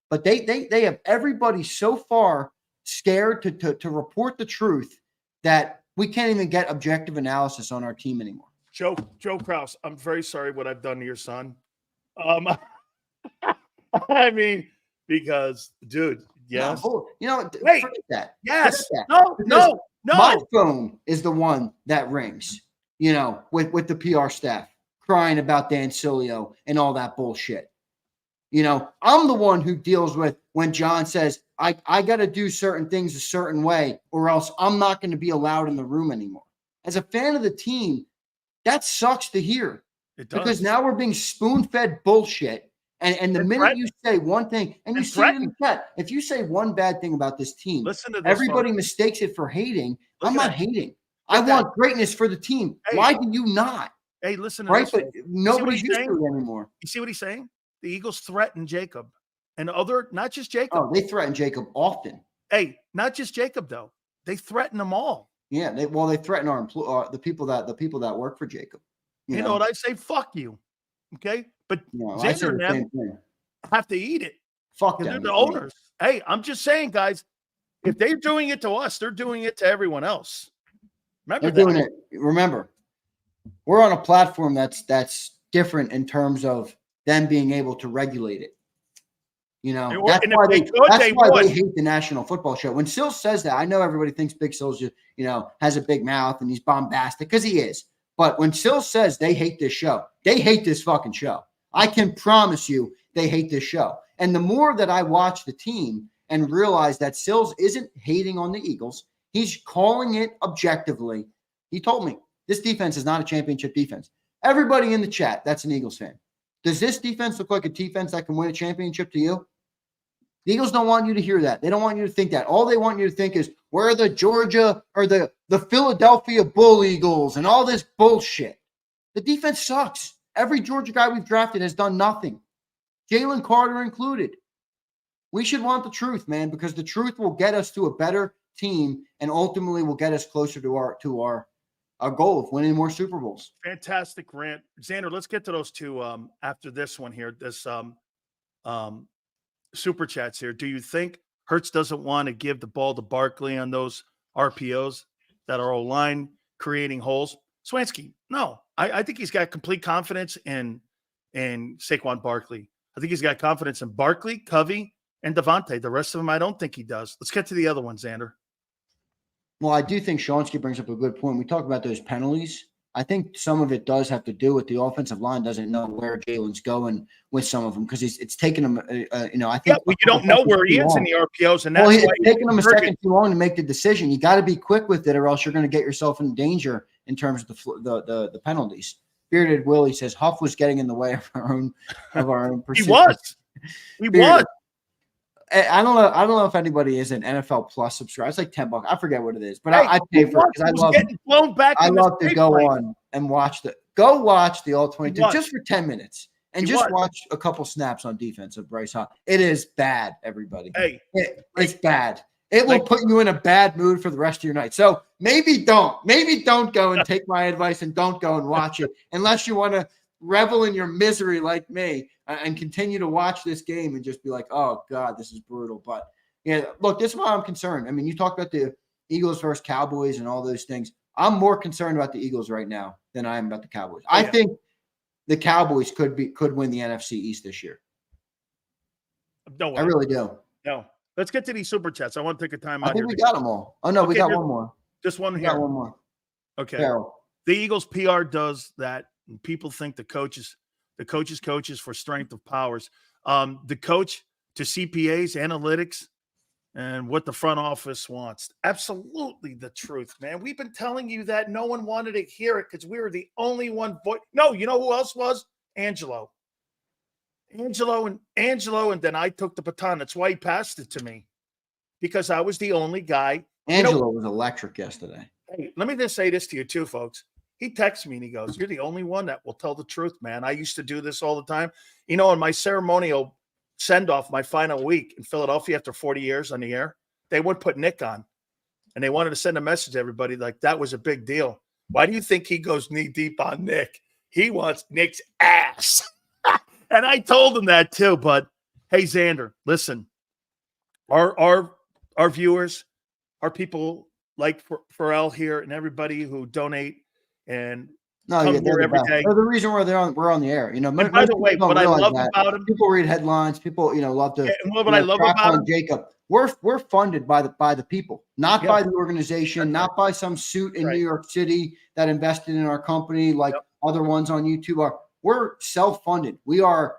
But they have everybody so far scared to report the truth that we can't even get objective analysis on our team anymore. Joe Kraus, I'm very sorry what I've done to your son. I mean, because, dude, yes. Wait, forget that. Yes. Forget that. No. My phone is the one that rings, with the PR staff crying about Dan Sileo and all that bullshit. I'm the one who deals with when John says, I got to do certain things a certain way, or else I'm not going to be allowed in the room anymore. As a fan of the team, that sucks to hear. It does. Because now we're being spoon-fed bullshit. And the minute you say one thing, and you see it in the chat, if you say one bad thing about this team, everybody mistakes it for hating. I'm not hating. I want greatness for the team. Hey, why do you not? Hey, listen to this. But nobody's used to it anymore. You see what he's saying? The Eagles threaten JAKIB. And not just JAKIB. Oh, they threaten JAKIB often. Hey, not just JAKIB, though. They threaten them all. Yeah, they threaten the people that work for JAKIB. You know what I say? Fuck you. Okay? But Xander and them have to eat it. Fuck them. They're the owners. Hey, I'm just saying, guys, if they're doing it to us, they're doing it to everyone else. Remember, we're on a platform that's different in terms of them being able to regulate it. That's why they hate the National Football Show. When Sills says that, I know everybody thinks Big Sills just, has a big mouth and he's bombastic, because he is. But when Sills says they hate this show, they hate this fucking show. I can promise you they hate this show. And the more that I watch the team and realize that Sills isn't hating on the Eagles, he's calling it objectively. He told me this defense is not a championship defense. Everybody in the chat that's an Eagles fan, does this defense look like a defense that can win a championship to you? The Eagles don't want you to hear that. They don't want you to think that. All they want you to think is, where are the Georgia or the Philadelphia Bull Eagles and all this bullshit. The defense sucks. Every Georgia guy we've drafted has done nothing. Jalen Carter included. We should want the truth, man, because the truth will get us to a better team and ultimately will get us closer to our goal of winning more Super Bowls. Fantastic rant. Xander, let's get to those two after this one here. This super chats here. Do you think Hurts doesn't want to give the ball to Barkley on those RPOs that are O-line creating holes. Swansky, no. I think he's got complete confidence in Saquon Barkley. I think he's got confidence in Barkley, Covey, and Devontae. The rest of them, I don't think he does. Let's get to the other one, Xander. Well, I do think Shonsky brings up a good point. We talk about those penalties. I think some of it does have to do with the offensive line doesn't know where Jalen's going with some of them because it's taking him, I think. Yeah, well, you don't know where he is in the RPOs, and that's why it's taking him a second too long to make the decision. You got to be quick with it, or else you're going to get yourself in danger in terms of the penalties. Bearded Willie says Huff was getting in the way of our own pursuit. He was. I don't know if anybody is an NFL Plus subscriber. It's like $10. I forget what it is, but I pay for it because I love getting blown back. I love to go on and watch the All 22 just for 10 minutes and just watch a couple snaps on defense of Bryce Hall. It is bad, everybody. It's bad. It will put you in a bad mood for the rest of your night. So maybe don't go and take my advice and don't go and watch it unless you want to revel in your misery like me and continue to watch this game and just be like, oh God, this is brutal. But yeah, look, this is why I'm concerned. I mean, you talk about the Eagles versus Cowboys and all those things. I'm more concerned about the Eagles right now than I am about the Cowboys. I think the Cowboys could win the NFC East this year. No way. I really do. No. Let's get to these super chats. I want to take a time out. I think we got them all. Oh no, we got one more. Just one here. We got one more. Okay. Carol. The Eagles PR does that. And people think the coaches for strength of powers. The coach to CPAs, analytics, and what the front office wants. Absolutely the truth, man. We've been telling you that. No one wanted to hear it because we were the only one voice. No, you know who else was? Angelo, and then I took the baton. That's why he passed it to me, because I was the only guy. Angelo was electric yesterday. Hey, let me just say this to you too, folks. He texts me and he goes, "You're the only one that will tell the truth, man. I used to do this all the time." You know, in my ceremonial send-off, my final week in Philadelphia after 40 years on the air, they would put Nick on. And they wanted to send a message to everybody like that was a big deal. Why do you think he goes knee-deep on Nick? He wants Nick's ass. And I told him that too. But, hey, Xander, listen. Our viewers, our people like Pharrell here and everybody who donate and come here every day. They're the reason we're on the air. You know, by the way, what I love about him, people read headlines. People, love to. And what I love about him, JAKIB, we're funded by the people, not by the organization, not by some suit in New York City that invested in our company like other ones on YouTube are. We're self-funded. We are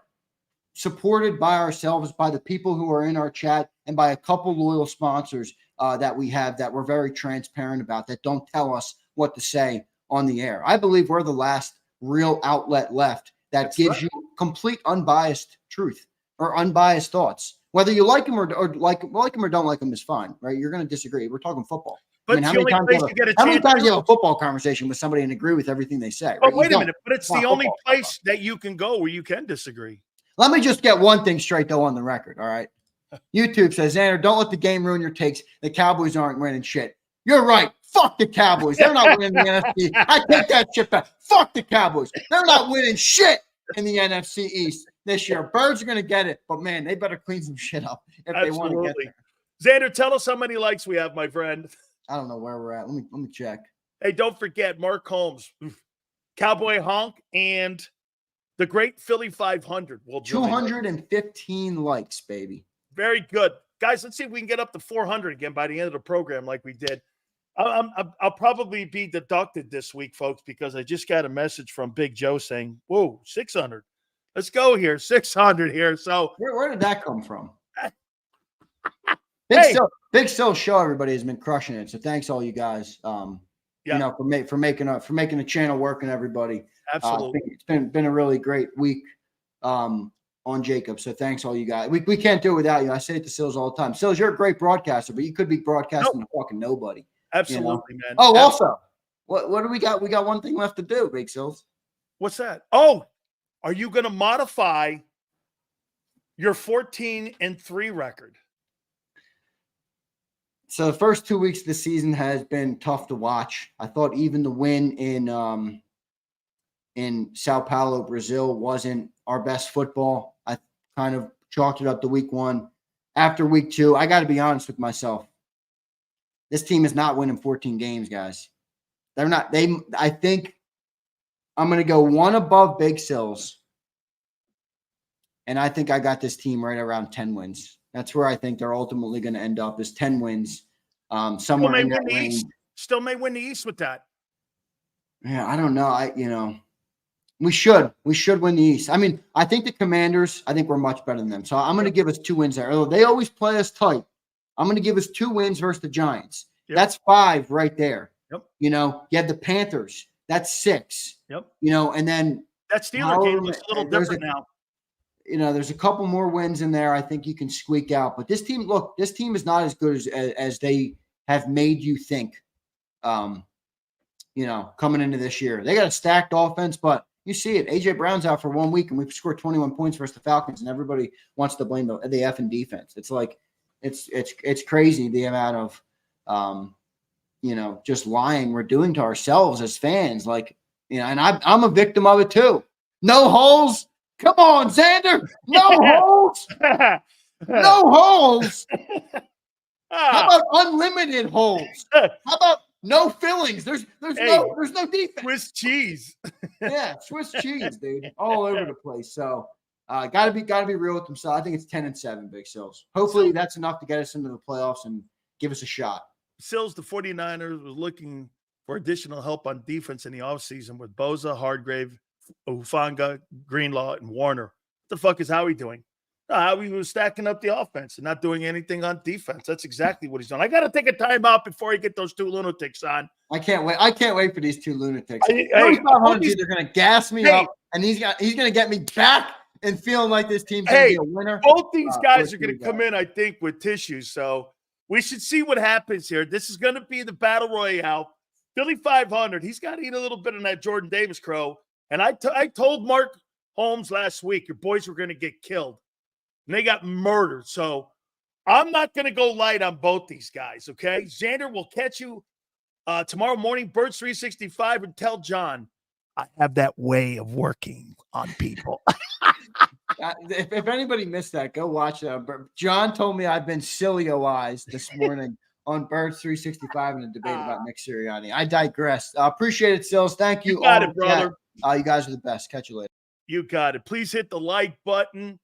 supported by ourselves, by the people who are in our chat, and by a couple loyal sponsors that we have that we're very transparent about, that don't tell us what to say on the air. I believe we're the last real outlet left that gives you complete unbiased truth or unbiased thoughts. Whether you like them or like them or don't like them is fine, right? You're going to disagree. We're talking football. But how many times do you have a football conversation with somebody and agree with everything they say? Right? Wait a minute, but it's the only place that you can go where you can disagree. Let me just get one thing straight, though, on the record, all right? YouTube says, Xander, don't let the game ruin your takes. The Cowboys aren't winning shit. You're right. Fuck the Cowboys. They're not winning the NFC. I take that shit back. Fuck the Cowboys. They're not winning shit in the NFC East this year. Birds are going to get it, but, man, they better clean some shit up if they want to get there. Xander, tell us how many likes we have, my friend. I don't know where we're at. Let me check. Hey, don't forget Mark Holmes, Cowboy Honk, and the great Philly 500. 215 likes, baby. Very good. Guys, let's see if we can get up to 400 again by the end of the program like we did. I'll probably be deducted this week, folks, because I just got a message from Big Joe saying, whoa, 600. Let's go here. 600 here. So where did that come from? Big Still Show, everybody, has been crushing it. So thanks all you guys. For making the channel work and everybody. Absolutely. It's been a really great week on JAKIB. So thanks all you guys. We can't do it without you. I say it to Sills all the time. Sills, you're a great broadcaster, but you could be broadcasting to fucking nobody. Absolutely, man. Oh, also, what do we got? We got one thing left to do, Big Sills. What's that? Oh, are you going to modify your 14-3 record? So the first 2 weeks of the season has been tough to watch. I thought even the win in Sao Paulo, Brazil, wasn't our best football. I kind of chalked it up to week one. after week 2, I got to be honest with myself. This team is not winning 14 games, guys. They're not. I think I'm going to go one above Big Sills. And I think I got this team right around 10 wins. That's where I think they're ultimately going to end up, is 10 wins. Somewhere in that range. Still may win the East with that. Yeah, I don't know. We should win the East. I mean, I think the Commanders, I think we're much better than them. So I'm going to give us 2 wins there. They always play us tight. I'm going to give us 2 wins versus the Giants. Yep. That's 5 right there. Yep. You have the Panthers. That's 6. Yep. And then that Steeler game looks a little different now. There's a couple more wins in there I think you can squeak out. But this team is not as good as they have made you think, coming into this year. They got a stacked offense, but you see it. A.J. Brown's out for 1 week, and we've scored 21 points versus the Falcons, and everybody wants to blame the effing defense. It's like it's crazy the amount of just lying we're doing to ourselves as fans. And I'm a victim of it too. No holes. Come on, Xander. No holes. No holes. How about unlimited holes? How about no fillings? There's no defense. Swiss cheese. Yeah, Swiss cheese, dude. All over the place. So gotta be real with themselves. I think it's 10-7, Big Sills. Hopefully that's enough to get us into the playoffs and give us a shot. Sills, the 49ers, was looking for additional help on defense in the offseason with Bosa, Hargrave, Ufanga, Greenlaw, and Warner. What the fuck is Howie doing? No, Howie was stacking up the offense and not doing anything on defense. That's exactly what he's done. I got to take a timeout before I get those 2 lunatics on. I can't wait for these 2 lunatics. They're going to gas me up, and he's going to get me back and feeling like this team's going to be a winner. Both these guys are going to come in, I think, with tissues. So we should see what happens here. This is going to be the battle royale. Philly 500. He's got to eat a little bit of that Jordan Davis crow. And I told Mark Holmes last week, your boys were going to get killed. And they got murdered. So I'm not going to go light on both these guys, okay? Xander will catch you tomorrow morning, Birds 365, and tell John I have that way of working on people. If anybody missed that, go watch that. John told me I've been Sileo-ized this morning on Birds 365 in a debate about Nick Sirianni. I digress. Appreciate it, Sills. Thank you. You got it, brother. You guys are the best. Catch you later. You got it. Please hit the like button.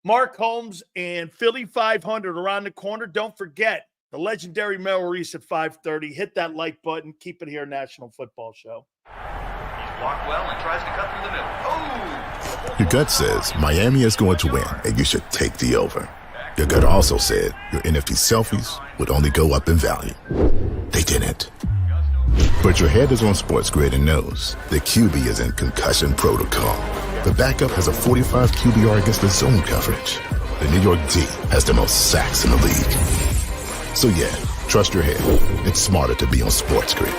Mark Holmes and Philly 500 around the corner. Don't forget the legendary Mel Reese at 5:30. Hit that like button. Keep it here, National Football Show. He's blocked well and tries to cut through the middle. Oh! Your gut says Miami is going to win, and you should take the over. Your gut also said your NFT selfies would only go up in value. They didn't. But your head is on Sports Grid and knows the QB is in concussion protocol. The backup has a 45 QBR against the zone coverage. The New York D has the most sacks in the league. So yeah, trust your head. It's smarter to be on Sports Grid.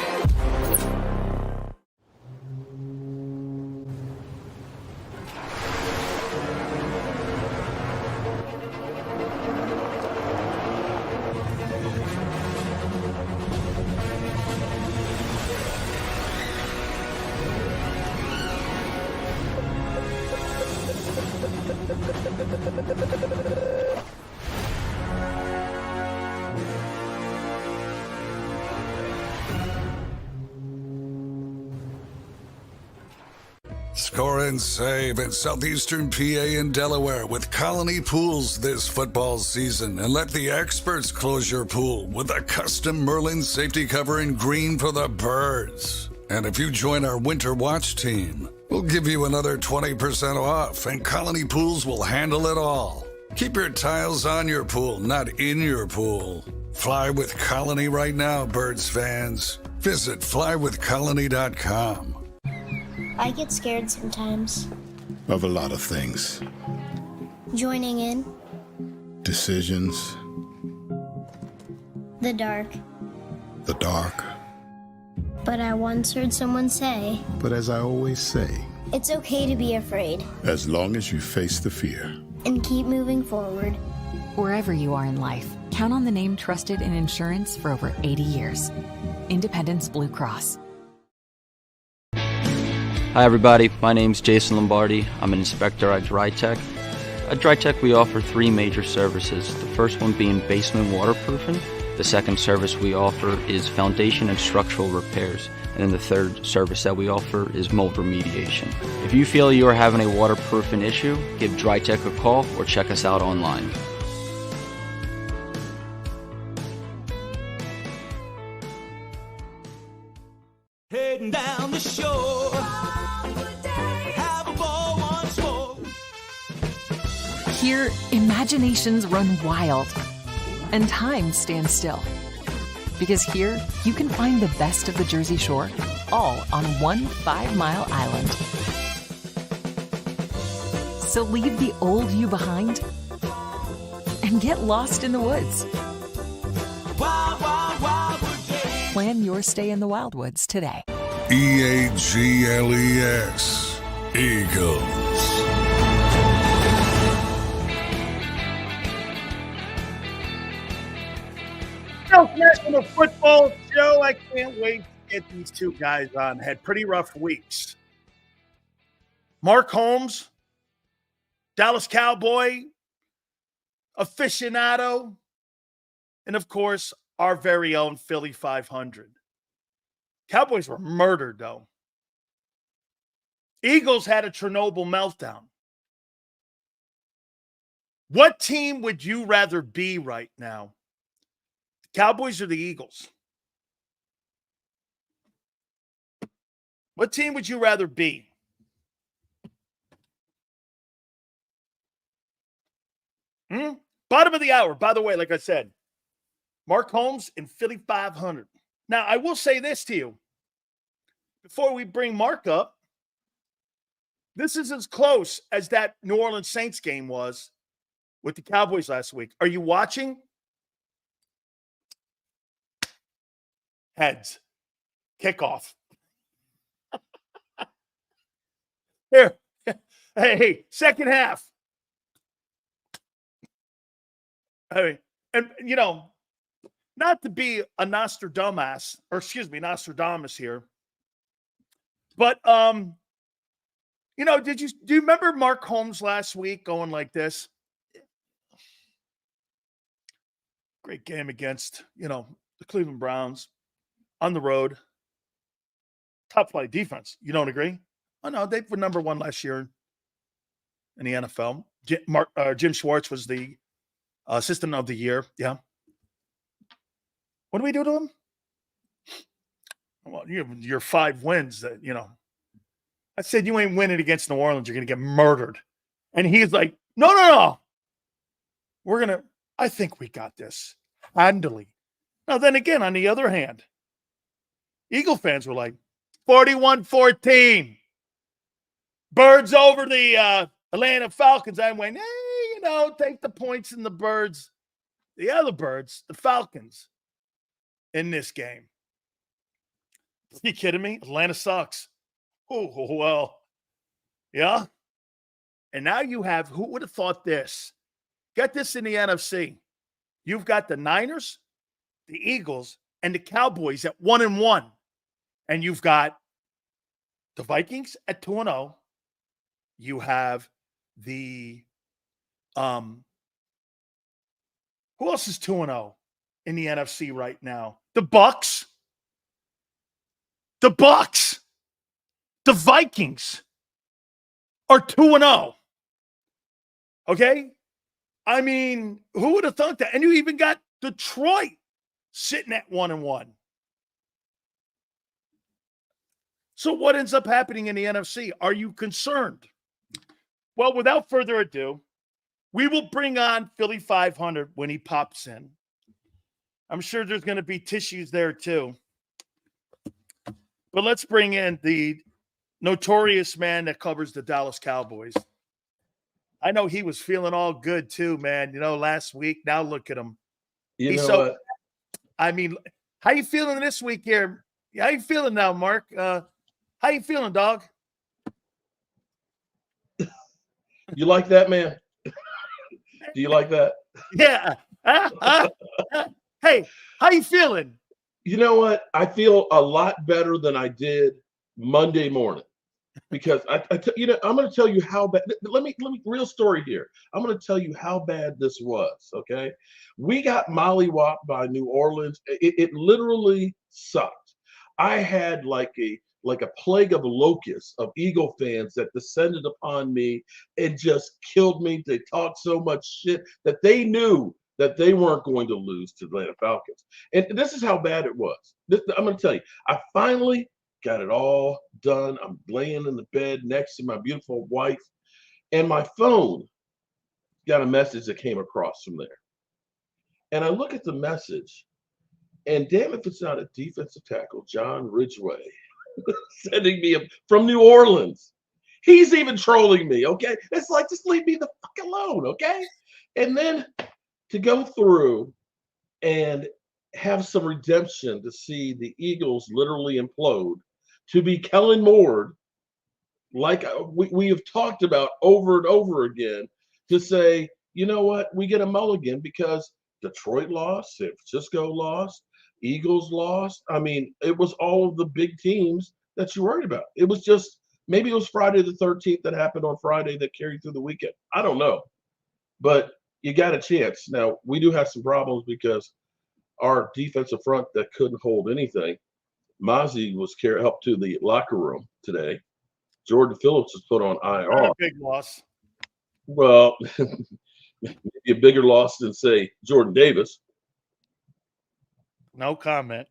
Score and save in southeastern PA and Delaware with Colony Pools this football season, and let the experts close your pool with a custom Merlin safety cover in green for the birds. And if you join our Winter Watch team, we'll give you another 20% off, and Colony Pools will handle it all. Keep your tiles on your pool, not in your pool. Fly with Colony right now, birds fans. Visit flywithcolony.com. I get scared sometimes. Of a lot of things. Joining in. Decisions. The dark. The dark. But I once heard someone say, But as I always say, it's okay to be afraid. as long as you face the fear. And keep moving forward. Wherever you are in life, count on the name trusted in insurance for over 80 years. Independence Blue Cross. Hi everybody, my name's Jason Lombardi. I'm an inspector at JAKIB. At DryTech, we offer 3 major services, the first one being basement waterproofing. The second service we offer is foundation and structural repairs. And then the third service that we offer is mold remediation. If you feel you are having a waterproofing issue, give DryTech a call or check us out online. Heading down the shore. Have a ball once more. Here, imaginations run wild and time stands still. Because here, you can find the best of the Jersey Shore, all on one 5-mile island. So leave the old you behind and get lost in the woods. Wild, wild, wild Virginia. Plan your stay in the Wildwoods today. EAGLES, Eagles. National Football Show. I can't wait to get these two guys on. Had pretty rough weeks. Mark Holmes, Dallas Cowboy, aficionado, and of course, our very own Philly 500. Cowboys were murdered, though. Eagles had a Chernobyl meltdown. What team would you rather be right now? The Cowboys or the Eagles? What team would you rather be? Bottom of the hour, by the way, like I said, Mark Holmes and Philly 500. Now, I will say this to you. Before we bring Mark up, this is as close as that New Orleans Saints game was with the Cowboys last week. Are you watching? Heads. Kickoff. Here. Hey, second half. Hey, and you know, not to be a Nostradamus here, but you know, do you remember Mark Holmes last week going like this? Great game against, the Cleveland Browns on the road. Top flight defense. You don't agree? Oh no, they were number 1 last year in the NFL. Jim Schwartz was the assistant of the year. Yeah. What do we do to him? Well, your 5 wins that, I said, you ain't winning against New Orleans. You're going to get murdered. And he's like, no. I think we got this handily. Now, then again, on the other hand, Eagle fans were like, 41-14. Birds over the Atlanta Falcons. I went, hey, take the points in the Birds. The other Birds, the Falcons, in this game. Are you kidding me? Atlanta sucks. Oh, well, yeah. And now you have, who would have thought this? Get this in the NFC. You've got the Niners, the Eagles, and the Cowboys at 1-1. And you've got the Vikings at 2-0. You have the who else is 2-0 in the NFC right now? The Bucks. The Vikings are 2-0. Okay? I mean, who would have thought that? And you even got Detroit sitting at 1-1. So what ends up happening in the NFC? Are you concerned? Well, without further ado, we will bring on Philly 500 when he pops in. I'm sure there's going to be tissues there too. But let's bring in the notorious man that covers the Dallas Cowboys. I know he was feeling all good too, man. Last week. Now look at him. What? I mean, how you feeling this week here? How you feeling now, Mark? How you feeling, dog? You like that, man? Do you like that? Yeah. Hey, how you feeling? You know what? I feel a lot better than I did Monday morning. because I'm going to tell you how bad. Let me real story here. I'm going to tell you how bad this was. Okay, we got mollywopped by New Orleans. It literally sucked. I had like a plague of locusts of Eagle fans that descended upon me and just killed me. They talked so much shit that they knew that they weren't going to lose to the Atlanta Falcons. And this is how bad it was. I'm going to tell you, I finally got it all done. I'm laying in the bed next to my beautiful wife, and my phone got a message that came across from there. And I look at the message, and damn if it's not a defensive tackle, John Ridgway, sending me from New Orleans. He's even trolling me, okay? It's like, just leave me the fuck alone, okay? And then to go through and have some redemption to see the Eagles literally implode, to be Kellen Moore, like we have talked about over and over again, to say, you know what, we get a mulligan because Detroit lost, San Francisco lost, Eagles lost. I mean, it was all of the big teams that you worried about. It was just, maybe it was Friday the 13th that happened on Friday that carried through the weekend. I don't know. But you got a chance. Now, we do have some problems because our defensive front that couldn't hold anything. Mozzie was helped to the locker room today. Jordan Phillips was put on IR. Not a big loss. Well, maybe a bigger loss than, say, Jordan Davis. No comment.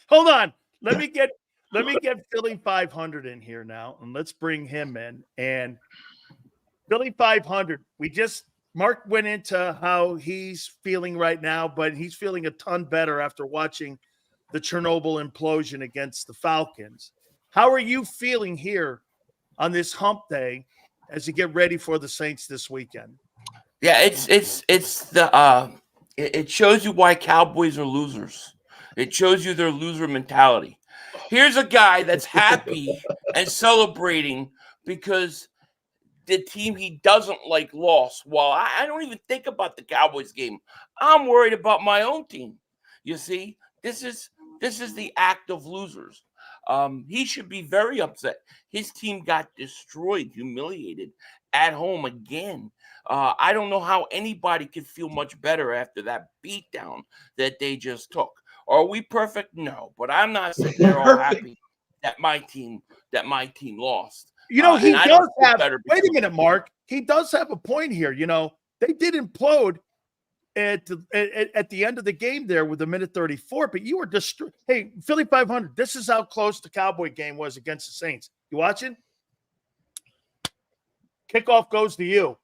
Hold on. Let me get Philly 500 in here now, and let's bring him in. And Philly 500, Mark went into how he's feeling right now, but he's feeling a ton better after watching the Chernobyl implosion against the Falcons. How are you feeling here on this hump day as you get ready for the Saints this weekend? Yeah, it shows you why Cowboys are losers. It shows you their loser mentality. Here's a guy that's happy and celebrating because the team he doesn't like lost. Well, I don't even think about the Cowboys game. I'm worried about my own team. You see, this is the act of losers. He should be very upset. His team got destroyed, humiliated at home again. I don't know how anybody could feel much better after that beatdown that they just took. Are we perfect? No, but I'm not sitting there all happy that my team lost. You know, he does have. Wait a minute, Mark. He does have a point here. You know, they did implode at the end of the game there with a minute 34, but you were destroyed. Hey, Philly 500. This is how close the Cowboy game was against the Saints. You watching? Kickoff goes to you.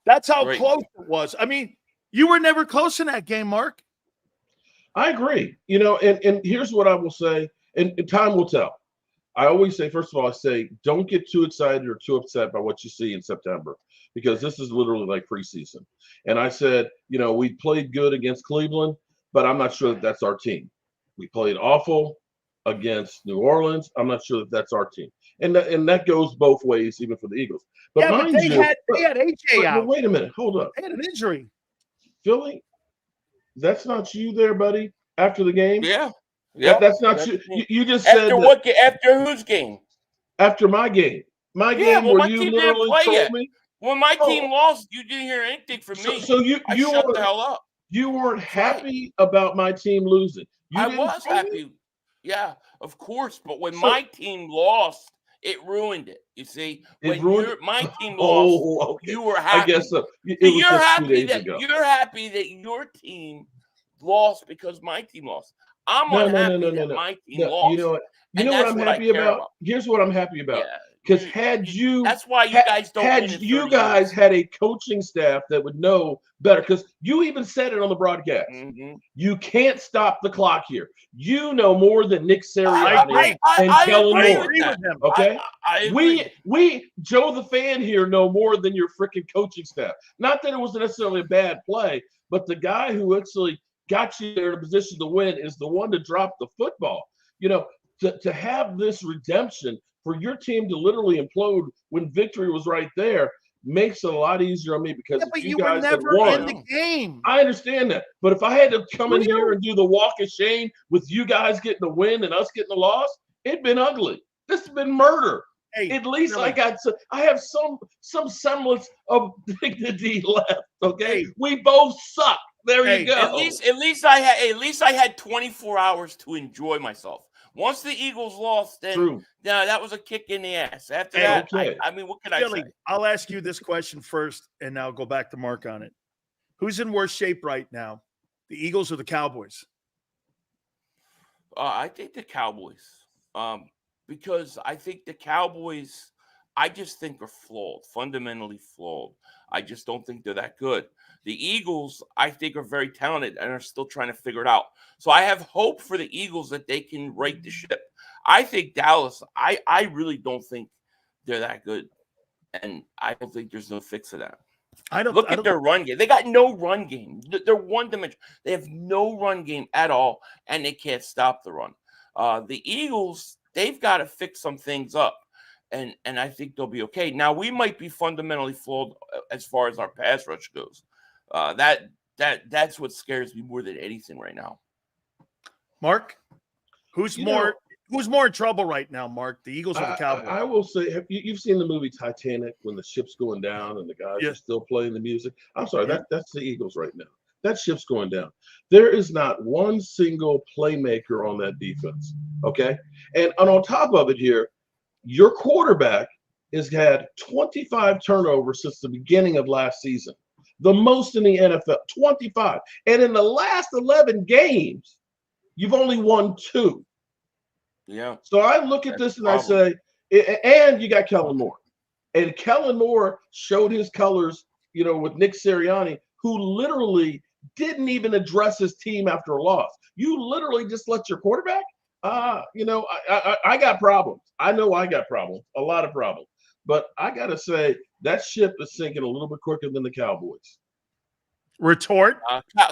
That's how close it was. I mean, you were never close in that game, Mark. I agree. You know, and here's what I will say, and time will tell. I always say, first of all, I say, don't get too excited or too upset by what you see in September, because this is literally like preseason. And I said, you know, we played good against Cleveland, but I'm not sure that that's our team. We played awful against New Orleans. I'm not sure that that's our team. And that goes both ways, even for the Eagles. But yeah, but they had AJ out. But wait a minute. Hold up. They had an injury. Philly, that's not you there, buddy, after the game? Yeah. That's not you. You just said after whose game? After my game. My game where you literally told me. When my team lost, you didn't hear anything from me. So you shut the hell up. You weren't happy about my team losing. I was happy. Yeah, of course. But when my team lost, it ruined it. You see, when my team lost, you were happy. I guess so. You're happy that your team lost because my team lost. I'm unhappy that my team lost. You know what? You know what I'm happy about? Here's what I'm happy about. Because that's why you guys don't. Had you guys had a coaching staff that would know better, because you even said it on the broadcast. Mm-hmm. You can't stop the clock here. You know more than Nick Sirianni and Kellen Moore. Okay, we Joe the fan here know more than your freaking coaching staff. Not that it was necessarily a bad play, but the guy who actually got you there in a position to win is the one to drop the football. You know, to have this redemption for your team to literally implode when victory was right there makes it a lot easier on me, because but you were guys never won. in the game. I understand that, but if I had to come in here and do the walk of shame with you guys getting the win and us getting the loss, it'd been ugly. This has been murder. Hey, At least Billy. I have some semblance of dignity left. Okay, Hey. we both suck. There Hey, you go. At least I had 24 hours to enjoy myself. Once the Eagles lost, then True. that was a kick in the ass. After Hey, that, okay. I mean, what can I Billy, say? I'll ask you this question first, and I'll go back to Mark on it. Who's in worse shape right now, the Eagles or the Cowboys? I think the Cowboys, because I think the Cowboys, I just think are flawed, fundamentally flawed. I just don't think they're that good. The Eagles, I think, are very talented and are still trying to figure it out. So I have hope for the Eagles that they can right the ship. I think Dallas, I really don't think they're that good, and I don't think there's no fix to that. Look at their run game. They got no run game. They're one dimension. They have no run game at all, and they can't stop the run. The Eagles, they've got to fix some things up, and I think they'll be okay. Now, we might be fundamentally flawed as far as our pass rush goes. That's what scares me more than anything right now. Mark, who's more in trouble right now, Mark? The Eagles or the Cowboys? I will say, you've seen the movie Titanic when the ship's going down and the guys are still playing the music. I'm sorry, that's the Eagles right now. That ship's going down. There is not one single playmaker on that defense. Okay, and on top of it, here, your quarterback has had 25 turnovers since the beginning of last season, the most in the NFL, 25. And in the last 11 games, you've only won 2. Yeah. So I look at this and I say, and you got Kellen Moore. And Kellen Moore showed his colors, with Nick Sirianni, who literally didn't even address his team after a loss. You literally just let your quarterback? I got problems. I know I got problems, a lot of problems. But I got to say, that ship is sinking a little bit quicker than the Cowboys. Retort.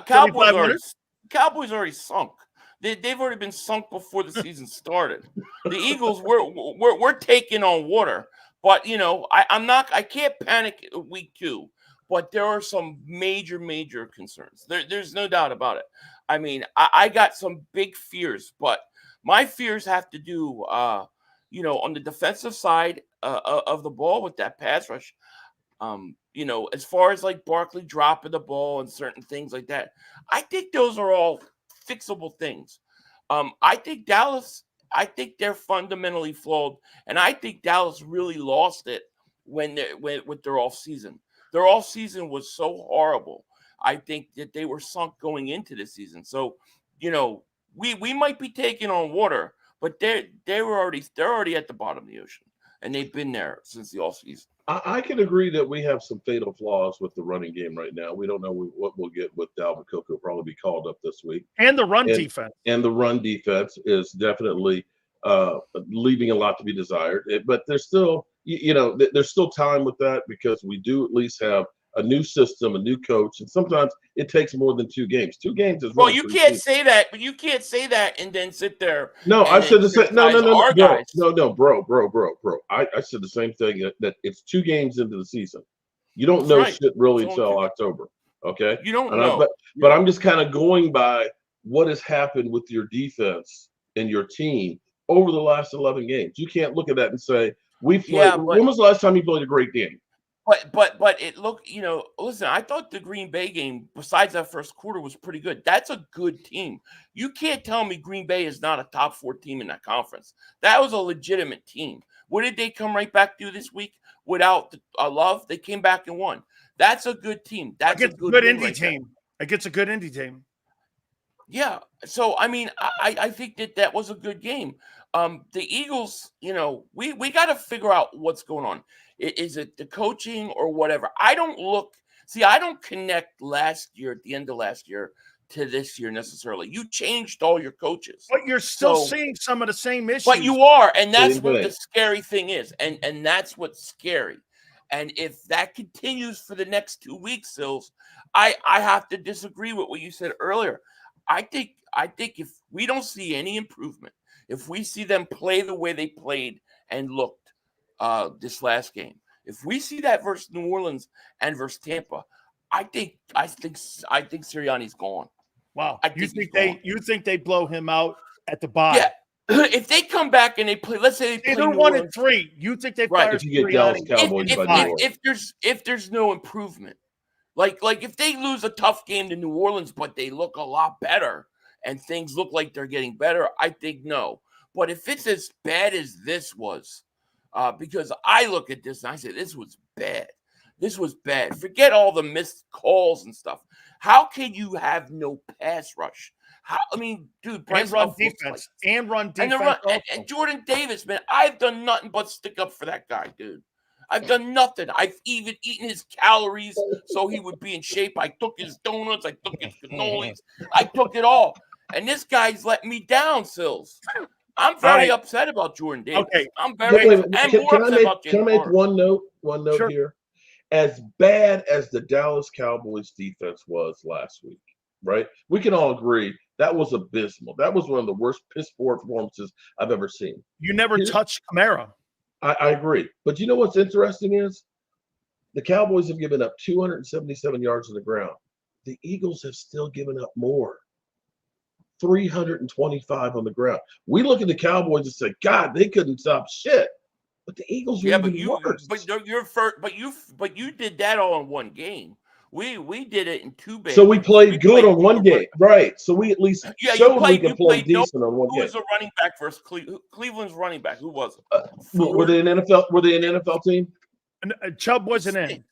Cowboys already sunk. They've already been sunk before the season started. The Eagles, we're taking on water, but I can't panic week 2, but there are some major concerns. There's no doubt about it. I mean, I got some big fears, but my fears have to do, on the defensive side of the ball with that pass rush. As far as like Barkley dropping the ball and certain things like that, I think those are all fixable things. I think they're fundamentally flawed, and I think Dallas really lost it with their off season. Their off season was so horrible. I think that they were sunk going into the season. So, we might be taking on water, but they're already at the bottom of the ocean, and they've been there since the off season. I can agree that we have some fatal flaws with the running game right now. We don't know what we'll get with Dalvin Cook. He'll probably be called up this week. And the run defense. And the run defense is definitely leaving a lot to be desired. But there's still, there's still time with that because we do at least have a new system, a new coach, and sometimes it takes more than 2 games. 2 games is well. You can't say that, but you can't say that and then sit there. No, I said the same. No, bro. I said the same thing. That it's 2 games into the season. You don't know shit really until October. Okay, you don't know. But I'm just kind of going by what has happened with your defense and your team over the last 11 games. You can't look at that and say we played. Yeah, when was the last time you played a great game? But it looked, listen, I thought the Green Bay game, besides that first quarter, was pretty good. That's a good team. You can't tell me Green Bay is not a top 4 team in that conference. That was a legitimate team. What did they come right back to this week without Love? They came back and won. That's a good team. That's a good Indy team. It's a good Indy team. Yeah. So, I mean, I think that was a good game. The Eagles, we got to figure out what's going on. Is it the coaching or whatever? I don't connect last year, at the end of last year, to this year necessarily. You changed all your coaches. But you're still seeing some of the same issues. But you are, and that's what the scary thing is. And that's what's scary. And if that continues for the next 2 weeks, Sills, I have to disagree with what you said earlier. I think if we don't see any improvement, if we see them play the way they played and looked this last game, if we see that versus New Orleans and versus Tampa, I think Sirianni's gone. Wow, you think they blow him out at the bye? Yeah, if they come back and they play, let's say they play They're New 1 and Orleans, 3. You think they right? fire If you get Sirianni? Dallas Cowboys by New Orleans. If there's no improvement, like if they lose a tough game to New Orleans, but they look a lot better and things look like they're getting better, I think no. But if it's as bad as this was, because I look at this and I say this was bad. This was bad. Forget all the missed calls and stuff. How can you have no pass rush? Dude, And run defense. And run defense. And Jordan Davis, man, I've done nothing but stick up for that guy, dude. I've done nothing. I've even eaten his calories so he would be in shape. I took his donuts. I took his cannolis. I took it all. And this guy's let me down, Sills. I'm very upset about Jordan Davis. Okay. I'm very upset. Can I make one note Sure. here? As bad as the Dallas Cowboys defense was last week, right? We can all agree that was abysmal. That was one of the worst piss poor performances I've ever seen. You never touched Kamara. I agree. But you know what's interesting is the Cowboys have given up 277 yards on the ground. The Eagles have still given up more. 325 on the ground. We look at the Cowboys and say, God, they couldn't stop shit. But the Eagles were even worse. But you did that all in one game. We did it in 2 games. So we played good on one game, right? So we at least showed we could play decent on one game. Who was the running back versus Cleveland's running back? Who was it? Were they an NFL? Were they an NFL team? Chubb wasn't in.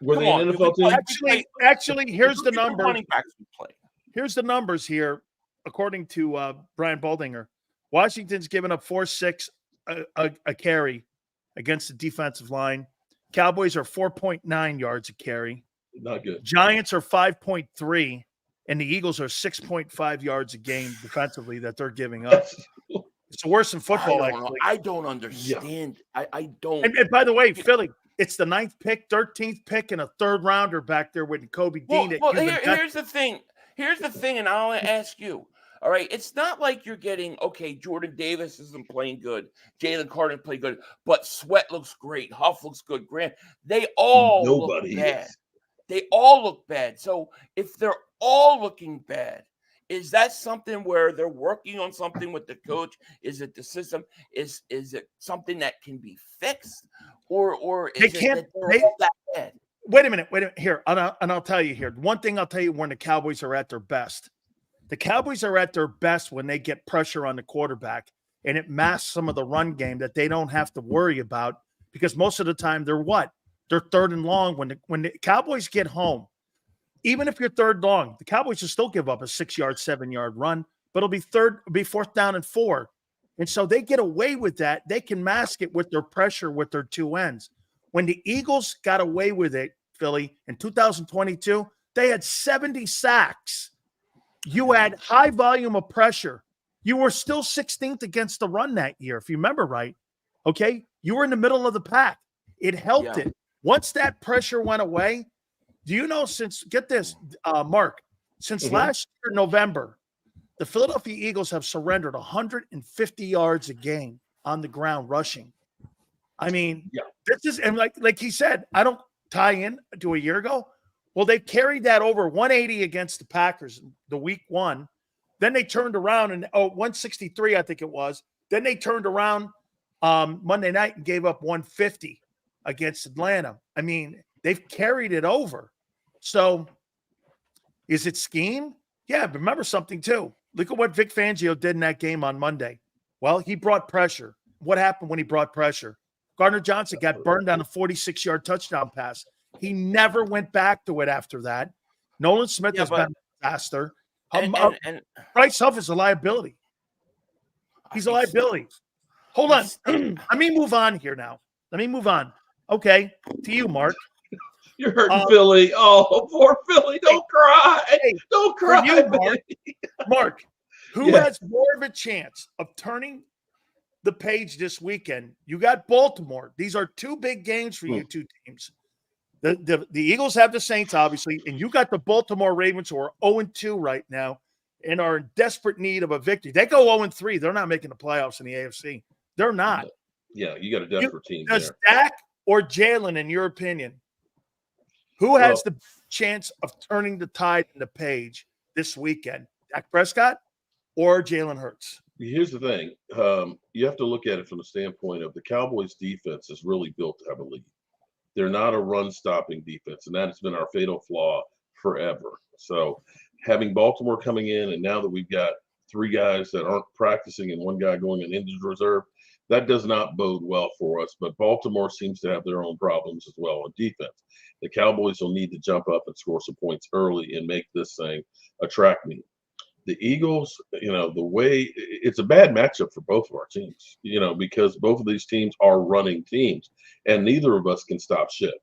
Were they an NFL team? Actually, here's the number. Running backs we play. Here's the numbers here, according to Brian Baldinger. Washington's given up 4.6 a carry against the defensive line. Cowboys are 4.9 yards a carry. Not good. Giants are 5.3, and the Eagles are 6.5 yards a game defensively that they're giving up. It's worse in football, actually. I don't understand. Yeah. I don't. And by the way, Philly, it's the 9th pick, 13th pick, and a 3rd rounder back there with Kobe Dean. Well, here's the thing. Here's the thing, and I'll ask you. All right, it's not like you're getting, Jordan Davis isn't playing good. Jalen Carter played good, but Sweat looks great. Huff looks good. Grant, they all look bad. They all look bad. So if they're all looking bad, is that something where they're working on something with the coach? Is it the system? Is it something that can be fixed? Or is it all that bad? Wait a minute. Here, and I'll tell you here. One thing I'll tell you when the Cowboys are at their best. The Cowboys are at their best when they get pressure on the quarterback and it masks some of the run game that they don't have to worry about because most of the time they're what? They're 3rd and long. When the Cowboys get home, even if you're 3rd long, the Cowboys will still give up a 6-yard, 7-yard run, but it'll be 4th down and 4. And so they get away with that. They can mask it with their pressure with their 2 ends. When the Eagles got away with it, Philly, in 2022, they had 70 sacks. You had high volume of pressure. You were still 16th against the run that year, if you remember right. Okay? You were in the middle of the pack. It helped it. Once that pressure went away, do you know get this, Mark, since last year, November, the Philadelphia Eagles have surrendered 150 yards a game on the ground rushing. I mean, this is, and like he said, I don't tie in to a year ago. Well, they carried that over 180 against the Packers the week 1. Then they turned around and 163, I think it was. Then they turned around Monday night and gave up 150 against Atlanta. I mean, they've carried it over. So is it scheme? Yeah, but remember something too. Look at what Vic Fangio did in that game on Monday. Well, he brought pressure. What happened when he brought pressure? Gardner Johnson got burned on a 46-yard touchdown pass. He never went back to it after that. Nolan Smith has been a disaster. And Bryce Huff is a liability. He's a liability. Hold on. Let me move on here now. Let me move on. Okay, to you, Mark. You're hurting Philly. Oh, poor Philly. Don't cry. Don't cry. For you, Mark, who has more of a chance of turning the page this weekend? You got Baltimore. These are 2 big games for you 2 teams. The Eagles have the Saints, obviously, and you got the Baltimore Ravens who are 0-2 right now and are in desperate need of a victory. They go 0-3. They're not making the playoffs in the AFC. They're not. Yeah, you got a desperate team. Does Dak or Jalen, in your opinion, who has the chance of turning the tide in the page this weekend? Dak Prescott or Jalen Hurts? Here's the thing. You have to look at it from the standpoint of the Cowboys defense is really built to have a lead. They're not a run-stopping defense, and that has been our fatal flaw forever. So having Baltimore coming in, and now that we've got 3 guys that aren't practicing and 1 guy going on injured reserve, that does not bode well for us. But Baltimore seems to have their own problems as well on defense. The Cowboys will need to jump up and score some points early and make this thing a track meet. The Eagles, the way it's a bad matchup for both of our teams, because both of these teams are running teams and neither of us can stop shit.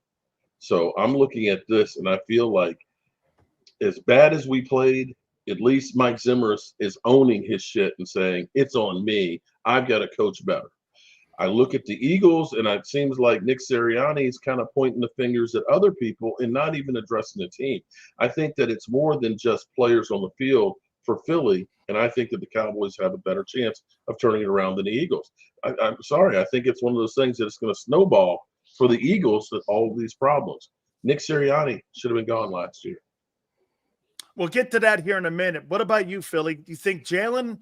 So I'm looking at this and I feel like as bad as we played, at least Mike Zimmer is owning his shit and saying, it's on me. I've got to coach better. I look at the Eagles and it seems like Nick Sirianni is kind of pointing the fingers at other people and not even addressing the team. I think that it's more than just players on the field for Philly, and I think that the Cowboys have a better chance of turning it around than the Eagles. I'm sorry. I think it's one of those things that it's going to snowball for the Eagles with all of these problems. Nick Sirianni should have been gone last year. We'll get to that here in a minute. What about you, Philly? Do you think Jalen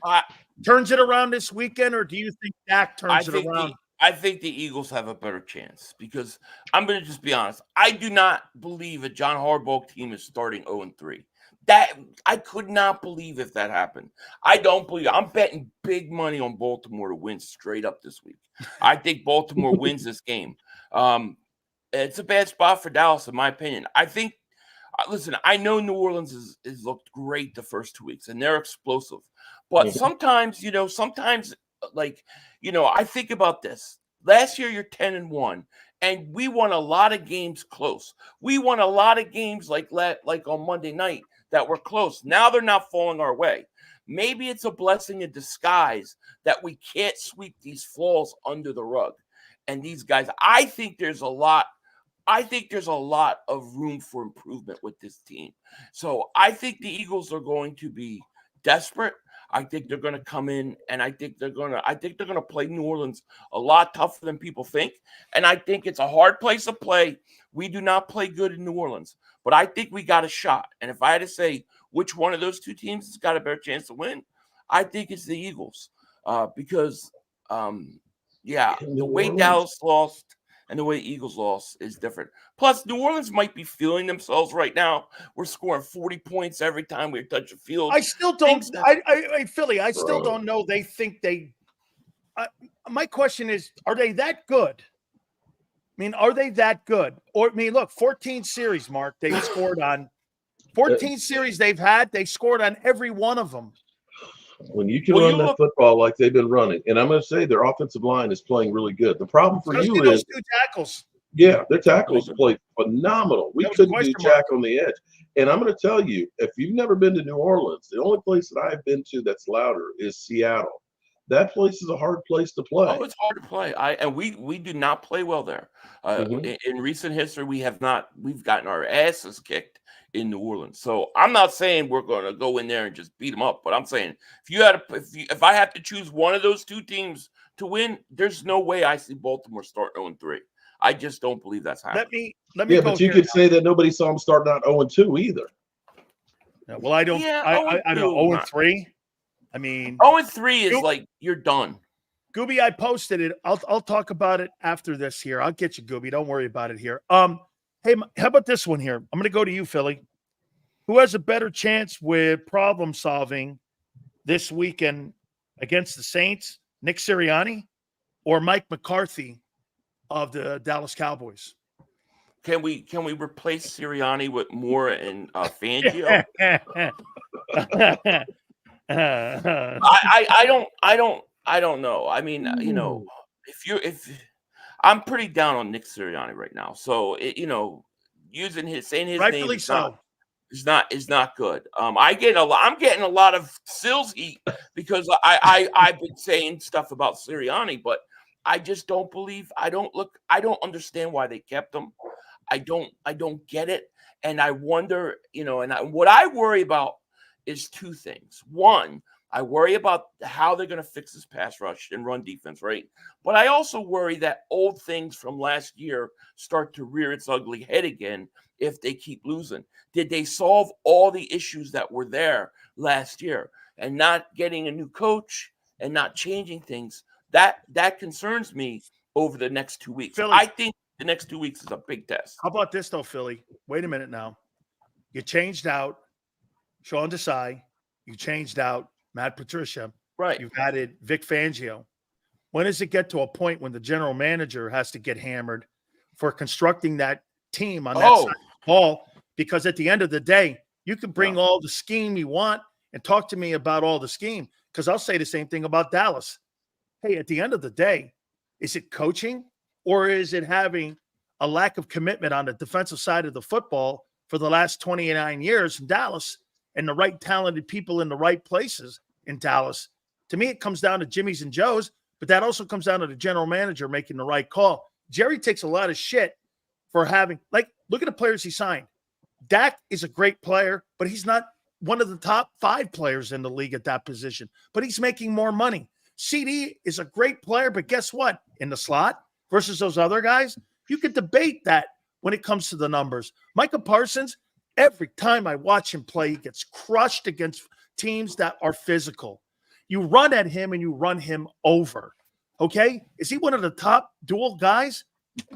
turns it around this weekend, or do you think Dak turns it around? I think the Eagles have a better chance because I'm going to just be honest. I do not believe a John Harbaugh team is starting 0-3. That I could not believe if that happened. I don't believe. I'm betting big money on Baltimore to win straight up this week. I think Baltimore wins this game. It's a bad spot for Dallas, in my opinion. I think. Listen, I know New Orleans has looked great the first 2 weeks, and they're explosive. But sometimes, I think about this. Last year, you're 10-1, and we won a lot of games close. We won a lot of games like on Monday night that were close. Now they're not falling our way. Maybe it's a blessing in disguise that we can't sweep these flaws under the rug. And these guys, I think there's a lot of room for improvement with this team. So I think the Eagles are going to be desperate. I think they're going to come in, and I think they're going to play New Orleans a lot tougher than people think. And I think it's a hard place to play. We do not play good in New Orleans, but I think we got a shot. And if I had to say which one of those 2 teams has got a better chance to win, I think it's the Eagles because, the way Dallas lost and the way Eagles lost is different. Plus, New Orleans might be feeling themselves right now. We're scoring 40 points every time we touch a field. I still don't. Philly, I still don't know. They think they. My question is, are they that good? I mean, are they that good? Or, look, 14 series, Mark, they've scored on. 14 series they've had, they scored on every one of them. When you can run that football like they've been running, and I'm going to say their offensive line is playing really good. The problem for you is those 2 tackles. Yeah, their tackles played phenomenal. We couldn't do jack on the edge. And I'm going to tell you, if you've never been to New Orleans, the only place that I've been to that's louder is Seattle. That place is a hard place to play. Oh, it's hard to play. We do not play well there. In recent history, we've gotten our asses kicked in New Orleans. So I'm not saying we're going to go in there and just beat them up, but I'm saying if I have to choose one of those 2 teams to win, there's no way I see Baltimore start 0-3. I just don't believe that's happening. Let me. Yeah, but you could say that nobody saw them starting out 0-2 either. Yeah, well, I don't. Yeah, I don't know 0-3. I mean, 0-3 is like you're done. Gooby, I posted it. I'll talk about it after this here. I'll get you, Gooby. Don't worry about it here. Hey, how about this one here? I'm going to go to you, Philly. Who has a better chance with problem solving this weekend against the Saints? Nick Sirianni or Mike McCarthy of the Dallas Cowboys? Can we replace Sirianni with Moore and Fangio? I don't know. I mean, if I'm pretty down on Nick Sirianni right now. So saying his name is not good. I'm getting a lot of Sills heat because I've been saying stuff about Sirianni, but I just don't believe. I don't understand why they kept him. I don't get it, and I wonder. What I worry about is 2 things. One, I worry about how they're going to fix this pass rush and run defense, right? But I also worry that old things from last year start to rear its ugly head again if they keep losing. Did they solve all the issues that were there last year? And not getting a new coach and not changing things, that concerns me over the next 2 weeks. Philly. I think the next 2 weeks is a big test. How about this, though, Philly? Wait a minute now. You changed out Sean Desai. You changed out Matt Patricia. Right. You've added Vic Fangio. When does it get to a point when the general manager has to get hammered for constructing that team on that side of the ball? Because at the end of the day, you can bring all the scheme you want and talk to me about all the scheme, because I'll say the same thing about Dallas. Hey, at the end of the day, is it coaching or is it having a lack of commitment on the defensive side of the football for the last 29 years in Dallas and the right talented people in the right places in Dallas? To me, it comes down to Jimmy's and Joe's, but that also comes down to the general manager making the right call. Jerry takes a lot of shit for having, like, look at the players he signed. Dak is a great player, but he's not one of the top 5 players in the league at that position, but he's making more money. CD is a great player, but guess what? In the slot versus those other guys, you could debate that when it comes to the numbers. Micah Parsons, every time I watch him play, he gets crushed against teams that are physical. You run at him and you run him over. Okay? Is he one of the top dual guys?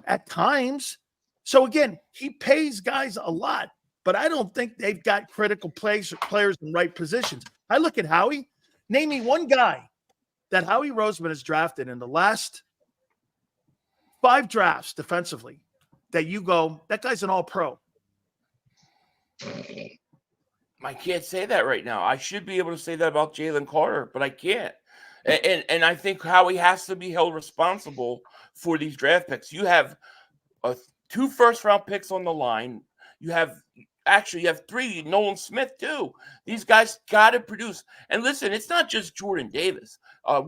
At times. So again, he pays guys a lot, but I don't think they've got critical players in right positions. I look at Howie. Name me one guy that Howie Roseman has drafted in the last 5 drafts defensively that you go, that guy's an all-pro. I can't say that right now. I should be able to say that about Jalen Carter, but I can't. And I think Howie has to be held responsible for these draft picks. You have 2 first-round picks on the line. You have 3, Nolan Smith too. These guys got to produce. And listen, it's not just Jordan Davis.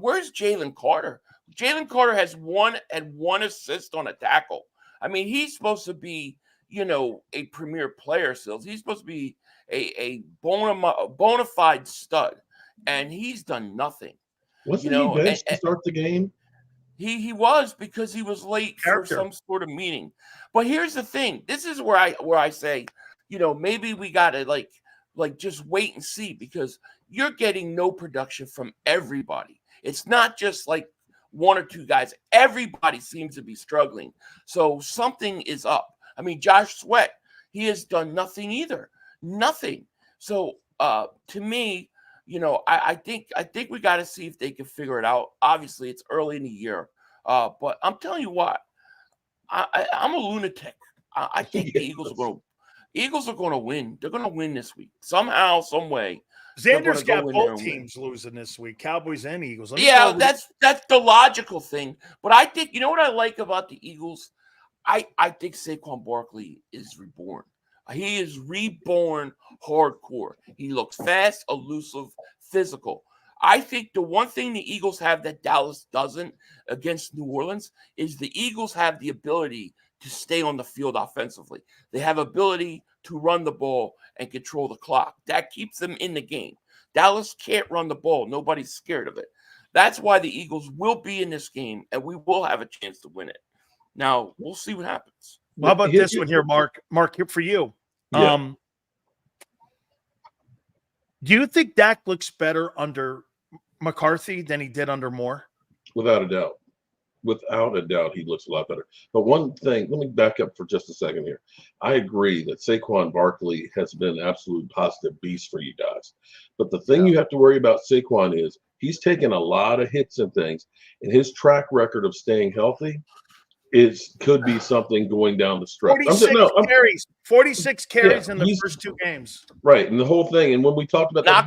Where's Jalen Carter? Jalen Carter has one assist on a tackle. I mean, he's supposed to be, a premier player still. He's supposed to be a bona fide stud, and he's done nothing. Wasn't he benched to start the game? He was, because he was late for some sort of meeting. But here's the thing. This is where I say, maybe we gotta like just wait and see, because you're getting no production from everybody. It's not just like 1 or 2 guys. Everybody seems to be struggling. So something is up. I mean, Josh Sweat, he has done nothing either. Nothing. So to me, I think we got to see if they can figure it out. Obviously, it's early in the year. But I'm telling you what, I'm a lunatic. I think the Eagles are going to win. They're going to win this week somehow, some way. Xander's got both teams losing this week, Cowboys and Eagles. Yeah, that's the logical thing. But I think, what I like about the Eagles? I think Saquon Barkley is reborn. He is reborn hardcore. He looks fast, elusive, physical. I think the one thing the Eagles have that Dallas doesn't against New Orleans is the Eagles have the ability to stay on the field offensively. They have ability to run the ball and control the clock. That keeps them in the game. Dallas can't run the ball. Nobody's scared of it. That's why the Eagles will be in this game, and we will have a chance to win it. Now, we'll see what happens. How about this one here, Mark? Mark, here for you. Yeah. Do you think Dak looks better under McCarthy than he did under Moore? Without a doubt. Without a doubt, he looks a lot better. But one thing, let me back up for just a second here. I agree that Saquon Barkley has been an absolute positive beast for you guys. But the thing you have to worry about Saquon is he's taken a lot of hits and things, and his track record of staying healthy could be something going down the stretch. 46 carries in the first 2 games. Right, and the whole thing. And when we talked about that,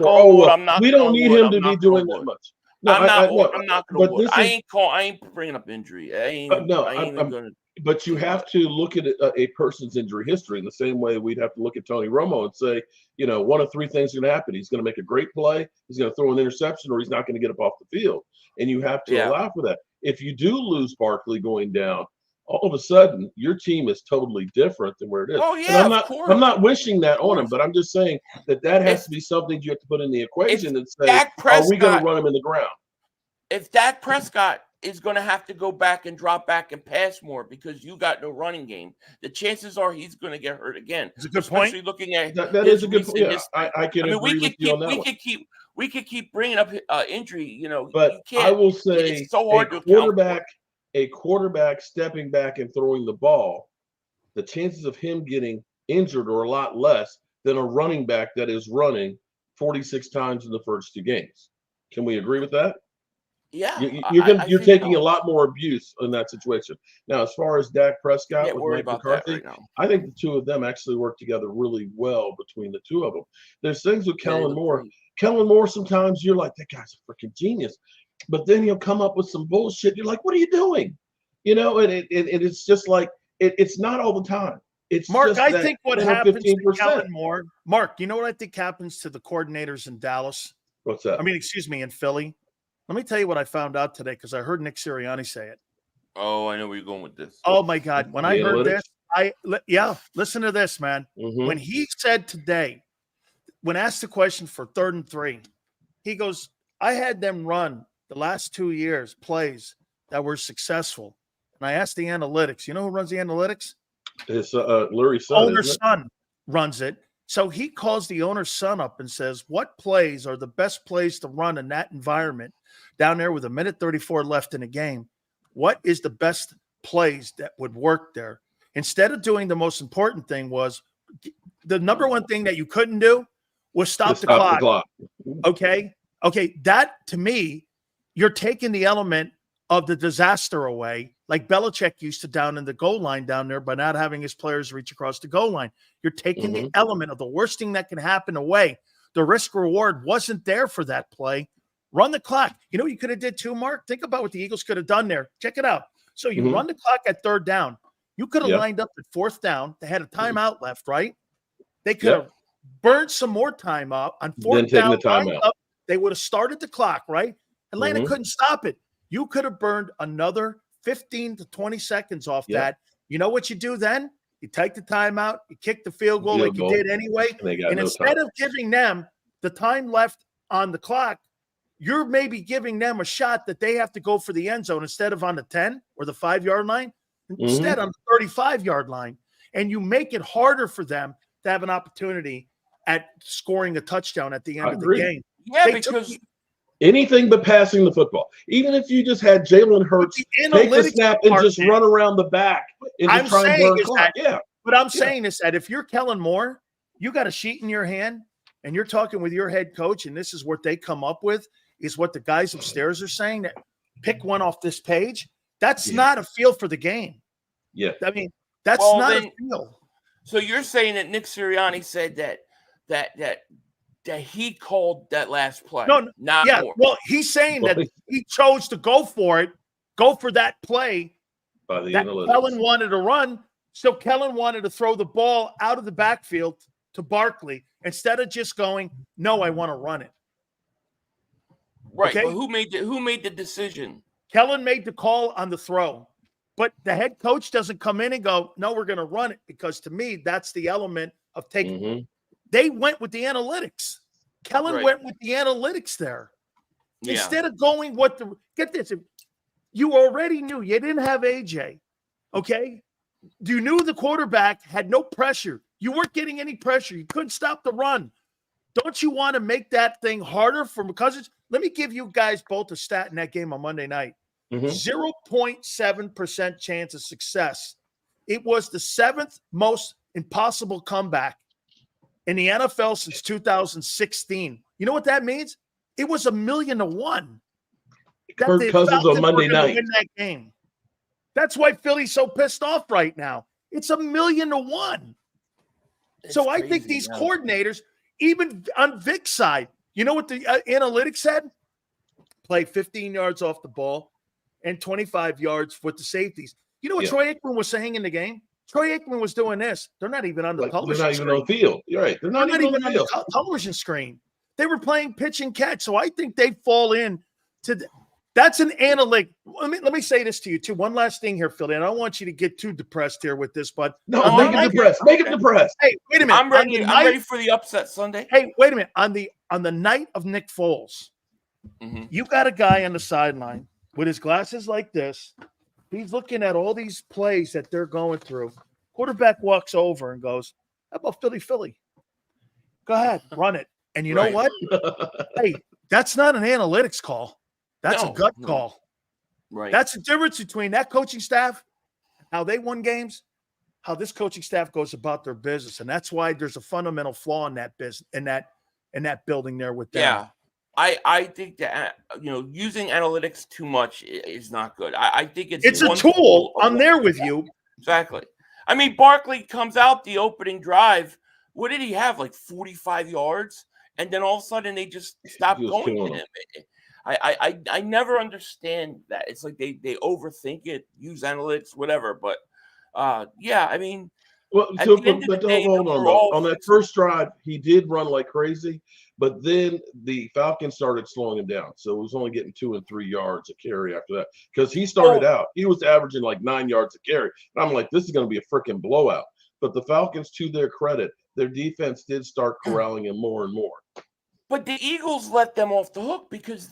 we don't need him to be doing that much. No, I'm not going to. I ain't bringing up injury. But you have to look at a person's injury history in the same way we'd have to look at Tony Romo and say, 1 of 3 things are going to happen. He's going to make a great play, he's going to throw an interception, or he's not going to get up off the field. And you have to allow for that. If you do lose Barkley going down, all of a sudden your team is totally different than where it is. Oh yeah, I'm not wishing that on him, but I'm just saying that has to be something you have to put in the equation and say, are we going to run him in the ground? If Dak Prescott is going to have to go back and drop back and pass more because you got no running game. The chances are he's going to get hurt again. It's a good especially point. looking at That is a good point. Yeah, I can agree with you on that one. We could keep bringing up injury. You know, But you can't, I will say, it's so hard to a quarterback stepping back and throwing the ball, the chances of him getting injured are a lot less than a running back that is running 46 times in the first 2 games. Can we agree with that? Yeah, you're taking a lot more abuse in that situation. Now, as far as Dak Prescott with Mike McCarthy, I think the two of them actually work together really well between the two of them. There's things with Kellen Moore. Kellen Moore, sometimes you're like, that guy's a freaking genius, but then he'll come up with some bullshit. You're like, what are you doing? You know, and it's just like it's not all the time. It's Mark, just I think what happens 15%. to Kellen Moore. Mark, you know what I think happens to the coordinators in Dallas? What's that? I mean, excuse me, in Philly. Let me tell you what I found out today because I heard Nick Sirianni say it. Oh, I know where you're going with this. Oh my God! When I heard this, listen to this, man. Mm-hmm. When he said today, when asked the question for 3rd and 3, he goes, "I had them run the last 2 years plays that were successful, and I asked the analytics. You know who runs the analytics? It's Lurie's son. Owner's son runs it." So he calls the owner's son up and says, what plays are the best plays to run in that environment down there with 1:34 left in the game? What is the best plays that would work there? Instead of doing the most important thing was the number one thing that you couldn't do was stop the clock. Okay. That to me, you're taking the element of the disaster away, like Belichick used to down in the goal line down there by not having his players reach across the goal line. You're taking the element of the worst thing that can happen away. The risk reward wasn't there for that play. Run the clock. You know what you could have did too, Mark? Think about what the Eagles could have done there. Check it out. So you run the clock at 3rd down. You could have lined up at 4th down. They had a timeout left, right? They could have burned some more time up on 4th down. The timeout. They would have started the clock, right? Atlanta couldn't stop it. You could have burned another 15 to 20 seconds off that. You know what you do then? You take the timeout, you kick the field goal like you did anyway. And instead of giving them the time left on the clock, you're maybe giving them a shot that they have to go for the end zone instead of on the 10 or the 5-yard line, instead on the 35-yard line. And you make it harder for them to have an opportunity at scoring a touchdown at the end of the game. Yeah, because anything but passing the football. Even if you just had Jalen Hurts take the snap and just run around the back and just try and burn clock. What I'm saying is that if you're Kellen Moore, you got a sheet in your hand and you're talking with your head coach, and this is what they come up with, is what the guys upstairs are saying, that pick one off this page. That's not a feel for the game. Yeah. I mean, that's not a feel. So you're saying that Nick Sirianni said that he called that last play. No, more. Well, he's saying that he chose to go for that play that Kellen wanted to run. So Kellen wanted to throw the ball out of the backfield to Barkley instead of just going, no, I want to run it. Right. Okay? But who made the decision? Kellen made the call on the throw. But the head coach doesn't come in and go, no, we're going to run it, because to me, that's the element of taking They went with the analytics. Kellen went with the analytics there. Yeah. Instead of going get this, you already knew you didn't have AJ. Okay? You knew the quarterback had no pressure. You weren't getting any pressure. You couldn't stop the run. Don't you want to make that thing harder for Cousins? Let me give you guys both a stat in that game on Monday night. 0.7% chance of success. It was the 7th most impossible comeback in the NFL since 2016. You know what that means? It was 1,000,000 to 1. Kirk Cousins on Monday night. Win that game. That's why Philly's so pissed off right now. It's 1,000,000 to 1. So I think these coordinators, even on Vic's side, you know what the analytics said? Play 15 yards off the ball and 25 yards with the safeties. You know what Troy Aikman was saying in the game? Troy Aikman was doing this. They're not even on the television screen. They're not even on the field. You're right. They're not even on the television screen. They were playing pitch and catch. So I think they fall in to that's an analytic. Let me say this to you too. One last thing here, Philly. And I don't want you to get too depressed here with this, but no, make it depressed. Make it depressed. Hey, wait a minute. I'm ready for the upset Sunday. Hey, wait a minute. On the night of Nick Foles, you got a guy on the sideline with his glasses like this. He's looking at all these plays that they're going through. Quarterback walks over and goes, "How about Philly? Go ahead, run it." And you know what? Hey, that's not an analytics call. That's a gut call. Right. That's the difference between that coaching staff, how they won games, how this coaching staff goes about their business. And that's why there's a fundamental flaw in that business, in that building there with them. Yeah. I think that, using analytics too much is not good. I think it's a tool. I'm there with you. Exactly. I mean, Barkley comes out the opening drive. What did he have? Like 45 yards? And then all of a sudden they just stopped going to him. I never understand that. It's like they overthink it, use analytics, whatever. But I mean, well, so but hold on. On that first drive, he did run like crazy, but then the Falcons started slowing him down. So it was only getting 2 and 3 yards a carry after that. Because he started out, he was averaging like 9 yards a carry. And I'm like, this is going to be a freaking blowout. But the Falcons, to their credit, their defense did start corralling him more and more. But the Eagles let them off the hook because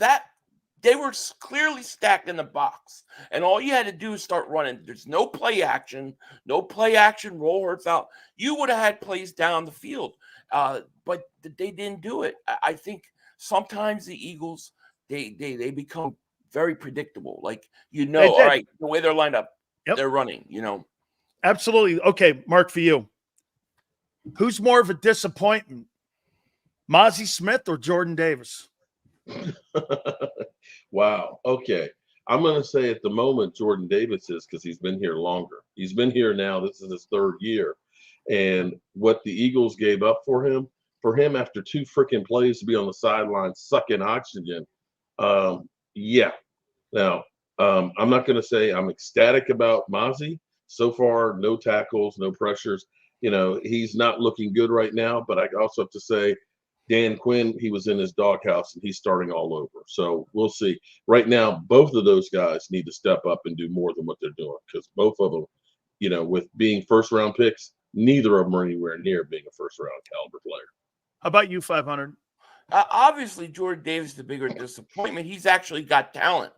they were clearly stacked in the box. And all you had to do is start running. There's no play action, roll Hurts out. You would have had plays down the field. But they didn't do it. I think sometimes the Eagles, they become very predictable. Like, all right, the way they're lined up, they're running, Absolutely. Okay, Mark, for you. Who's more of a disappointment, Mozzie Smith or Jordan Davis? Wow. Okay. I'm going to say at the moment Jordan Davis is, because he's been here longer. He's been here now. This is his 3rd year. And what the Eagles gave up for him after 2 freaking plays to be on the sideline sucking oxygen. Yeah. Now, I'm not going to say I'm ecstatic about Mozzie. So far, no tackles, no pressures. He's not looking good right now, but I also have to say Dan Quinn, he was in his doghouse and he's starting all over. So we'll see. Right now, both of those guys need to step up and do more than what they're doing, because both of them, with being first-round picks, neither of them are anywhere near being a first-round caliber player. How about you, 500? Obviously, Jordan Davis is the bigger disappointment. He's actually got talent.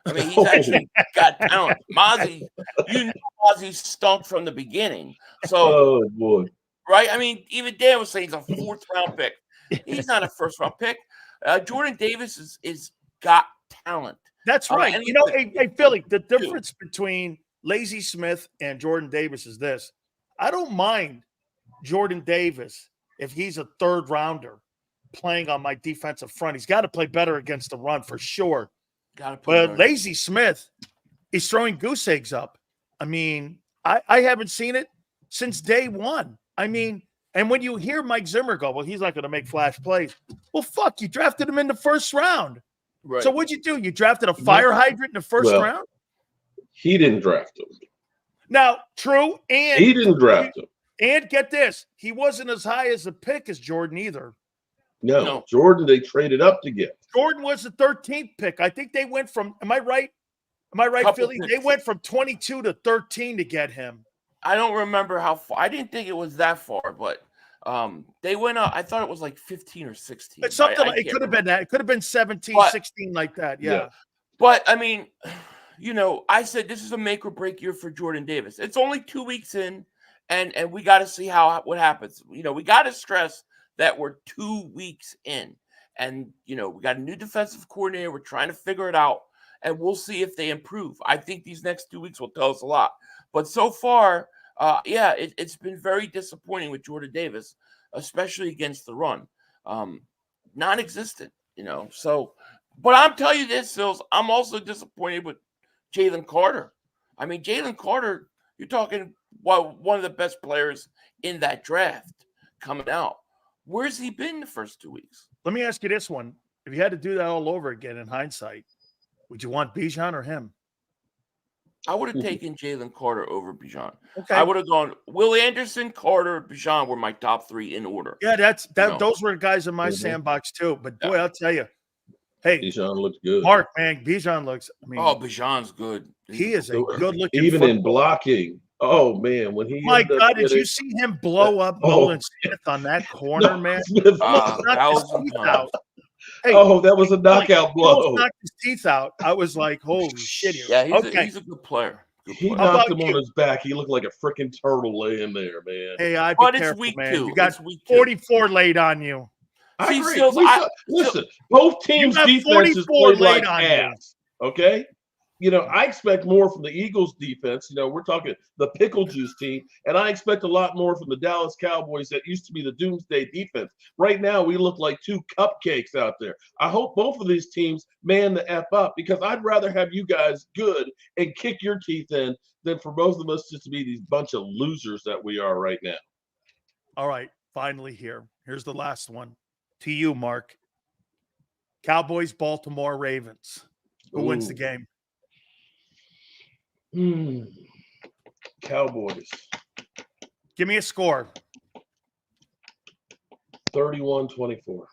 I mean, he's actually got talent. Mozzie, Mozzie stunk from the beginning. So, oh boy, right? I mean, even Dan was saying he's a 4th-round pick. He's not a 1st-round pick. Jordan Davis is got talent. That's right. Hey, Philly, the difference between Lazy Smith and Jordan Davis is this. I don't mind Jordan Davis if he's a 3rd-rounder playing on my defensive front. He's got to play better against the run for sure. But Lazy Smith is throwing goose eggs up. I mean, I haven't seen it since day one. I mean, and when you hear Mike Zimmer go, well, he's not going to make flash plays. Well, fuck, you drafted him in the 1st round. Right. So what'd you do? You drafted a fire hydrant in the 1st round? He didn't draft him. Now, true. And he didn't draft him. And get this, he wasn't as high as a pick as Jordan either. No, Jordan, they traded up to get. Jordan was the 13th pick. I think they went from, am I right, Philly? Picks. They went from 22 to 13 to get him. I don't remember how far. I didn't think it was that far, but they went up. I thought it was like 15 or 16. It's something it could have been that. It could have been 17, 16 like that. Yeah. But, I mean, I said this is a make or break year for Jordan Davis. It's only 2 weeks in, and we got to see what happens. We got to stress that we're 2 weeks in, and we got a new defensive coordinator. We're trying to figure it out, and we'll see if they improve. I think these next 2 weeks will tell us a lot. But so far, it's been very disappointing with Jordan Davis, especially against the run. Non-existent, So, but I'm telling you this, Sills, I'm also disappointed with Jalen Carter. I mean, Jalen Carter, you're talking one of the best players in that draft coming out. Where's he been the first 2 weeks? Let me ask you this one. If you had to do that all over again in hindsight, would you want Bijan or him? I would have taken Jalen Carter over Bijan. Okay. I would have gone Will Anderson, Carter, Bijan were my top 3 in order. Yeah, those were guys in my sandbox too. But boy, I'll tell you, hey, Bijan looks good. Mark, man, Bijan looks. I mean, Bijan's good. He is a good looking. Even in blocking. Oh man, when he my God, did you see him blow up Nolan Smith on that corner, man? Hey, Oh, that was a knockout he almost blow. knocked his teeth out. I was like, holy shit. Here. Yeah, Okay. he's a good player. He How knocked about him on you? his back. He looked like a freaking turtle laying there, man. Hey, I'd be But it's careful, week man. 2. You got It's week 2. 44 laid on you. I See, agree. Sills, Listen, both teams' have defenses 44 played like laid on you. ass. Okay? You know, I expect more from the Eagles defense. You know, we're talking the pickle juice team, and I expect a lot more from the Dallas Cowboys that used to be the doomsday defense. Right now, we look like two cupcakes out there. I hope both of these teams man the F up, because I'd rather have you guys good and kick your teeth in than for both of us just to be these bunch of losers that we are right now. All right, finally here. Here's the last one. To you, Mark. Cowboys, Baltimore Ravens. Who wins the game? Cowboys. Give me a score. 31-24.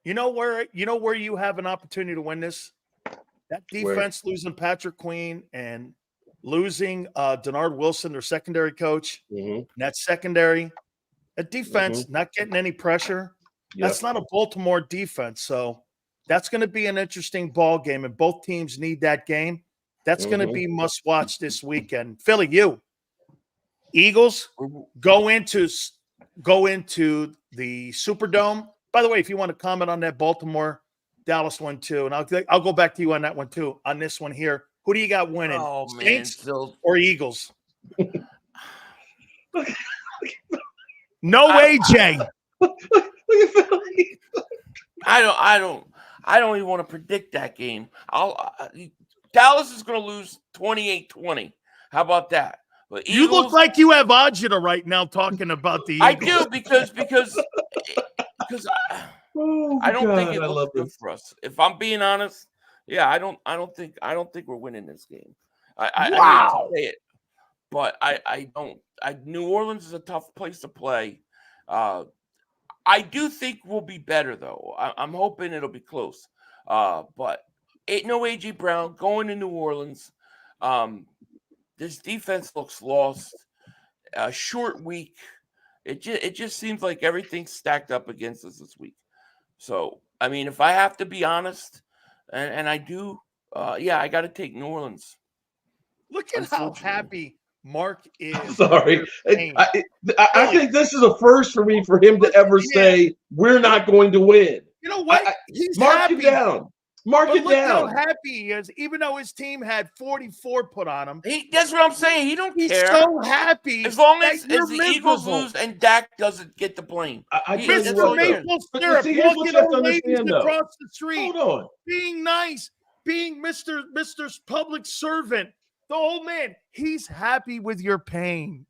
You know where you have an opportunity to win this? That defense losing Patrick Queen and losing Denard Wilson, their secondary coach. And that secondary, that defense not getting any pressure. Yep. That's not a Baltimore defense. So that's going to be an interesting ball game, and both teams need that game. That's going to be must watch this weekend. Philly, you Eagles go into the Superdome. By the way, if you want to comment on that Baltimore Dallas one too, and I'll go back to you on that one too. On this one here, who do you got winning? Oh, Saints man. or Eagles? No AJ. I don't even want to predict that game. Dallas is going to lose 28-20. How about that? But You look like you have agita right now talking about the Eagles. I do because I don't think it looks good for us. If I'm being honest, yeah, I don't think we're winning this game. I hate to say it, but I don't. New Orleans is a tough place to play. I do think we'll be better though. I'm hoping it'll be close. But no AJ Brown going to New Orleans. This defense looks lost. A short week. It just seems like everything's stacked up against us this week. So I mean, if I have to be honest, and I do, I got to take New Orleans. Look at how happy Mark is. Sorry. I think this is a first for me for him to ever say we're not going to win. You know what? He's mark happy. it down. Mark but it look down. how happy he is, even though his team had 44 put on him. That's what I'm saying. He don't He's care. so happy. As long as you're the Eagles miserable. lose and Dak doesn't get the blame. Mr. Maple Syrup walking on ladies across the street. Hold on. Being nice, being Mr. Public Servant. The old man, he's happy with your pain.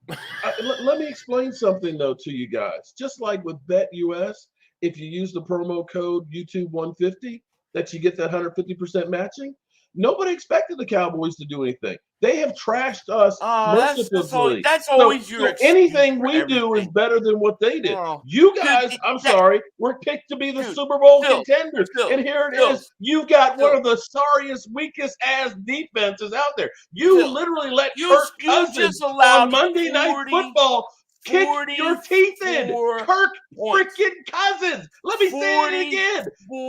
Let me explain something, though, to you guys. Just like with BetUS, if you use the promo code YouTube150, that you get that 150% matching. Nobody expected the Cowboys to do anything. They have trashed us mercilessly. That's always your excuse. Anything we do is better than what they did. You guys, I'm sorry, we're picked to be the Super Bowl contenders. And here it is. You've got one of the sorriest, weakest ass defenses out there. You literally let Kirk Cousins on Monday Night Football kick your teeth in. Kirk freaking Cousins. Let me say it again.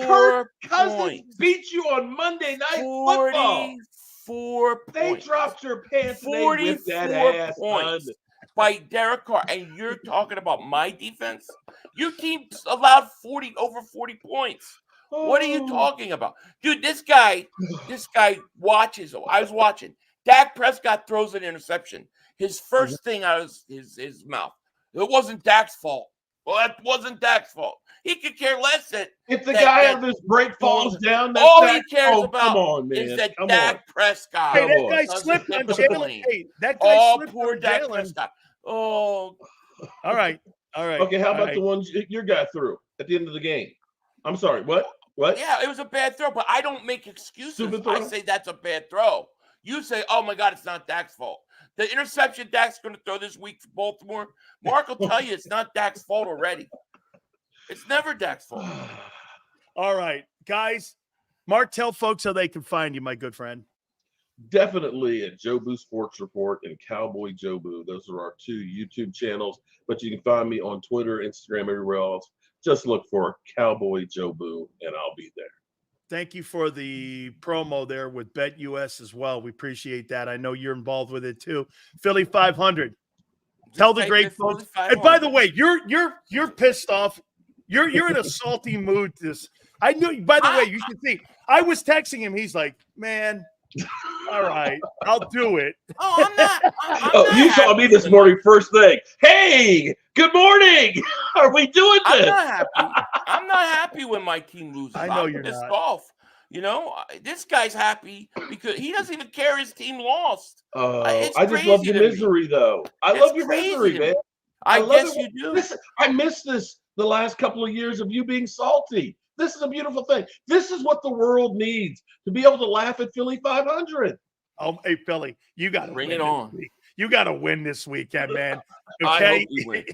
Kirk Cousins beat you on Monday Night Football. 44 points. They dropped your pants and they whipped that ass points by Derek Carr. And you're talking about my defense? Your team allowed over 40 points. What are you talking about? Dude, this guy watches. I was watching. Dak Prescott throws an interception. His first thing out of his mouth. It wasn't Dak's fault. Well, that wasn't Dak's fault. He could care less if the guy on this break falls down. All he cares about is that Dak Prescott. Hey, that guy slipped on Jalen. Hey, that guy slipped poor on Dak Jalen. Prescott. Oh, all right. Okay, how about the ones your guy threw at the end of the game? I'm sorry, what? Yeah, it was a bad throw, but I don't make excuses. I say that's a bad throw. You say, oh my God, it's not Dak's fault. The interception Dak's going to throw this week for Baltimore, Mark will tell you it's not Dak's fault already. It's never Dak's fault. All right, guys. Mark, tell folks how they can find you, my good friend. Definitely at Jobu Sports Report and Cowboy Jobu. Those are our two YouTube channels, but you can find me on Twitter, Instagram, everywhere else. just look for Cowboy Joe Boo, and I'll be there. Thank you for the promo there with BetUS as well. We appreciate that. I know you're involved with it too. Philly 500. Tell the great folks. And by the way, you're pissed off. You're in a salty mood. I knew. By the way, you should see. I was texting him. He's like, man. All right, I'll do it. Oh, I'm not. You saw me this morning first thing. Hey, good morning. Are we doing this? I'm not happy. I'm not happy when my team loses. I know I'm you're pissed not. off. You know, this guy's happy because he doesn't even care his team lost. I just love your misery, though. I love your misery, man. I guess you do. Listen, I missed this the last couple of years of you being salty. This is a beautiful thing. This is what the world needs, to be able to laugh at Philly 500. Oh, hey, Philly, you got to bring it on. You got to win this weekend, man. Okay? I hope we win.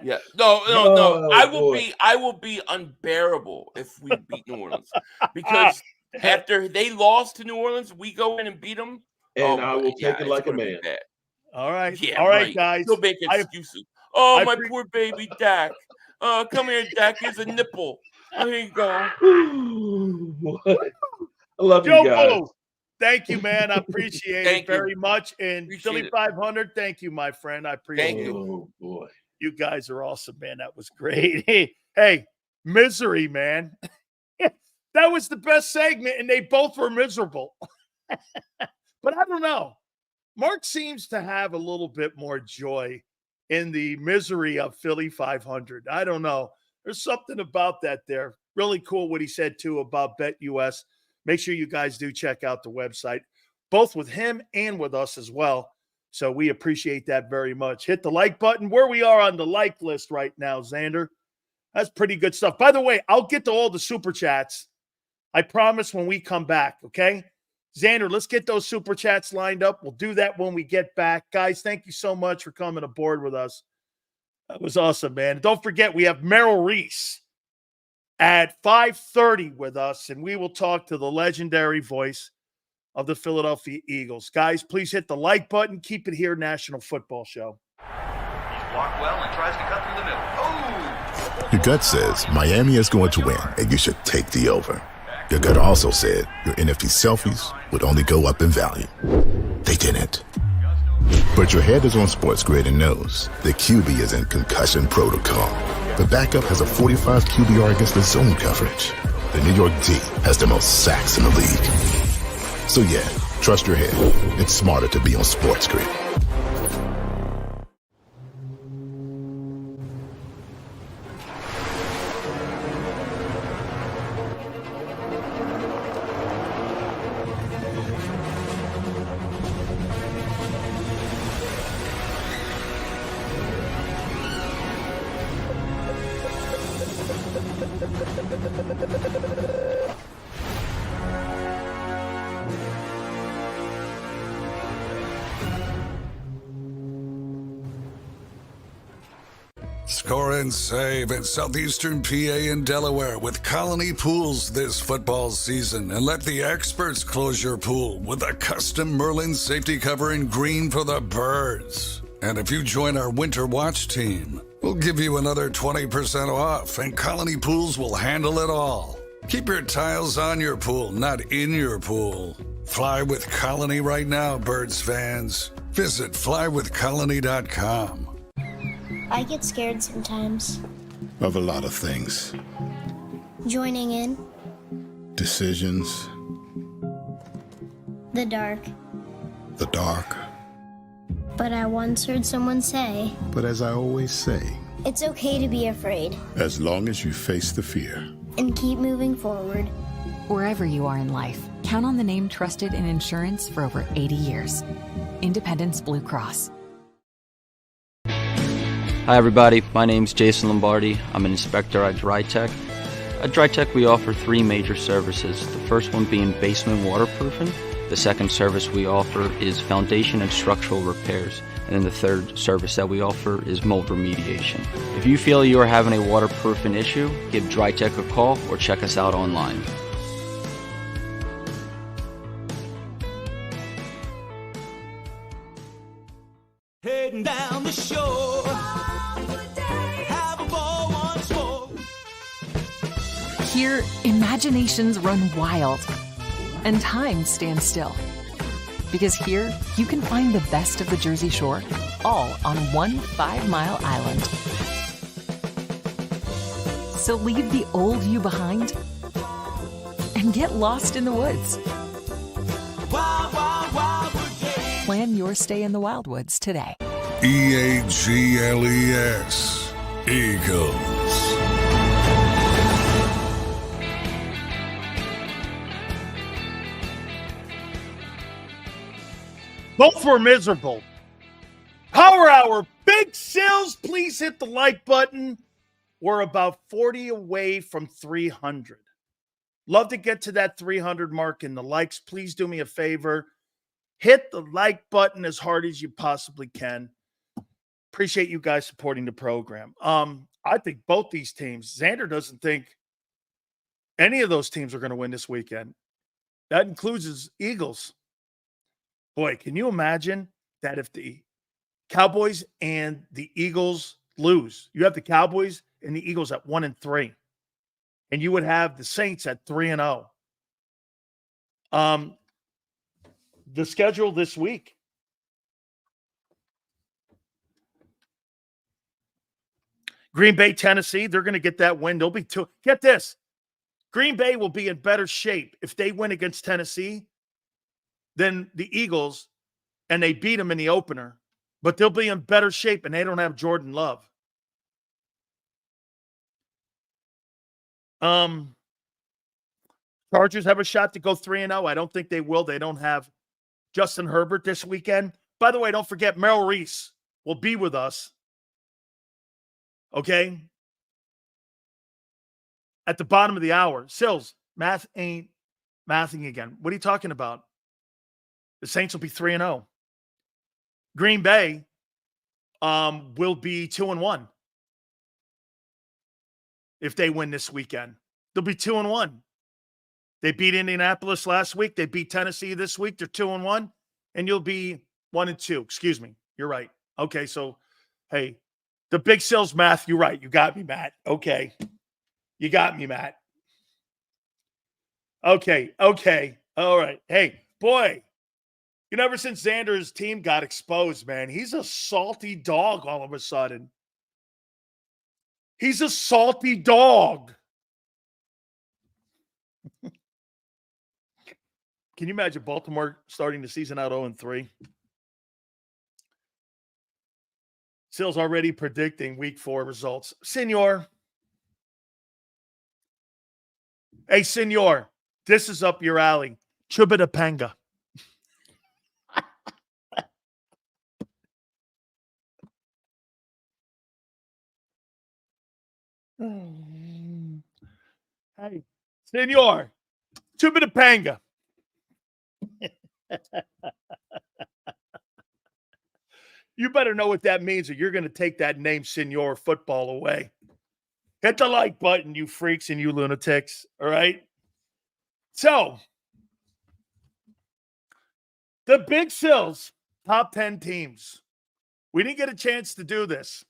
Yeah. No. I will be unbearable if we beat New Orleans, because after they lost to New Orleans, we go in and beat them, and I will take it like a man. All right. Yeah, all right, guys. You'll make excuses. My poor baby Dak. Come here, Dak. Here's a nipple. There you go. I love you guys. Joe, thank you, man. I appreciate it very much. And Philly 500, thank you, my friend. I appreciate it. Oh, boy. You guys are awesome, man. That was great. Hey, misery, man. That was the best segment, and they both were miserable. But I don't know. Mark seems to have a little bit more joy in the misery of Philly 500. I don't know. There's something about that there. Really cool what he said, too, about BetUS. Make sure you guys do check out the website, both with him and with us as well. So we appreciate that very much. Hit the like button. Where we are on the like list right now, Xander. That's pretty good stuff. By the way, I'll get to all the super chats. I promise when we come back, okay? Xander, let's get those super chats lined up. We'll do that when we get back. Guys, thank you so much for coming aboard with us. That was awesome, man. Don't forget, we have Merrill Reese at 5:30 with us, and we will talk to the legendary voice of the Philadelphia Eagles. Guys, please hit the like button. Keep it here, National Football Show. He's blocked well and tries to cut through the middle. Oh! Your gut says Miami is going to win, and you should take the over. Your gut also said your NFT selfies would only go up in value. They didn't. But your head is on Sports Grid and knows the QB is in concussion protocol. The backup has a 45 QBR against the zone coverage. The New York D has the most sacks in the league. So yeah, trust your head. It's smarter to be on Sports Grid. Score and save at Southeastern PA and Delaware with Colony Pools this football season, and let the experts close your pool with a custom Merlin safety cover in green for the birds. And if you join our Winter Watch team, we'll give you another 20% off, and Colony Pools will handle it all. Keep your tiles on your pool, not in your pool. Fly with Colony right now, Birds fans. Visit flywithcolony.com. I get scared sometimes. Of a lot of things. Joining in. Decisions. The dark. The dark. But I once heard someone say, But as I always say, it's okay to be afraid. as long as you face the fear. And keep moving forward. Wherever you are in life, count on the name trusted in insurance for over 80 years. Independence Blue Cross. Hi everybody, my name's Jason Lombardi. I'm an inspector at DryTech. At DryTech we offer three major services, the first one being basement waterproofing. The second service we offer is foundation and structural repairs. And then the third service that we offer is mold remediation. If you feel you are having a waterproofing issue, give DryTech a call or check us out online. Heading down the shore. Have a ball once more. here, imaginations run wild and time stands still. Because here, you can find the best of the Jersey Shore, all on one 5-mile island. So leave the old you behind and get lost in the woods. Wild, wild, wild weekday. Plan your stay in the Wildwoods today. EAGLES, Eagles. Both were miserable. Power Hour, Big Sills, please hit the like button. We're about 40 away from 300. Love to get to that 300 mark in the likes. Please do me a favor. Hit the like button as hard as you possibly can. Appreciate you guys supporting the program. I think both these teams, Xander doesn't think any of those teams are going to win this weekend. That includes his Eagles. Boy, can you imagine that if the Cowboys and the Eagles lose? You have the Cowboys and the Eagles at 1-3, and you would have the Saints at 3-0. The schedule this week. Green Bay, Tennessee, they're going to get that win. They'll be two. Get this. Green Bay will be in better shape if they win against Tennessee than the Eagles, and they beat them in the opener, but they'll be in better shape, and they don't have Jordan Love. Chargers have a shot to go 3-0. I don't think they will. They don't have Justin Herbert this weekend. By the way, don't forget Merrill Reese will be with us. Okay? At the bottom of the hour. Sills, math ain't mathing again. What are you talking about? The Saints will be 3-0. Green Bay will be 2-1. If they win this weekend. They'll be 2-1. They beat Indianapolis last week. They beat Tennessee this week. They're 2-1. And you'll be 1-2. Excuse me. You're right. Okay, so, hey, the Big Sills math, you're right. You got me, Matt. Okay. You got me, Matt. Okay. All right. Hey, boy. You know, ever since Xander's team got exposed, man, he's a salty dog all of a sudden. He's a salty dog. Can you imagine Baltimore starting the season out 0-3? Sills already predicting week 4 results. Senor. Hey, Senor, this is up your alley. Chubitapanga. Hey, Senor, Chubitapanga. You better know what that means, or you're going to take that name Senor Football away. Hit the like button, you freaks and you lunatics. All right? So, the Big Sills, top 10 teams. We didn't get a chance to do this.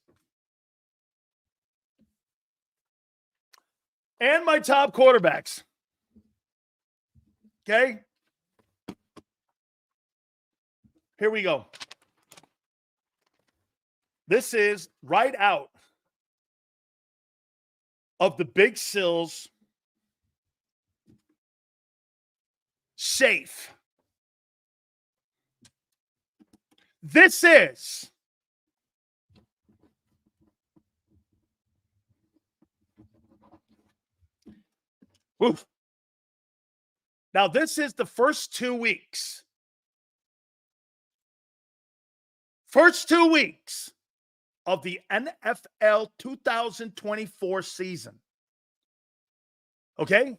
And my top quarterbacks. Okay? Here we go. This is right out of the Big Sills safe. This is oof. Now, this is the first 2 weeks. First 2 weeks of the NFL 2024 season. Okay?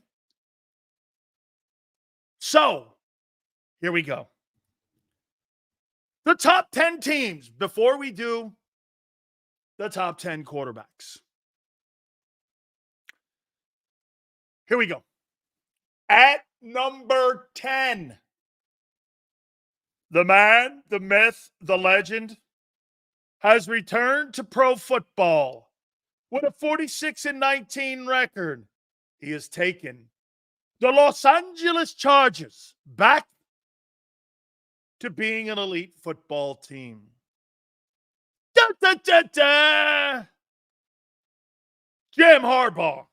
So, here we go. The top 10 teams before we do the top 10 quarterbacks. Here we go. At number 10, the man, the myth, the legend has returned to pro football with a 46-19 record. he has taken the Los Angeles Chargers back to being an elite football team. Da, da, da, da. Jim Harbaugh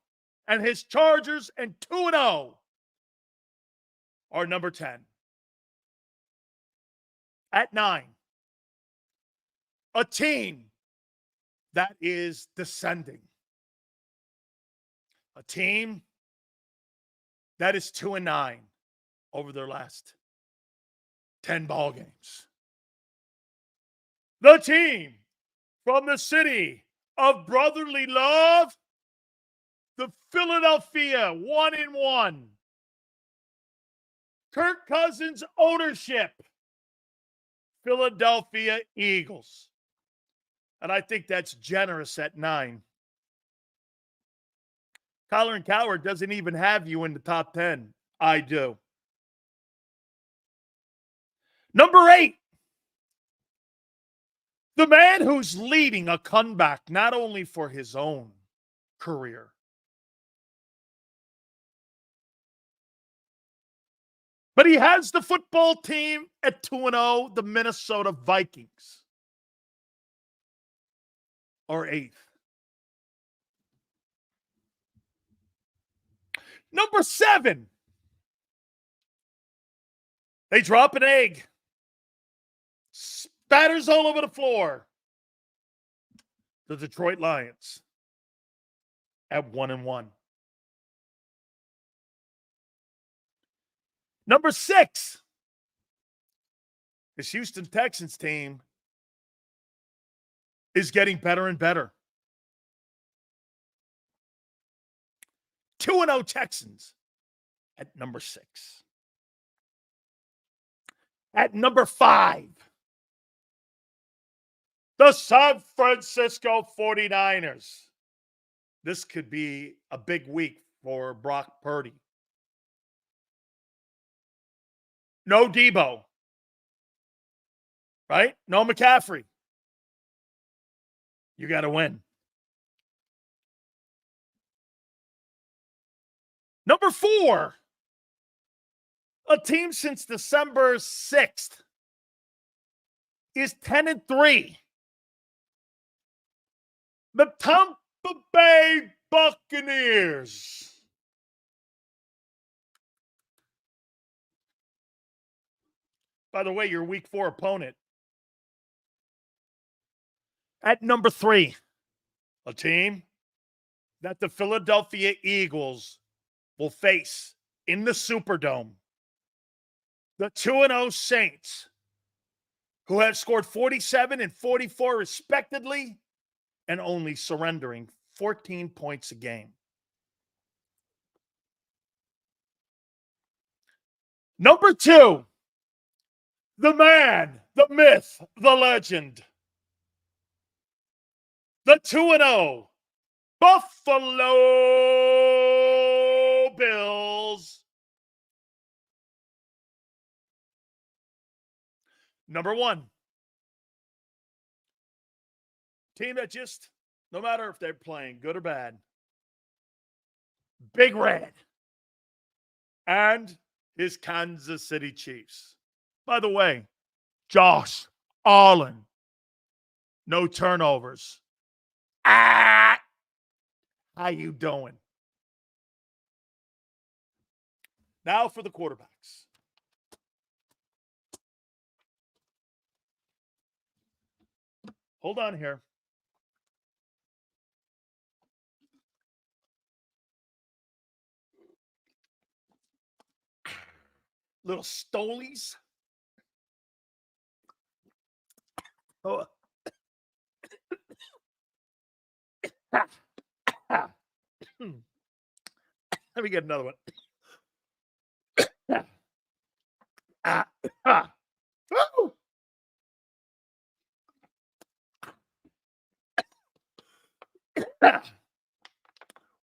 and his Chargers and 2-0 are number 10. At 9, a team that is descending. A team that is 2-9 over their last 10 ball games. The team from the city of brotherly love, the Philadelphia 1-1. Kirk Cousins ownership, Philadelphia Eagles. And I think that's generous at 9. Colin Cowherd doesn't even have you in the top 10. I do. Number 8. The man who's leading a comeback not only for his own career, but he has the football team at 2-0, the Minnesota Vikings. Or 8th. Number 7. They drop an egg. Spatters all over the floor. The Detroit Lions at 1-1. Number 6. This Houston Texans team is getting better and better. 2-0 Texans at number 6. At number 5, the San Francisco 49ers. This could be a big week for Brock Purdy. No Debo. Right? No McCaffrey. You got to win. Number 4, a team since December 6th is 10-3. The Tampa Bay Buccaneers. By the way, your week 4 opponent. At number 3, a team that the Philadelphia Eagles will face in the Superdome. The 2-0 Saints, who have scored 47 and 44 respectively, and only surrendering 14 points a game. Number 2, the man, the myth, the legend. The 2-0 Buffalo Bills. Number 1, team that just, no matter if they're playing good or bad, Big Red and his Kansas City Chiefs. By the way, Josh Allen, no turnovers. How you doing? Now for the quarterbacks. Hold on here. Little stolies. Oh. Let me get another one. Woo!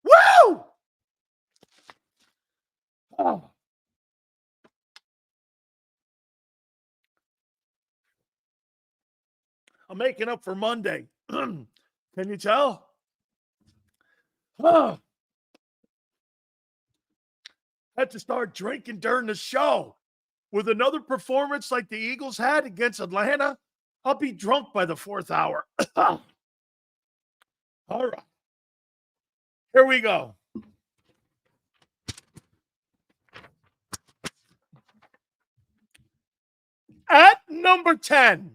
Woo! Oh. I'm making up for Monday. Can you tell? Oh. had to start drinking during the show. With another performance like the Eagles had against Atlanta, I'll be drunk by the 4th hour. All right. Here we go. At number 10,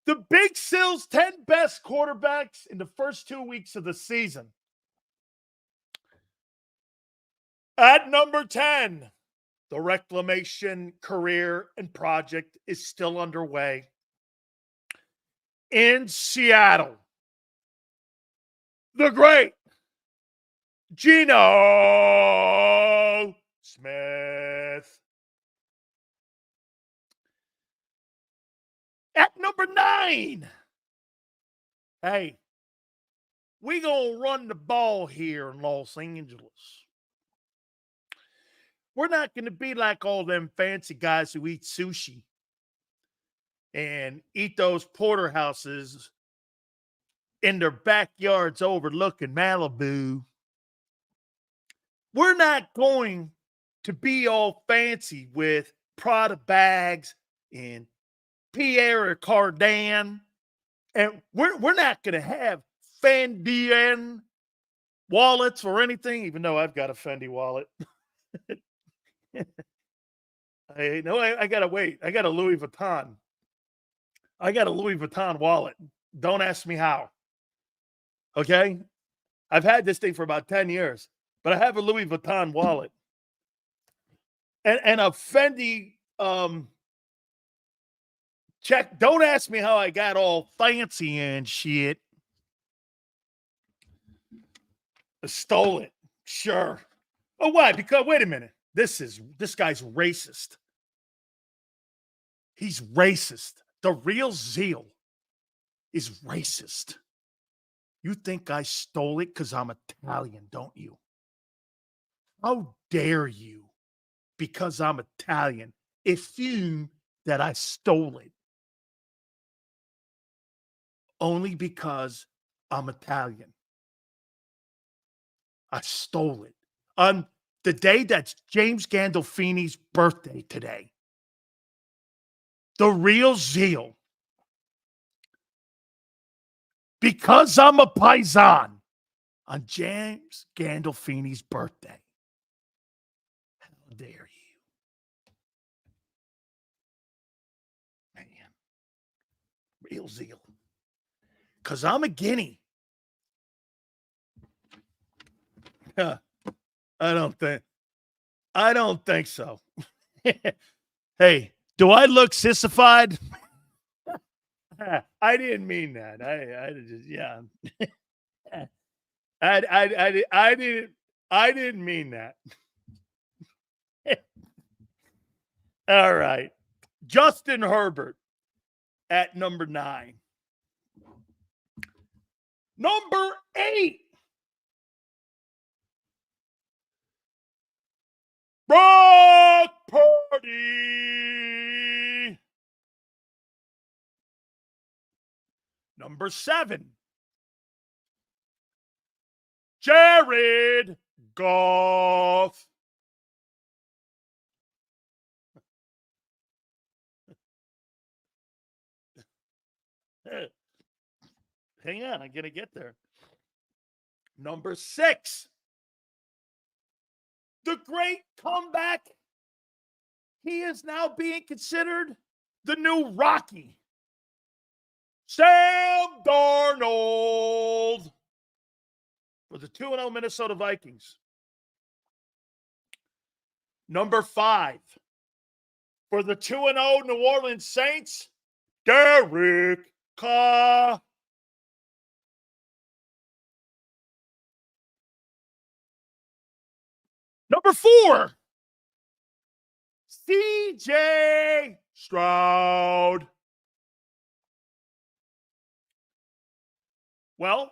the Big Sil's 10 best quarterbacks in the first 2 weeks of the season. At number 10, the reclamation career and project is still underway in Seattle. The great Geno Smith. At number 9, hey, we gonna run the ball here in Los Angeles. We're not going to be like all them fancy guys who eat sushi and eat those porterhouses in their backyards overlooking Malibu. We're not going to be all fancy with Prada bags and Pierre Cardin. And we're not going to have Fendi wallets or anything, even though I've got a Fendi wallet. I gotta wait. I got a Louis Vuitton. I got a Louis Vuitton wallet. Don't ask me how. Okay? I've had this thing for about 10 years, but I have a Louis Vuitton wallet. And a Fendi check. Don't ask me how I got all fancy and shit. I stole it. Sure. Oh, why? Because, wait a minute. This guy's racist. He's racist. The real Zeal is racist. You think I stole it because I'm Italian, don't you? How dare you, because I'm Italian, assume that I stole it? Only because I'm Italian. I stole it. On the day that's James Gandolfini's birthday today. The real Zeal. Because I'm a paisan on James Gandolfini's birthday. How dare you? Man. Real Zeal. Because I'm a guinea. I don't think so. Hey, do I look sissified? I didn't mean that. I didn't mean that. All right. Justin Herbert at number 9. Number 8. Brock Purdy. Number 7. Jared Goff. Hang on, I'm going to get there. Number 6. The great comeback. He is now being considered the new Rocky. Sam Darnold for the 2-0 Minnesota Vikings. Number 5 for the 2-0 New Orleans Saints, Derek Carr. Number 4, CJ Stroud. Well,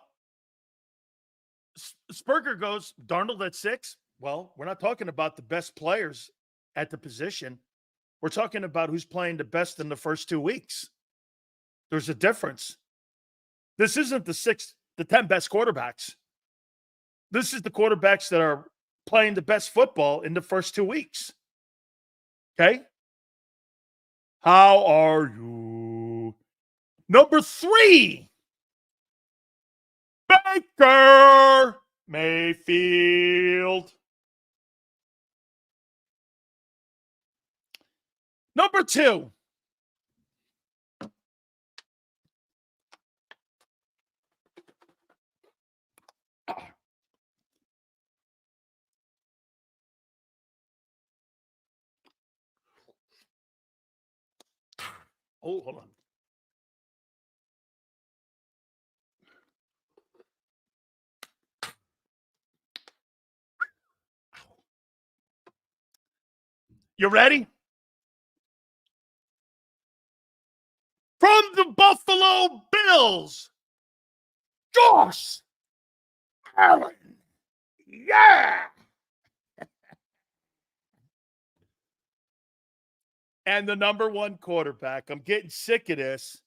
Spurger goes, Darnold at 6. Well, we're not talking about the best players at the position. We're talking about who's playing the best in the first 2 weeks. There's a difference. This isn't the 10 best quarterbacks. This is the quarterbacks that are playing the best football in the first 2 weeks. Okay? How are you? Number 3, Baker Mayfield. Number 2, hold on. You ready? From the Buffalo Bills, Josh Allen. Yeah. And the number 1 quarterback. I'm getting sick of this.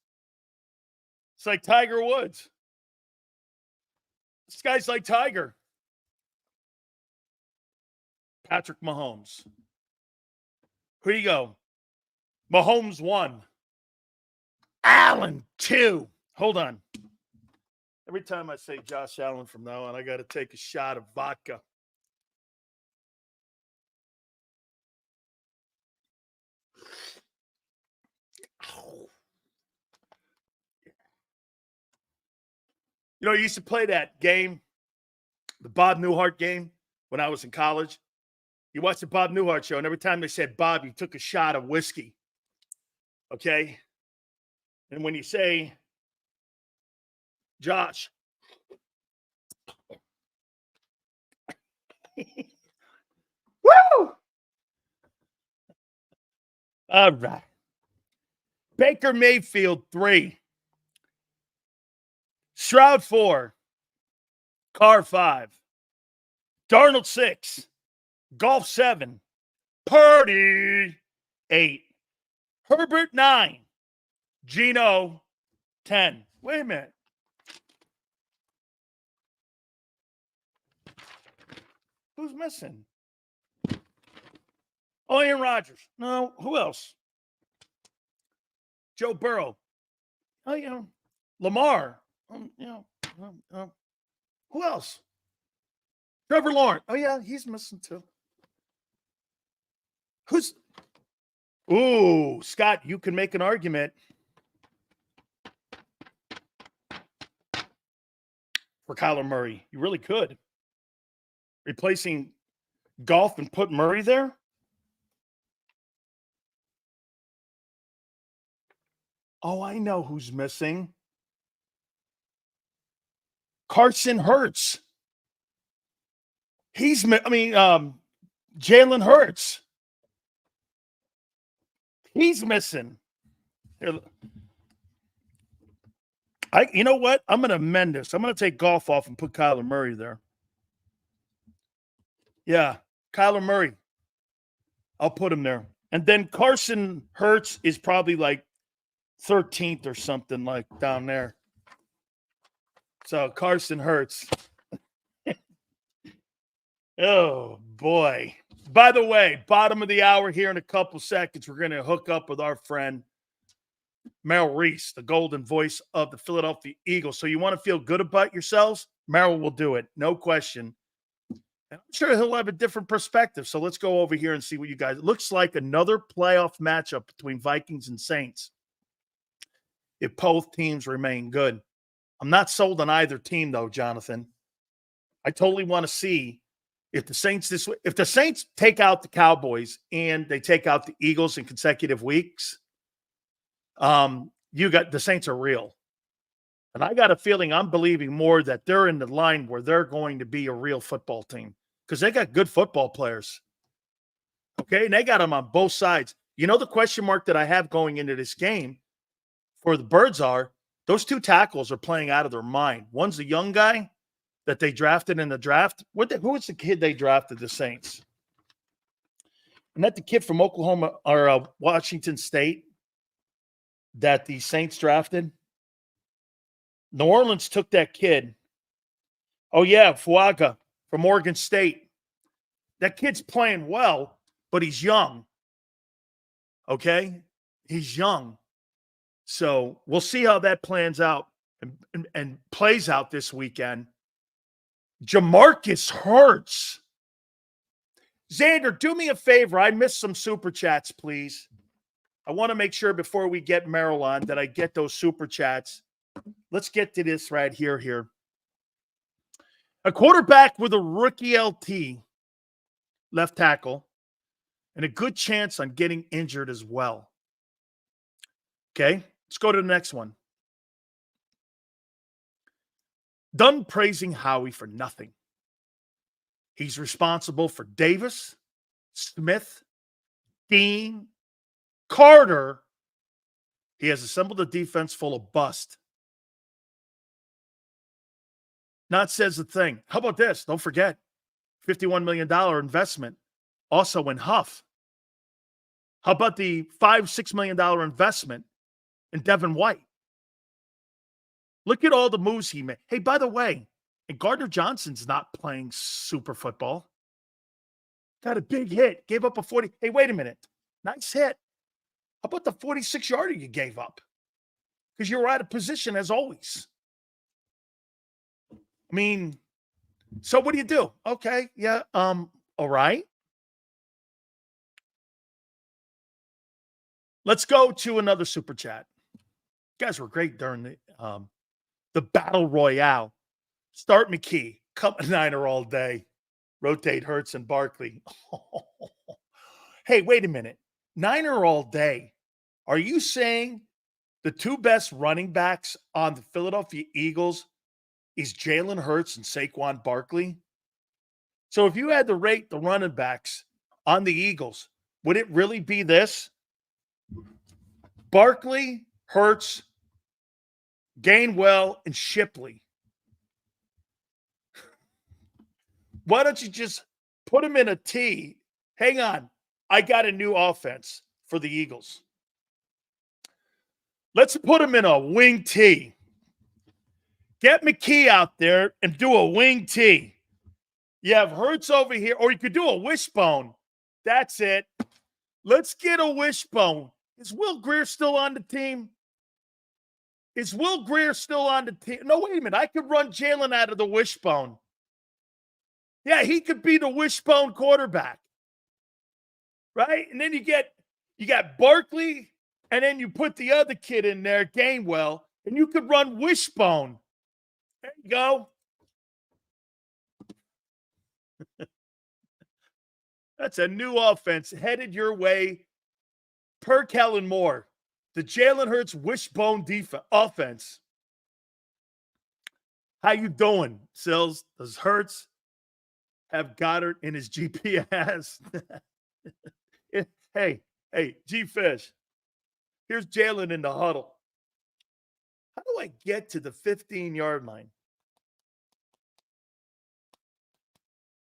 It's like Tiger Woods. This guy's like Tiger. Patrick Mahomes. Here you go. Mahomes 1. Allen 2. Hold on. Every time I say Josh Allen from now on, I got to take a shot of vodka. You know, I used to play that game, the Bob Newhart game, when I was in college. You watch the Bob Newhart show, and every time they said Bob, you took a shot of whiskey. Okay? And when you say Josh, woo! All right. Baker Mayfield 3. Stroud 4. Carr 5. Darnold 6. Golf 7. Purdy 8. Herbert 9. Geno 10. Wait a minute. Who's missing? Oh, Aaron Rodgers. No, who else? Joe Burrow. Oh, you know, Lamar. Who else? Trevor Lawrence. Oh, yeah, he's missing too. Who's? Ooh, Scott, you can make an argument for Kyler Murray. You really could. Replacing Golf and put Murray there? Oh, I know who's missing. Carson Hurts. Jalen Hurts. He's missing. You know what? I'm going to amend this. I'm going to take Golf off and put Kyler Murray there. Yeah, Kyler Murray. I'll put him there. And then Carson Hurts is probably like 13th or something like down there. So Carson Hurts. Oh, boy. By the way, bottom of the hour here in a couple seconds, we're going to hook up with our friend Merrill Reese, the golden voice of the Philadelphia Eagles. So you want to feel good about yourselves? Merrill will do it. No question. And I'm sure he'll have a different perspective. So let's go over here and see what you guys. It looks like another playoff matchup between Vikings and Saints. If both teams remain good. I'm not sold on either team, though, Jonathan. I totally want to see if the Saints take out the Cowboys and they take out the Eagles in consecutive weeks. You got the Saints are real. And I got a feeling I'm believing more that they're in the line where they're going to be a real football team because they got good football players. Okay, and they got them on both sides. You know the question mark that I have going into this game for the Birds are those two tackles are playing out of their mind. One's a young guy that they drafted in the draft. Who was the kid they drafted, the Saints? Isn't that the kid from Oklahoma or Washington State that the Saints drafted? New Orleans took that kid. Oh, yeah, Fuaga from Oregon State. that kid's playing well, but he's young. Okay? He's young. So we'll see how that plans out and plays out this weekend. Jamarcus Hurts. Xander, do me a favor. I missed some super chats, please. I want to make sure before we get Merrill on that I get those super chats. Let's get to this right here. A quarterback with a rookie LT, left tackle, and a good chance on getting injured as well. Okay, let's go to the next one. Done praising Howie for nothing. He's responsible for Davis, Smith, Dean, Carter. He has assembled a defense full of bust. Not says a thing. How about this? Don't forget, $51 million investment also in Huff. How about the $5-6 million investment in Devin White? Look at all the moves he made. Hey, by the way, and Gardner Johnson's not playing super football. Got a big hit. Gave up a 40. Hey, wait a minute. Nice hit. How about the 46-yarder you gave up? Because you were out of position as always. I mean, so what do you do? Okay, yeah, all right. Let's go to another super chat. You guys were great during the battle royale. Start McKee, come Niner all day. Rotate Hurts and Barkley. Hey, wait a minute. Niner all day. Are you saying the two best running backs on the Philadelphia Eagles is Jalen Hurts and Saquon Barkley? So if you had to rate the running backs on the Eagles, would it really be this? Barkley, Hurts, Gainwell, and Shipley. Why don't you just put them in a T? Hang on. I got a new offense for the Eagles. Let's put them in a wing T. Get McKee out there and do a wing T. You have Hurts over here, or you could do a wishbone. That's it. Let's get a wishbone. Is Will Grier still on the team? Is Will Grier still on the team? No, wait a minute. I could run Jalen out of the wishbone. Yeah, he could be the wishbone quarterback. Right? And then you got Barkley, and then you put the other kid in there, Gainwell, and you could run wishbone. There you go. That's a new offense headed your way per Kellen Moore. The Jalen Hurts wishbone offense. How you doing, Sills? Does Hurts have Goddard in his GPS? Hey, G-Fish. Here's Jalen in the huddle. How do I get to the 15-yard line?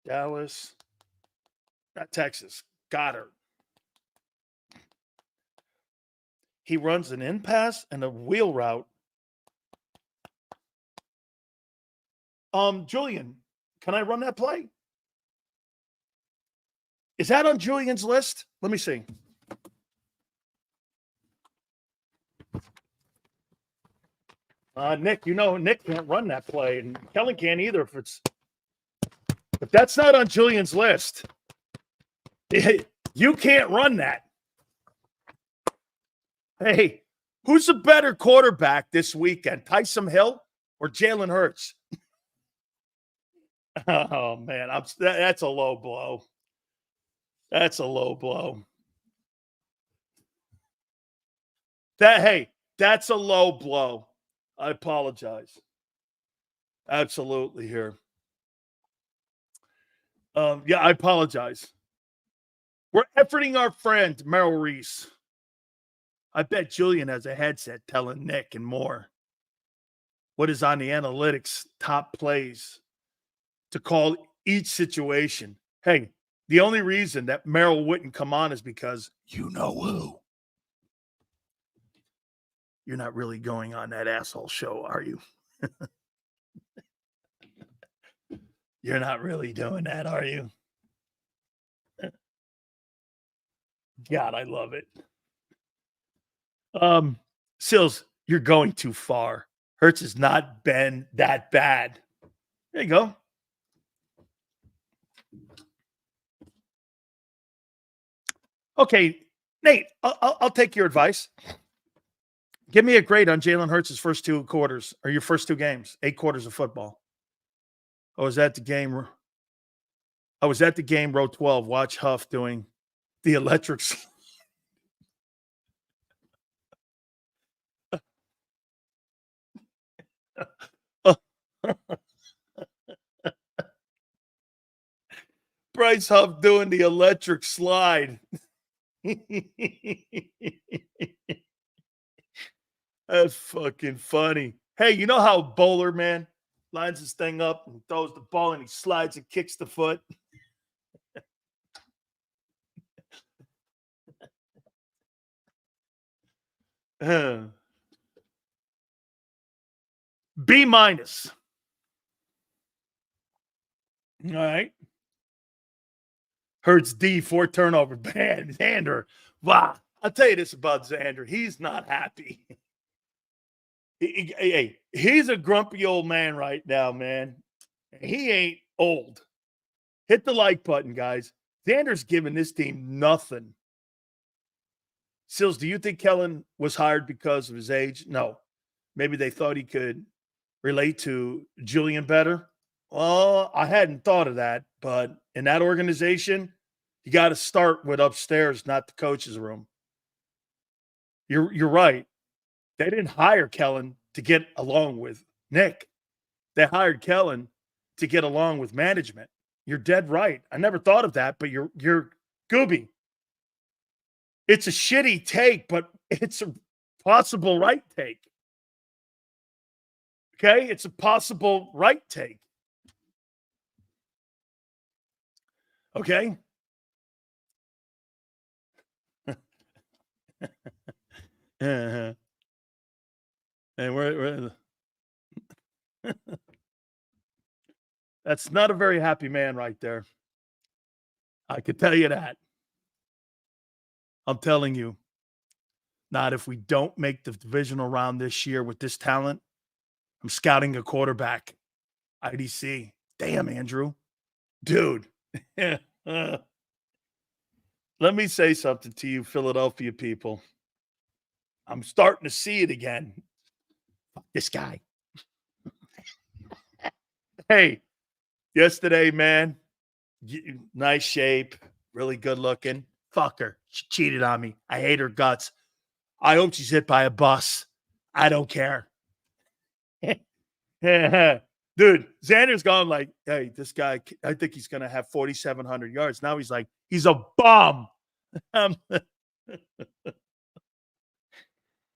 Dallas. Not Texas. Goddard. He runs an in pass and a wheel route. Julian, can I run that play? Is that on Julian's list? Let me see. Nick, Nick can't run that play, and Kellen can't either if that's not on Julian's list. You can't run that. Hey, who's a better quarterback this weekend, Taysom Hill or Jalen Hurts? Oh, man, that's a low blow. That's a low blow. That's a low blow. I apologize. Absolutely here. Yeah, I apologize. We're efforting our friend, Merrill Reese. I bet Julian has a headset telling Nick and more what is on the analytics top plays to call each situation. Hey, the only reason that Merrill wouldn't come on is because you know who. You're not really going on that asshole show, are you? You're not really doing that, are you? God, I love it. Sills, you're going too far. Hurts has not been that bad. There you go. Okay, Nate, I'll take your advice. Give me a grade on Jalen Hurts' first 2 quarters or your first 2 games, 8 quarters of football. I was at the game. Row 12. Watch Huff doing the electric. Bryce Huff doing the electric slide. That's fucking funny. Hey, you know how bowler, man, lines his thing up and throws the ball and he slides and kicks the foot? B-. All right. Hurts D, 4 turnovers. Man, Xander. Wow. I'll tell you this about Xander. He's not happy. Hey, he's a grumpy old man right now, man. He ain't old. Hit the like button, guys. Xander's giving this team nothing. Sills, do you think Kellen was hired because of his age? No. Maybe they thought he could relate to Julian better. Well, I hadn't thought of that, but in that organization, you got to start with upstairs, not the coach's room. You're right. They didn't hire Kellen to get along with Nick. They hired Kellen to get along with management. You're dead right. I never thought of that, but you're gooby. It's a shitty take, but it's a possible right take. Okay? It's a possible right take. Okay? And we're that's not a very happy man right there. I could tell you that. I'm telling you. Not if we don't make the divisional round this year with this talent. I'm scouting a quarterback. IDC. Damn, Andrew. Dude. Let me say something to you, Philadelphia people. I'm starting to see it again. Fuck this guy. Hey, yesterday, man, nice shape, really good looking. Fuck her. She cheated on me. I hate her guts. I hope she's hit by a bus. I don't care. Dude, Xander's gone like, hey, this guy, I think he's going to have 4,700 yards. Now he's like, he's a bum.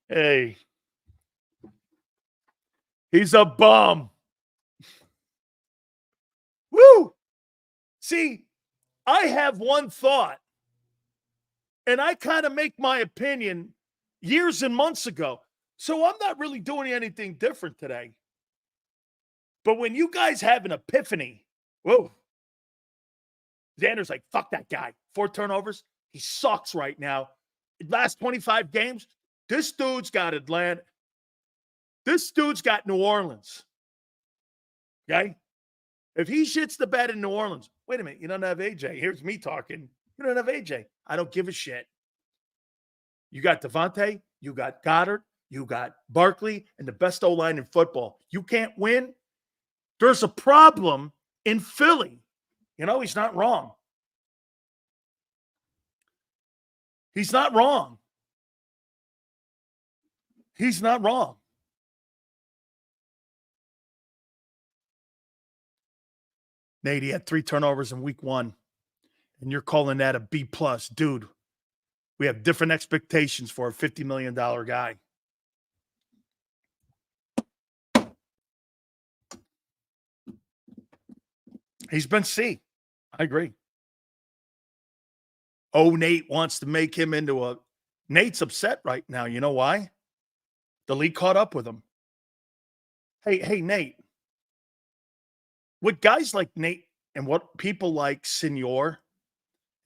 Hey, he's a bum. Woo! See, I have one thought, and I kind of make my opinion years and months ago. So I'm not really doing anything different today. But when you guys have an epiphany, whoa, Xander's like, fuck that guy. 4 turnovers. He sucks right now. Last 25 games, this dude's got Atlanta. This dude's got New Orleans. Okay? If he shits the bed in New Orleans, wait a minute, you don't have AJ. Here's me talking. You don't have AJ. I don't give a shit. You got Devontae, you got Goddard, you got Barkley, and the best O-line in football. You can't win? There's a problem in Philly. You know, he's not wrong. He's not wrong. He's not wrong. Nate, he had 3 turnovers in week 1, and you're calling that a B+. Dude, we have different expectations for a $50 million guy. He's been C. I agree. Oh, Nate wants to make him into a... Nate's upset right now. You know why? The league caught up with him. Hey, Nate. What guys like Nate and what people like Senor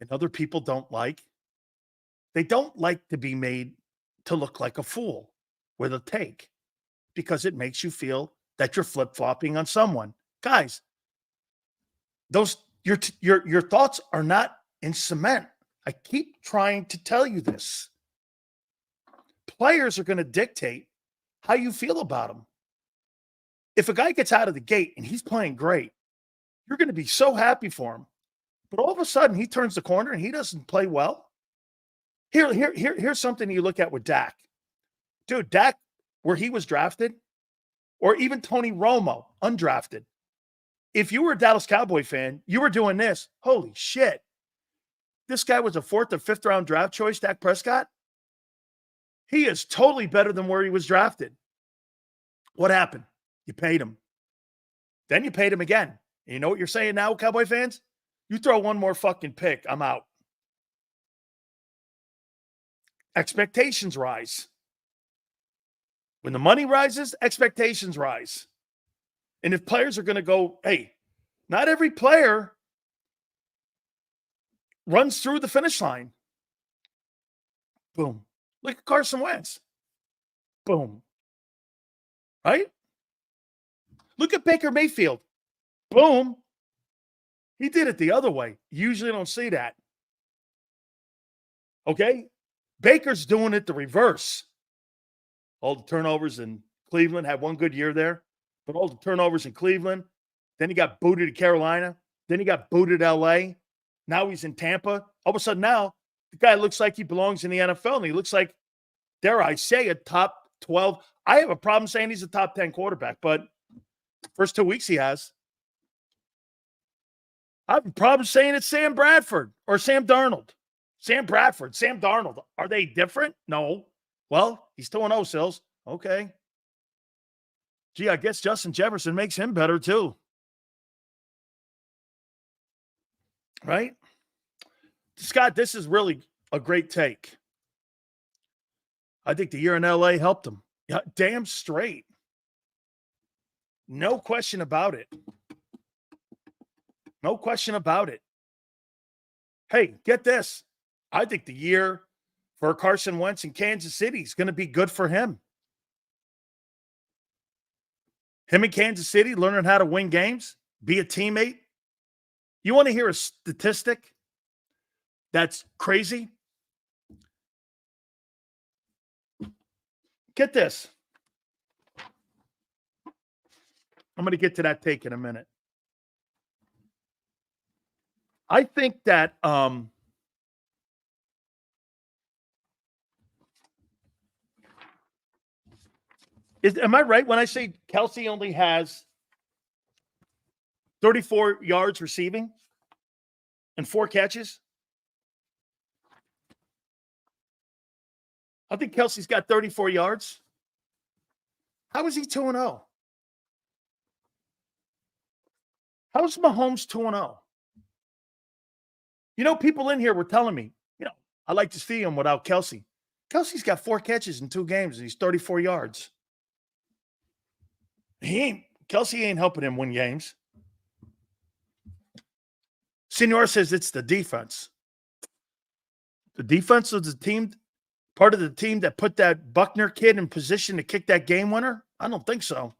and other people don't like They don't like to be made to look like a fool with a take because it makes you feel that you're flip-flopping on someone. Guys, your thoughts are not in cement. I keep trying to tell you this. Players are going to dictate how you feel about them. If a guy gets out of the gate and he's playing great, you're going to be so happy for him. But all of a sudden, he turns the corner and he doesn't play well. Here's something you look at with Dak. Dude, Dak, where he was drafted, or even Tony Romo, undrafted. If you were a Dallas Cowboy fan, you were doing this. Holy shit. This guy was a 4th or 5th round draft choice, Dak Prescott. He is totally better than where he was drafted. What happened? You paid him. Then you paid him again. And you know what you're saying now, Cowboy fans? You throw one more fucking pick, I'm out. Expectations rise. When the money rises, expectations rise. And if players are going to go, hey, not every player runs through the finish line. Boom. Look at Carson Wentz. Boom. Right? Look at Baker Mayfield. Boom. He did it the other way. You usually don't see that. Okay? Baker's doing it the reverse. All the turnovers in Cleveland, had one good year there, but all the turnovers in Cleveland. Then he got booted at Carolina. Then he got booted at LA. Now he's in Tampa. All of a sudden now, the guy looks like he belongs in the NFL, and he looks like, dare I say, a top 12. I have a problem saying he's a top 10 quarterback, but first 2 weeks he has. I have a problem saying it's Sam Bradford or Sam Darnold. Sam Bradford, Sam Darnold. Are they different? No. Well, he's 2-0, Sills. Okay. Gee, I guess Justin Jefferson makes him better too. Right? Scott, this is really a great take. I think the year in LA helped him. Yeah, damn straight. No question about it. No question about it. Hey, get this. I think the year for Carson Wentz in Kansas City is going to be good for him. Him in Kansas City, learning how to win games, be a teammate. You want to hear a statistic that's crazy? Get this. I'm going to get to that take in a minute. I think that am I right when I say Kelsey only has 34 yards receiving and 4 catches? I think Kelsey's got 34 yards. How is he 2-0? How's Mahomes 2-0? You know, people in here were telling me, I like to see him without Kelsey. Kelsey's got 4 catches in 2 games, and he's 34 yards. Kelsey ain't helping him win games. Senor says it's the defense. The defense was the team, part of the team that put that Buckner kid in position to kick that game winner? I don't think so.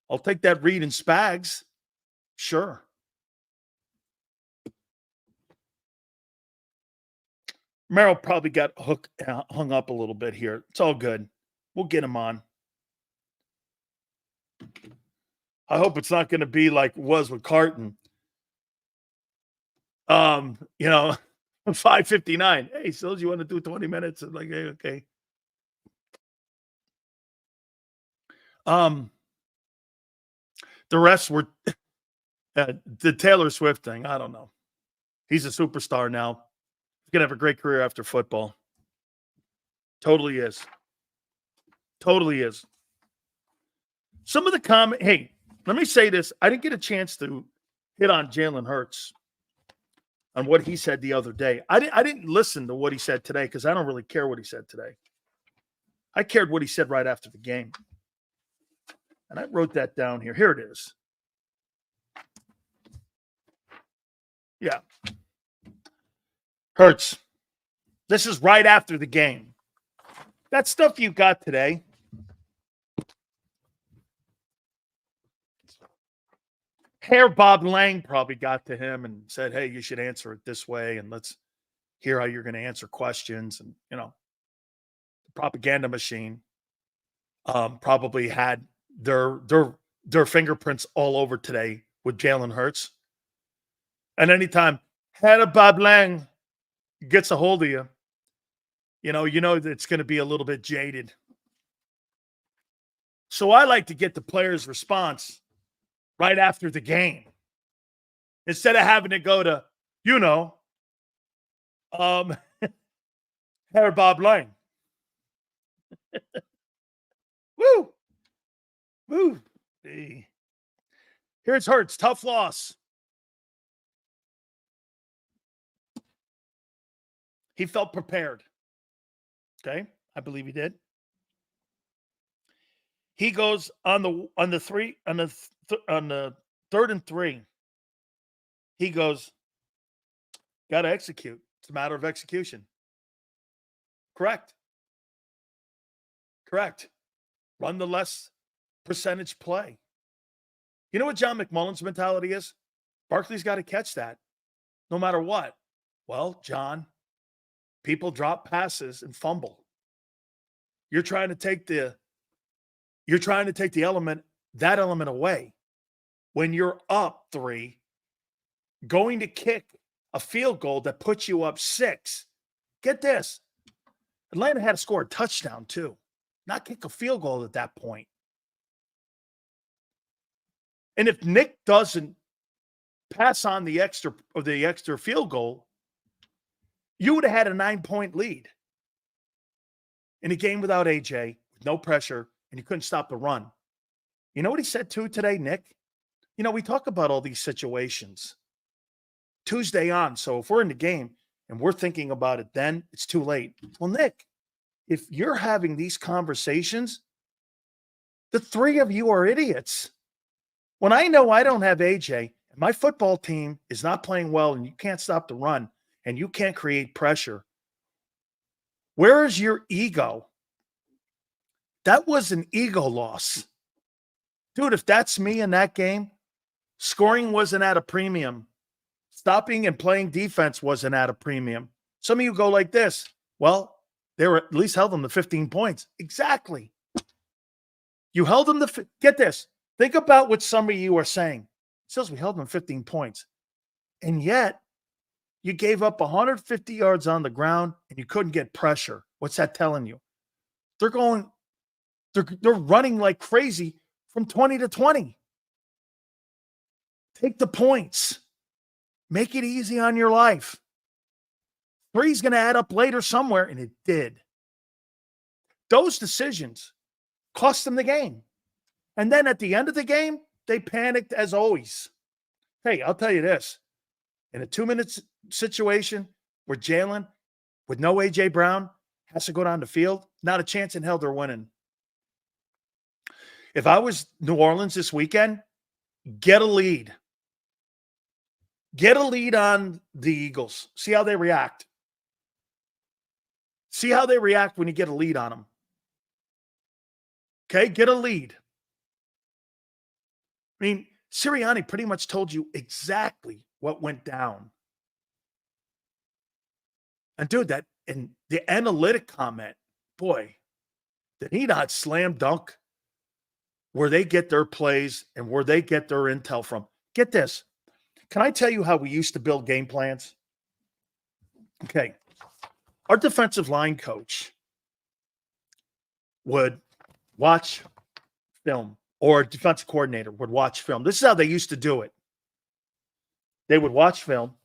I'll take that Reed and Spags. Sure. Merrill probably got hung up a little bit here. It's all good. We'll get him on. I hope it's not going to be like it was with Carton. 5:59. Hey, Sills, you want to do 20 minutes? I'm like, hey, okay. The rest were the Taylor Swift thing. I don't know. He's a superstar now. He's going to have a great career after football. Totally is. Totally is. Some of the comment. Hey, let me say this. I didn't get a chance to hit on Jalen Hurts on what he said the other day. I didn't listen to what he said today because I don't really care what he said today. I cared what he said right after the game. And I wrote that down here. Here it is. Yeah. Hurts. This is right after the game. That stuff you got today. Hair Bob Lang probably got to him and said, hey, you should answer it this way, and let's hear how you're going to answer questions. And, you know, the propaganda machine probably had their fingerprints all over today with Jalen Hurts. And anytime Hair Bob Lang gets a hold of you, you know that it's going to be a little bit jaded. So I like to get the player's response right after the game, instead of having to go to, Hair Bob Lang. Woo! Woo! Hey. Here's Hurts. Tough loss. He felt prepared. Okay? I believe he did. He goes on the 3rd and 3. He goes, got to execute. It's a matter of execution. Correct. Run the less percentage play. You know what John McMullen's mentality is? Barkley's got to catch that no matter what. Well, John, people drop passes and fumble. You're trying to take that element away. When you're up 3, going to kick a field goal that puts you up 6. Get this. Atlanta had to score a touchdown too, not kick a field goal at that point. And if Nick doesn't pass on the extra field goal, you would have had a 9-point lead in a game without AJ, with no pressure, and you couldn't stop the run. You know what he said too today, Nick? You know, we talk about all these situations Tuesday on. So if we're in the game and we're thinking about it then, it's too late. Well, Nick, if you're having these conversations, the 3 of you are idiots. When I know I don't have AJ and my football team is not playing well and you can't stop the run and you can't create pressure, where is your ego? That was an ego loss. Dude, if that's me in that game, scoring wasn't at a premium. Stopping and playing defense wasn't at a premium. Some of you go like this. Well, they were at least held them to 15 points. Exactly. You held them to get this. Think about what some of you are saying. It says we held them 15 points. And yet, you gave up 150 yards on the ground and you couldn't get pressure. What's that telling you? They're running like crazy from 20 to 20. Take the points. Make it easy on your life. 3's going to add up later somewhere, and it did. Those decisions cost them the game. And then at the end of the game, they panicked as always. Hey, I'll tell you this. In a 2-minute situation where Jalen, with no A.J. Brown, has to go down the field, not a chance in hell they're winning. If I was New Orleans this weekend, get a lead. Get a lead on the Eagles. See how they react. See how they react when you get a lead on them. Okay, get a lead. I mean, Sirianni pretty much told you exactly what went down. And dude, and the analytic comment, boy, did he not slam dunk where they get their plays and where they get their intel from? Get this. Can I tell you how we used to build game plans? Okay. Our defensive line coach would watch film, or a defensive coordinator would watch film. This is how they used to do it. They would watch film.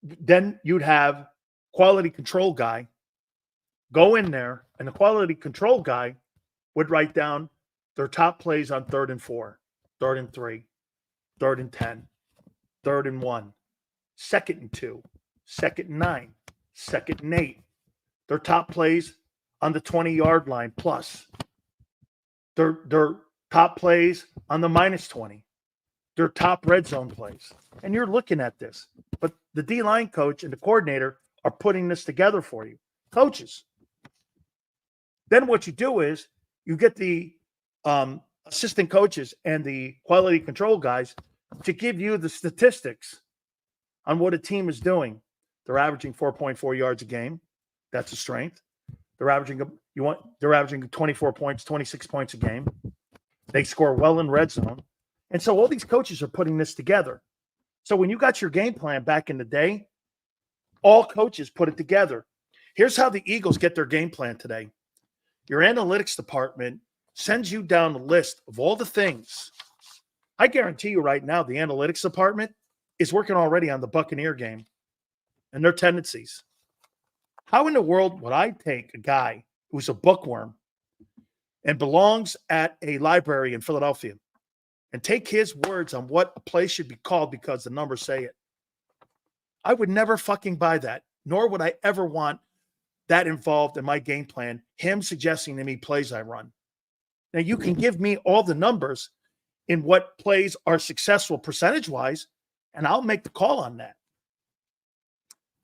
Then you'd have quality control guy go in there, and the quality control guy would write down their top plays on 3rd and 4, 3rd and 3, 3rd and 10, 3rd and 1, 2nd and 2, 2nd and 9, 2nd and 8. Their top plays on the 20-yard line plus. Their top plays on the -20. Their top red zone plays. And you're looking at this. but the D-line coach and the coordinator are putting this together for you. Coaches. Then what you do is you get the assistant coaches and the quality control guys to give you the statistics on what a team is doing. They're averaging 4.4 yards a game. That's a strength. They're averaging 24 points, 26 points a game. They score well in red zone. And so all these coaches are putting this together. So when you got your game plan back in the day, all coaches put it together. Here's how the Eagles get their game plan today. Your analytics department sends you down a list of all the things. I guarantee you right now, the analytics department is working already on the Buccaneer game and their tendencies. How in the world would I take a guy who's a bookworm and belongs at a library in Philadelphia and take his words on what a place should be called because the numbers say it? I would never fucking buy that, nor would I ever want that involved in my game plan, him suggesting to me plays I run. Now, you can give me all the numbers in what plays are successful percentage-wise, and I'll make the call on that.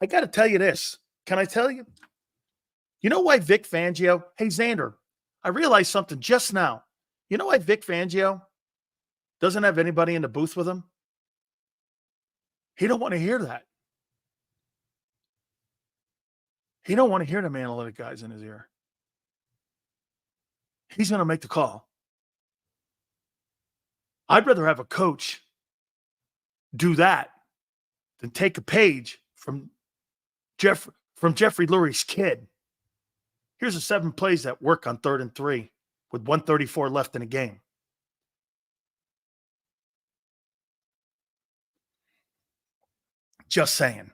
I got to tell you this. Can I tell you? You know why Vic Fangio? Hey, Xander, I realized something just now. You know why Vic Fangio doesn't have anybody in the booth with him? He don't want to hear that. He don't want to hear them analytic guys in his ear. He's going to make the call. I'd rather have a coach do that than take a page from Jeffrey Lurie's kid. Here's the 7 plays that work on 3rd and 3 with 1:34 left in the game. Just saying.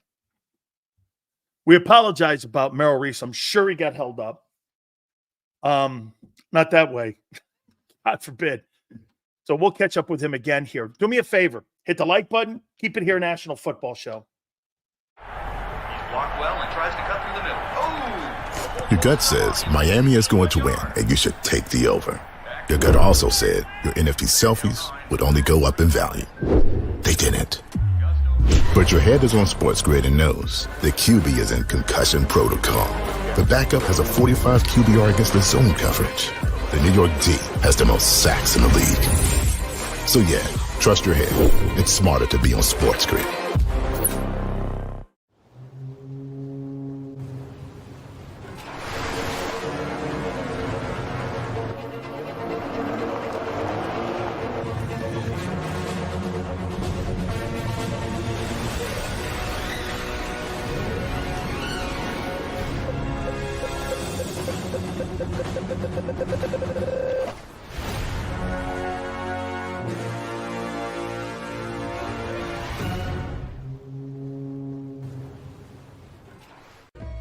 We apologize about Merrill Reese. I'm sure he got held up. Not that way. God forbid. So we'll catch up with him again here. Do me a favor. Hit the like button. Keep it here, National Football Show. He's blocked well and tries to cut through the middle. Oh! Your gut says Miami is going to win, and you should take the over. Your gut also said your NFT selfies would only go up in value. They didn't. But your head is on Sports Grid and knows the QB is in concussion protocol. The backup has a 45 QBR against the zone coverage. The New York D has the most sacks in the league. So yeah, trust your head. It's smarter to be on Sports Grid.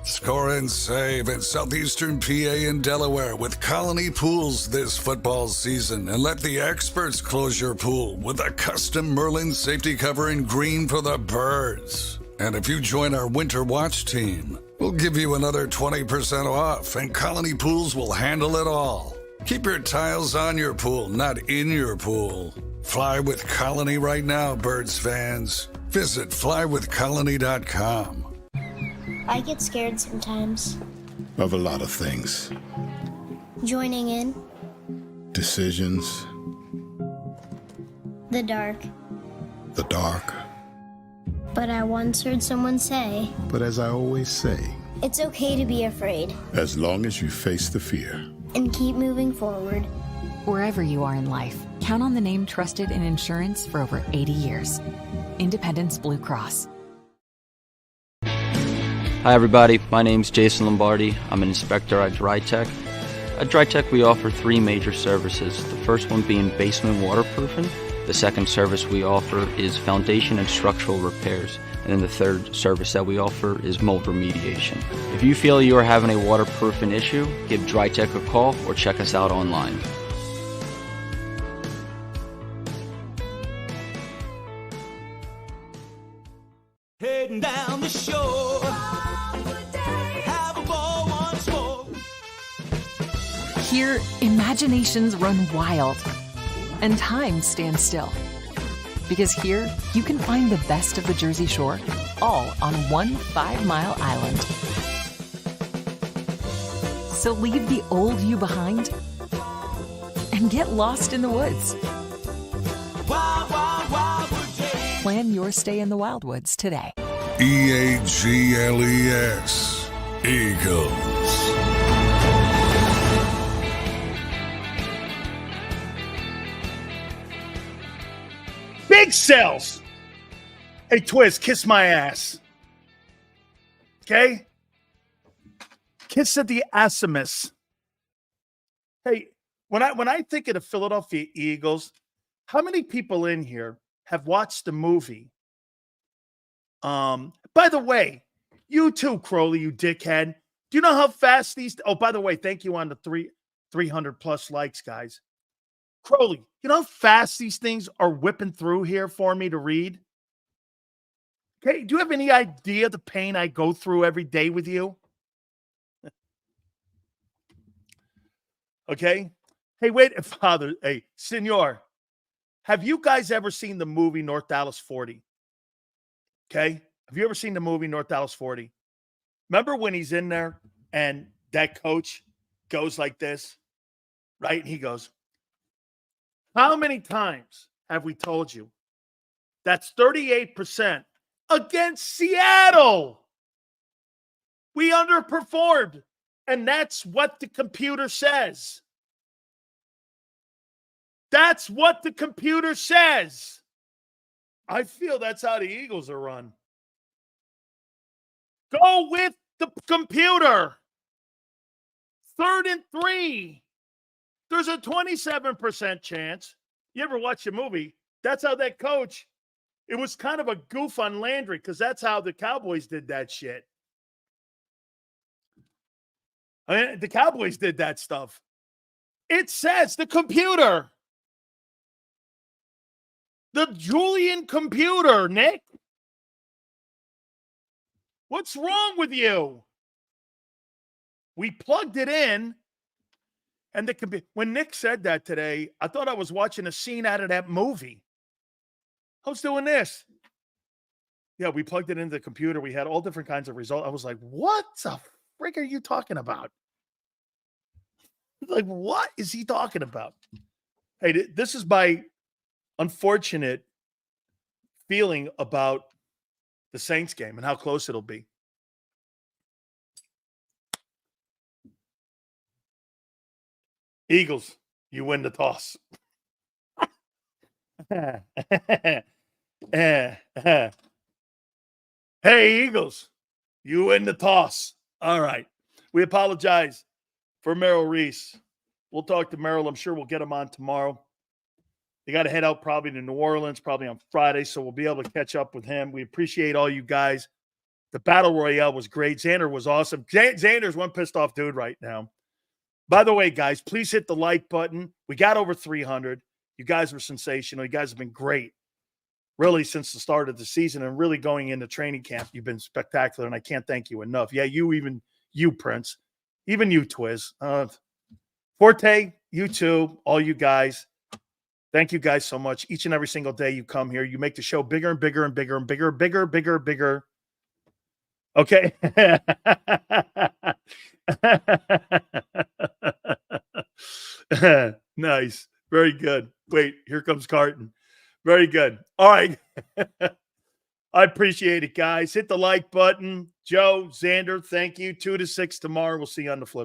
Score and save in southeastern PA and Delaware with Colony Pools this football season, and let the experts close your pool with a custom Merlin safety cover in green for the birds. And if you join our Winter Watch team, we'll give you another 20% off, and Colony Pools will handle it all. Keep your tiles on your pool, not in your pool. Fly with Colony right now, Birds fans. Visit flywithcolony.com. I get scared sometimes. Of a lot of things. Joining in. Decisions. The dark. The dark. But I once heard someone say, But as I always say, it's okay to be afraid. as long as you face the fear. And keep moving forward. Wherever you are in life, count on the name trusted in insurance for over 80 years. Independence Blue Cross. Hi everybody, my name's Jason Lombardi. I'm an inspector at DryTech. At DryTech we offer 3 major services, the first one being basement waterproofing, the second service we offer is foundation and structural repairs, and then the third service that we offer is mold remediation. If you feel you are having a waterproofing issue, give DryTech a call or check us out online. Heading down the shore. Have a ball once more. Here, imaginations run wild and time stands still. Because here, you can find the best of the Jersey Shore, all on one 5-mile island. So leave the old you behind and get lost in the woods. Wild, wild, wildwood days. Plan your stay in the Wildwoods today. EAGLES, Eagles. Big sales. Hey, Twiz, kiss my ass. Okay? Kiss of the assimus. Hey, when I think of the Philadelphia Eagles, how many people in here have watched the movie? By the way, you too, Crowley, you dickhead. Do you know how fast these? Oh, by the way, thank you on the 300 plus likes, guys. Crowley, you know how fast these things are whipping through here for me to read? Okay, do you have any idea the pain I go through every day with you? Okay. Hey, wait, Father. Hey, Senor, have you guys ever seen the movie North Dallas 40? Okay. Have you ever seen the movie North Dallas 40? Remember when he's in there and that coach goes like this, right? And he goes, how many times have we told you that's 38% against Seattle? We underperformed. And that's what the computer says. That's what the computer says. I feel that's how the Eagles are run. Go with the computer. 3rd and 3. There's a 27% chance. You ever watch a movie? That's how that coach, it was kind of a goof on Landry because that's how the Cowboys did that shit. I mean, the Cowboys did that stuff. It says the computer. The Julian computer, Nick. What's wrong with you? We plugged it in, and when Nick said that today, I thought I was watching a scene out of that movie. I was doing this. Yeah, we plugged it into the computer. We had all different kinds of results. I was like, what the frig are you talking about? Like, what is he talking about? Hey, this is my unfortunate feeling about the Saints game and how close it'll be. Eagles, you win the toss. Hey, Eagles, you win the toss. All right. We apologize for Merrill Reese. We'll talk to Merrill. I'm sure we'll get him on tomorrow. They got to head out probably to New Orleans, probably on Friday, so we'll be able to catch up with him. We appreciate all you guys. The Battle Royale was great. Xander was awesome. Xander's one pissed off dude right now. By the way, guys, please hit the like button. We got over 300. You guys were sensational. You guys have been great, really, since the start of the season and really going into training camp. You've been spectacular, and I can't thank you enough. Yeah, you, Prince. Even you, Twiz. Forte, you too, all you guys. Thank you guys so much. Each and every single day you come here, you make the show bigger and bigger and bigger and bigger, bigger, bigger, bigger. Okay. Nice. Very good. Wait, here comes Carton. Very good. All right. I appreciate it, guys. Hit the like button. Joe, Xander, thank you. 2 to 6 tomorrow. We'll see you on the flip side.